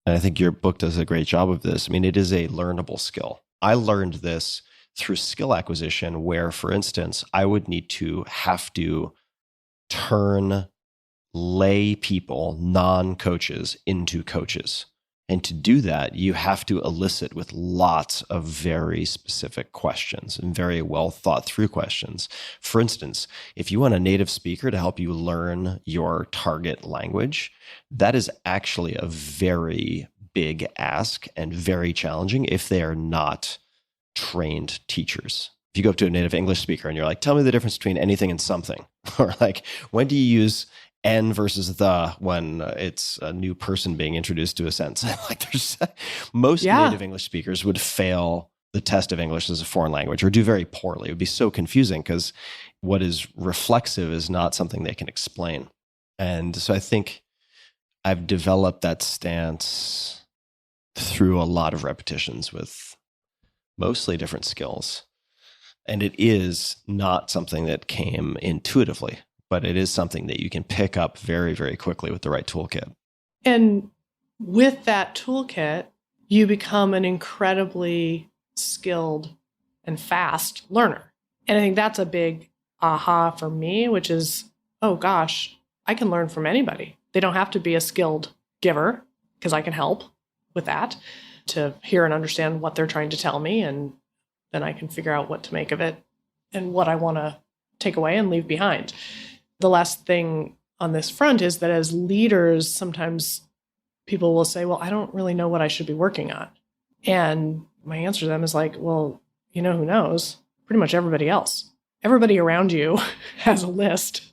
A: and I think your book does a great job of this. I mean, it is a learnable skill. I learned this through skill acquisition where, for instance, I would need to have to turn lay people, non-coaches, into coaches. And to do that, you have to elicit with lots of very specific questions and very well thought through questions. For instance, if you want a native speaker to help you learn your target language, that is actually a very big ask and very challenging if they are not trained teachers. If you go up to a native English speaker and you're like, tell me the difference between anything and something, or like, when do you use and versus the when it's a new person being introduced to a sentence? Like, there's most native English speakers would fail the test of English as a foreign language or do very poorly. It would be so confusing because what is reflexive is not something they can explain. And so I think I've developed that stance through a lot of repetitions with mostly different skills. And it is not something that came intuitively, but it is something that you can pick up very, very quickly with the right toolkit.
G: And with that toolkit, you become an incredibly skilled and fast learner. And I think that's a big aha for me, which is, oh gosh, I can learn from anybody. They don't have to be a skilled giver, because I can help with that, to hear and understand what they're trying to tell me. And then I can figure out what to make of it and what I want to take away and leave behind. The last thing on this front is that as leaders, sometimes people will say, well, I don't really know what I should be working on. And my answer to them is like, well, you know who knows? Pretty much everybody else. Everybody around you has a list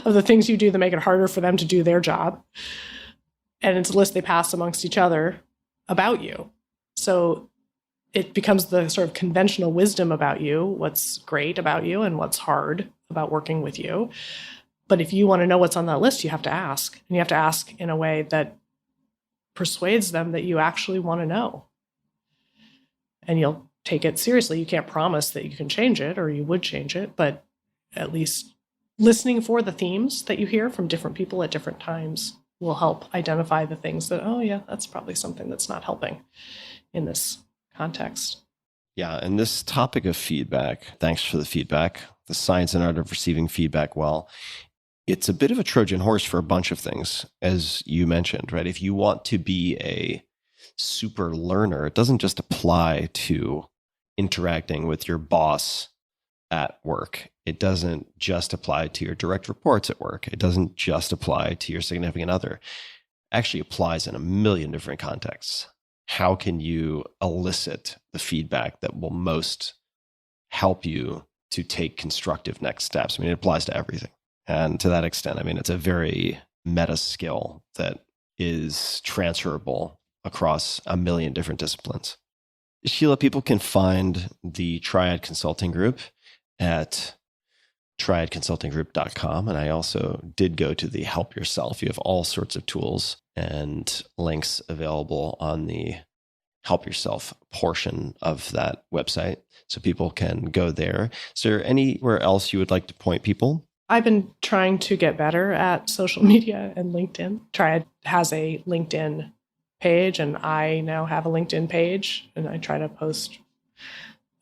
G: of the things you do that make it harder for them to do their job. And it's a list they pass amongst each other about you. So it becomes the sort of conventional wisdom about you, what's great about you and what's hard about working with you. But if you want to know what's on that list, you have to ask. And you have to ask in a way that persuades them that you actually want to know. And you'll take it seriously. You can't promise that you can change it or you would change it, but at least listening for the themes that you hear from different people at different times will help identify the things that, oh yeah, that's probably something that's not helping in this context.
A: Yeah, and this topic of feedback, thanks for the feedback, the science and art of receiving feedback well, it's a bit of a Trojan horse for a bunch of things, as you mentioned, right? If you want to be a super learner, it doesn't just apply to interacting with your boss at work. It doesn't just apply to your direct reports at work. It doesn't just apply to your significant other. It actually applies in a million different contexts. How can you elicit the feedback that will most help you to take constructive next steps? I mean, it applies to everything. And to that extent, I mean, it's a very meta skill that is transferable across a million different disciplines. Sheila, people can find the Triad Consulting Group at triadconsultinggroup.com. And I also did go to the Help Yourself. You have all sorts of tools and links available on the Help Yourself portion of that website. So people can go there. Is there anywhere else you would like to point people?
G: I've been trying to get better at social media and LinkedIn. Triad has a LinkedIn page, and I now have a LinkedIn page, and I try to post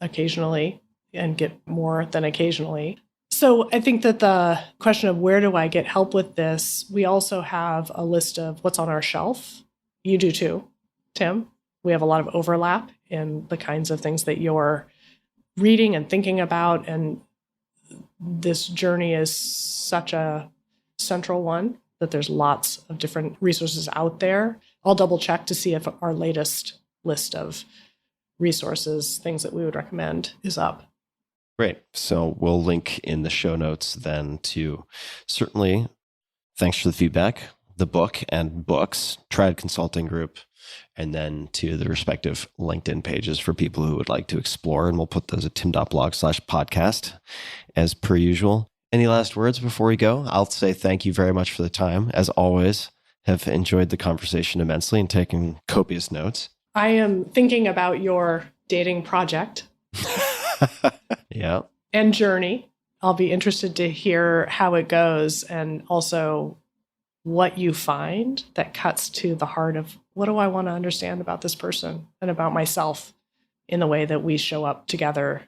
G: occasionally and get more than occasionally. So I think that the question of where do I get help with this, we also have a list of what's on our shelf. You do too, Tim. We have a lot of overlap in the kinds of things that you're reading and thinking about. And this journey is such a central one that there's lots of different resources out there. I'll double check to see if our latest list of resources, things that we would recommend, is up.
A: Great. So we'll link in the show notes then to certainly thanks for the feedback, the book and books, Triad Consulting Group, and then to the respective LinkedIn pages for people who would like to explore. And we'll put those at tim.blog/podcast as per usual. Any last words before we go? I'll say thank you very much for the time. As always, have enjoyed the conversation immensely and taken copious notes.
G: I am thinking about your dating project.
A: Yeah.
G: And journey. I'll be interested to hear how it goes and also what you find that cuts to the heart of what do I want to understand about this person and about myself in the way that we show up together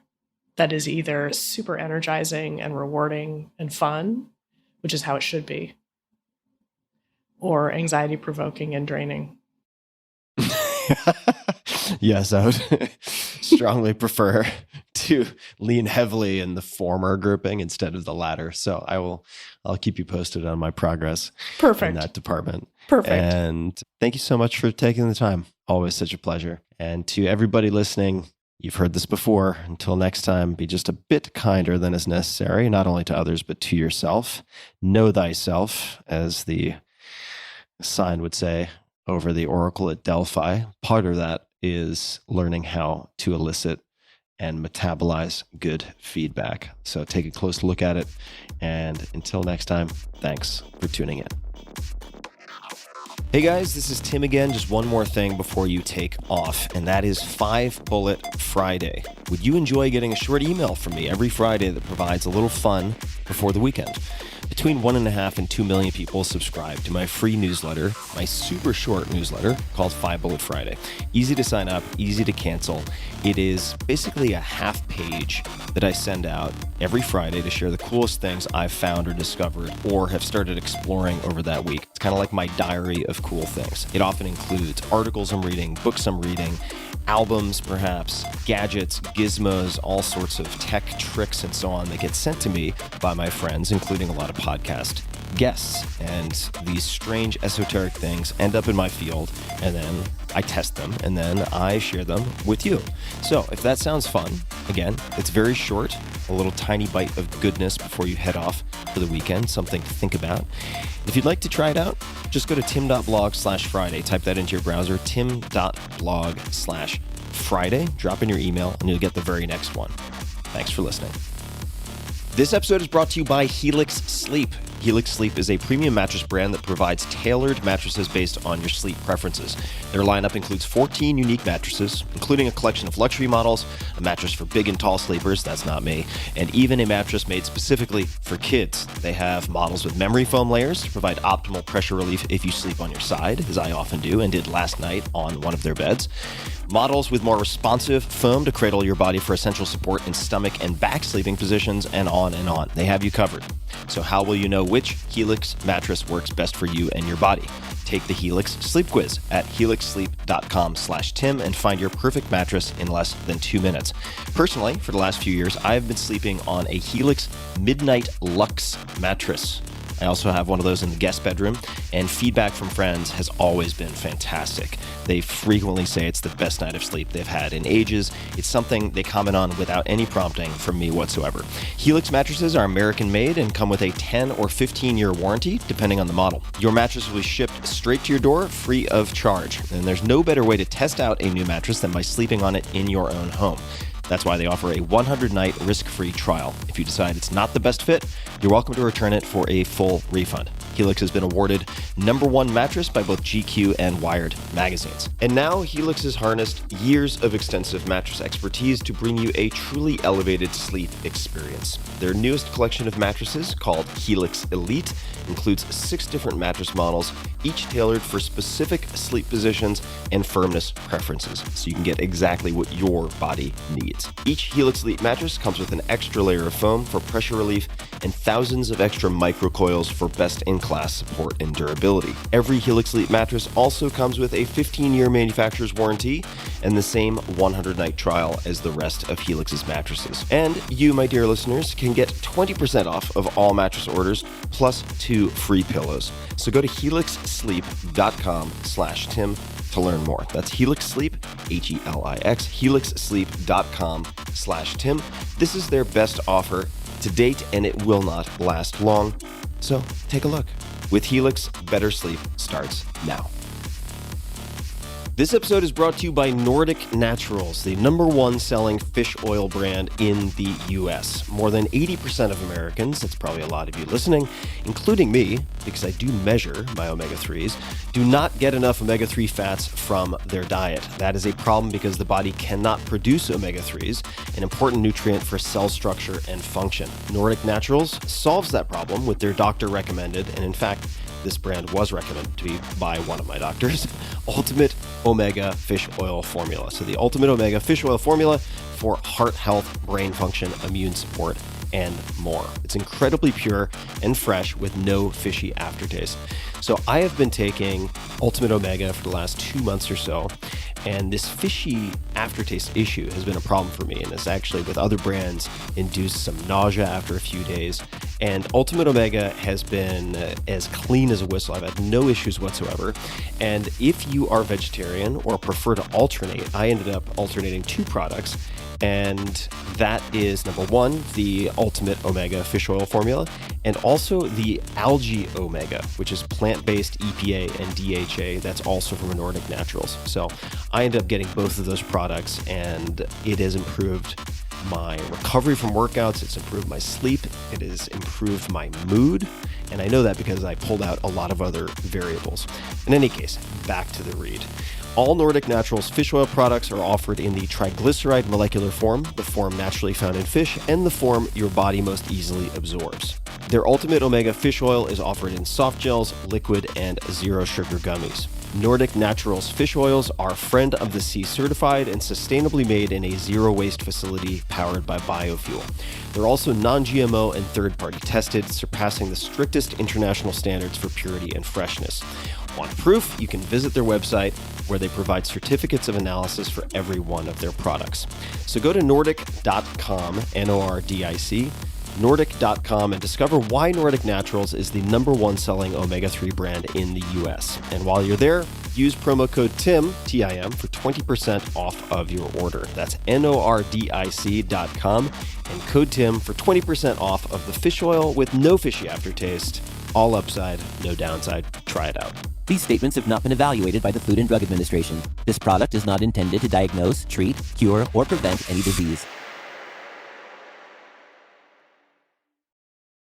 G: that is either super energizing and rewarding and fun, which is how it should be, or anxiety provoking and draining.
A: Yes, I would strongly prefer to lean heavily in the former grouping instead of the latter. So I'll keep you posted on my progress
G: Perfect.
A: in that department.
G: Perfect.
A: And thank you so much for taking the time. Always such a pleasure. And to everybody listening, you've heard this before. Until next time, be just a bit kinder than is necessary, not only to others, but to yourself. Know thyself, as the sign would say over the oracle at Delphi. Part of that is learning how to elicit and metabolize good feedback. So take a close look at it. And until next time, thanks for tuning in. Hey guys, this is Tim again. Just one more thing before you take off, and that is 5 Bullet Friday. Would you enjoy getting a short email from me every Friday that provides a little fun before the weekend? Between 1.5 and 2 million people subscribe to my free newsletter, my super short newsletter called 5 Bullet Friday. Easy to sign up, easy to cancel. It is basically a half page that I send out every Friday to share the coolest things I've found or discovered or have started exploring over that week. It's kind of like my diary of cool things. It often includes articles I'm reading, books I'm reading, albums perhaps, gadgets, gizmos, all sorts of tech tricks and so on that get sent to me by my friends, including a lot of podcast guests. And these strange esoteric things end up in my field, and then I test them, and then I share them with you. So if that sounds fun, again, it's very short, a little tiny bite of goodness before you head off for the weekend, something to think about. If you'd like to try it out, just go to tim.blog/Friday. Type that into your browser, tim.blog/Friday. Drop in your email, and you'll get the very next one. Thanks for listening. This episode is brought to you by Helix Sleep. Helix Sleep is a premium mattress brand that provides tailored mattresses based on your sleep preferences. Their lineup includes 14 unique mattresses, including a collection of luxury models, a mattress for big and tall sleepers, that's not me, and even a mattress made specifically for kids. They have models with memory foam layers to provide optimal pressure relief if you sleep on your side, as I often do and did last night on one of their beds. Models with more responsive foam to cradle your body for essential support in stomach and back sleeping positions, and on and on. They have you covered. So how will you know which Helix mattress works best for you and your body? Take the Helix Sleep Quiz at helixsleep.com/Tim and find your perfect mattress in less than 2 minutes. Personally, for the last few years, I've been sleeping on a Helix Midnight Luxe mattress. I also have one of those in the guest bedroom, and feedback from friends has always been fantastic. They frequently say it's the best night of sleep they've had in ages. It's something they comment on without any prompting from me whatsoever. Helix mattresses are American-made and come with a 10 or 15-year warranty, depending on the model. Your mattress will be shipped straight to your door, free of charge. And there's no better way to test out a new mattress than by sleeping on it in your own home. That's why they offer a 100-night risk-free trial. If you decide it's not the best fit, you're welcome to return it for a full refund. Helix has been awarded #1 mattress by both GQ and Wired magazines. And now Helix has harnessed years of extensive mattress expertise to bring you a truly elevated sleep experience. Their newest collection of mattresses, called Helix Elite, includes 6 different mattress models, each tailored for specific sleep positions and firmness preferences, so you can get exactly what your body needs. Each Helix Elite mattress comes with an extra layer of foam for pressure relief and thousands of extra microcoils for best-in-class support and durability. Every Helix Elite mattress also comes with a 15-year manufacturer's warranty and the same 100-night trial as the rest of Helix's mattresses. And you, my dear listeners, can get 20% off of all mattress orders plus 2 free pillows. So go to helixsleep.com helixsleep.com/Tim to learn more. That's Helix Sleep, Helix, helixsleep.com/Tim. This is their best offer to date, and it will not last long. So take a look. With Helix, better sleep starts now. This episode is brought to you by Nordic Naturals, the #1 selling fish oil brand in the U.S. More than 80% of Americans, that's probably a lot of you listening, including me, because I do measure my omega-3s, do not get enough omega-3 fats from their diet. That is a problem because the body cannot produce omega-3s, an important nutrient for cell structure and function. Nordic Naturals solves that problem with their doctor-recommended, and in fact, this brand was recommended to me by one of my doctors, Ultimate Omega Fish Oil Formula. So the Ultimate Omega Fish Oil Formula for heart health, brain function, immune support, and more. It's incredibly pure and fresh with no fishy aftertaste. So I have been taking Ultimate Omega for the last 2 months or so, and this fishy aftertaste issue has been a problem for me, and it's actually with other brands induced some nausea after a few days. And Ultimate Omega has been as clean as a whistle. I've had no issues whatsoever. And if you are vegetarian or prefer to alternate, I ended up alternating 2 products. And that is #1, the Ultimate Omega Fish Oil Formula, and also the Algae Omega, which is plant-based EPA and DHA. That's also from Nordic Naturals. So I ended up getting both of those products, and it has improved my recovery from workouts. It's improved my sleep. It has improved my mood. And I know that because I pulled out a lot of other variables. In any case, back to the read. All Nordic Naturals fish oil products are offered in the triglyceride molecular form, the form naturally found in fish, and the form your body most easily absorbs. Their Ultimate Omega Fish Oil is offered in soft gels, liquid, and zero sugar gummies. Nordic Naturals fish oils are Friend of the Sea certified and sustainably made in a zero-waste facility powered by biofuel. They're also non-GMO and third-party tested, surpassing the strictest international standards for purity and freshness. Want proof? You can visit their website where they provide certificates of analysis for every one of their products. So go to nordic.com, Nordic, nordic.com, and discover why Nordic Naturals is the #1 selling omega-3 brand in the US. And while you're there, use promo code TIM, T-I-M, for 20% off of your order. That's nordic.com and code TIM for 20% off of the fish oil with no fishy aftertaste. All upside, no downside. Try it out.
B: These statements have not been evaluated by the Food and Drug Administration. This product is not intended to diagnose, treat, cure, or prevent any disease.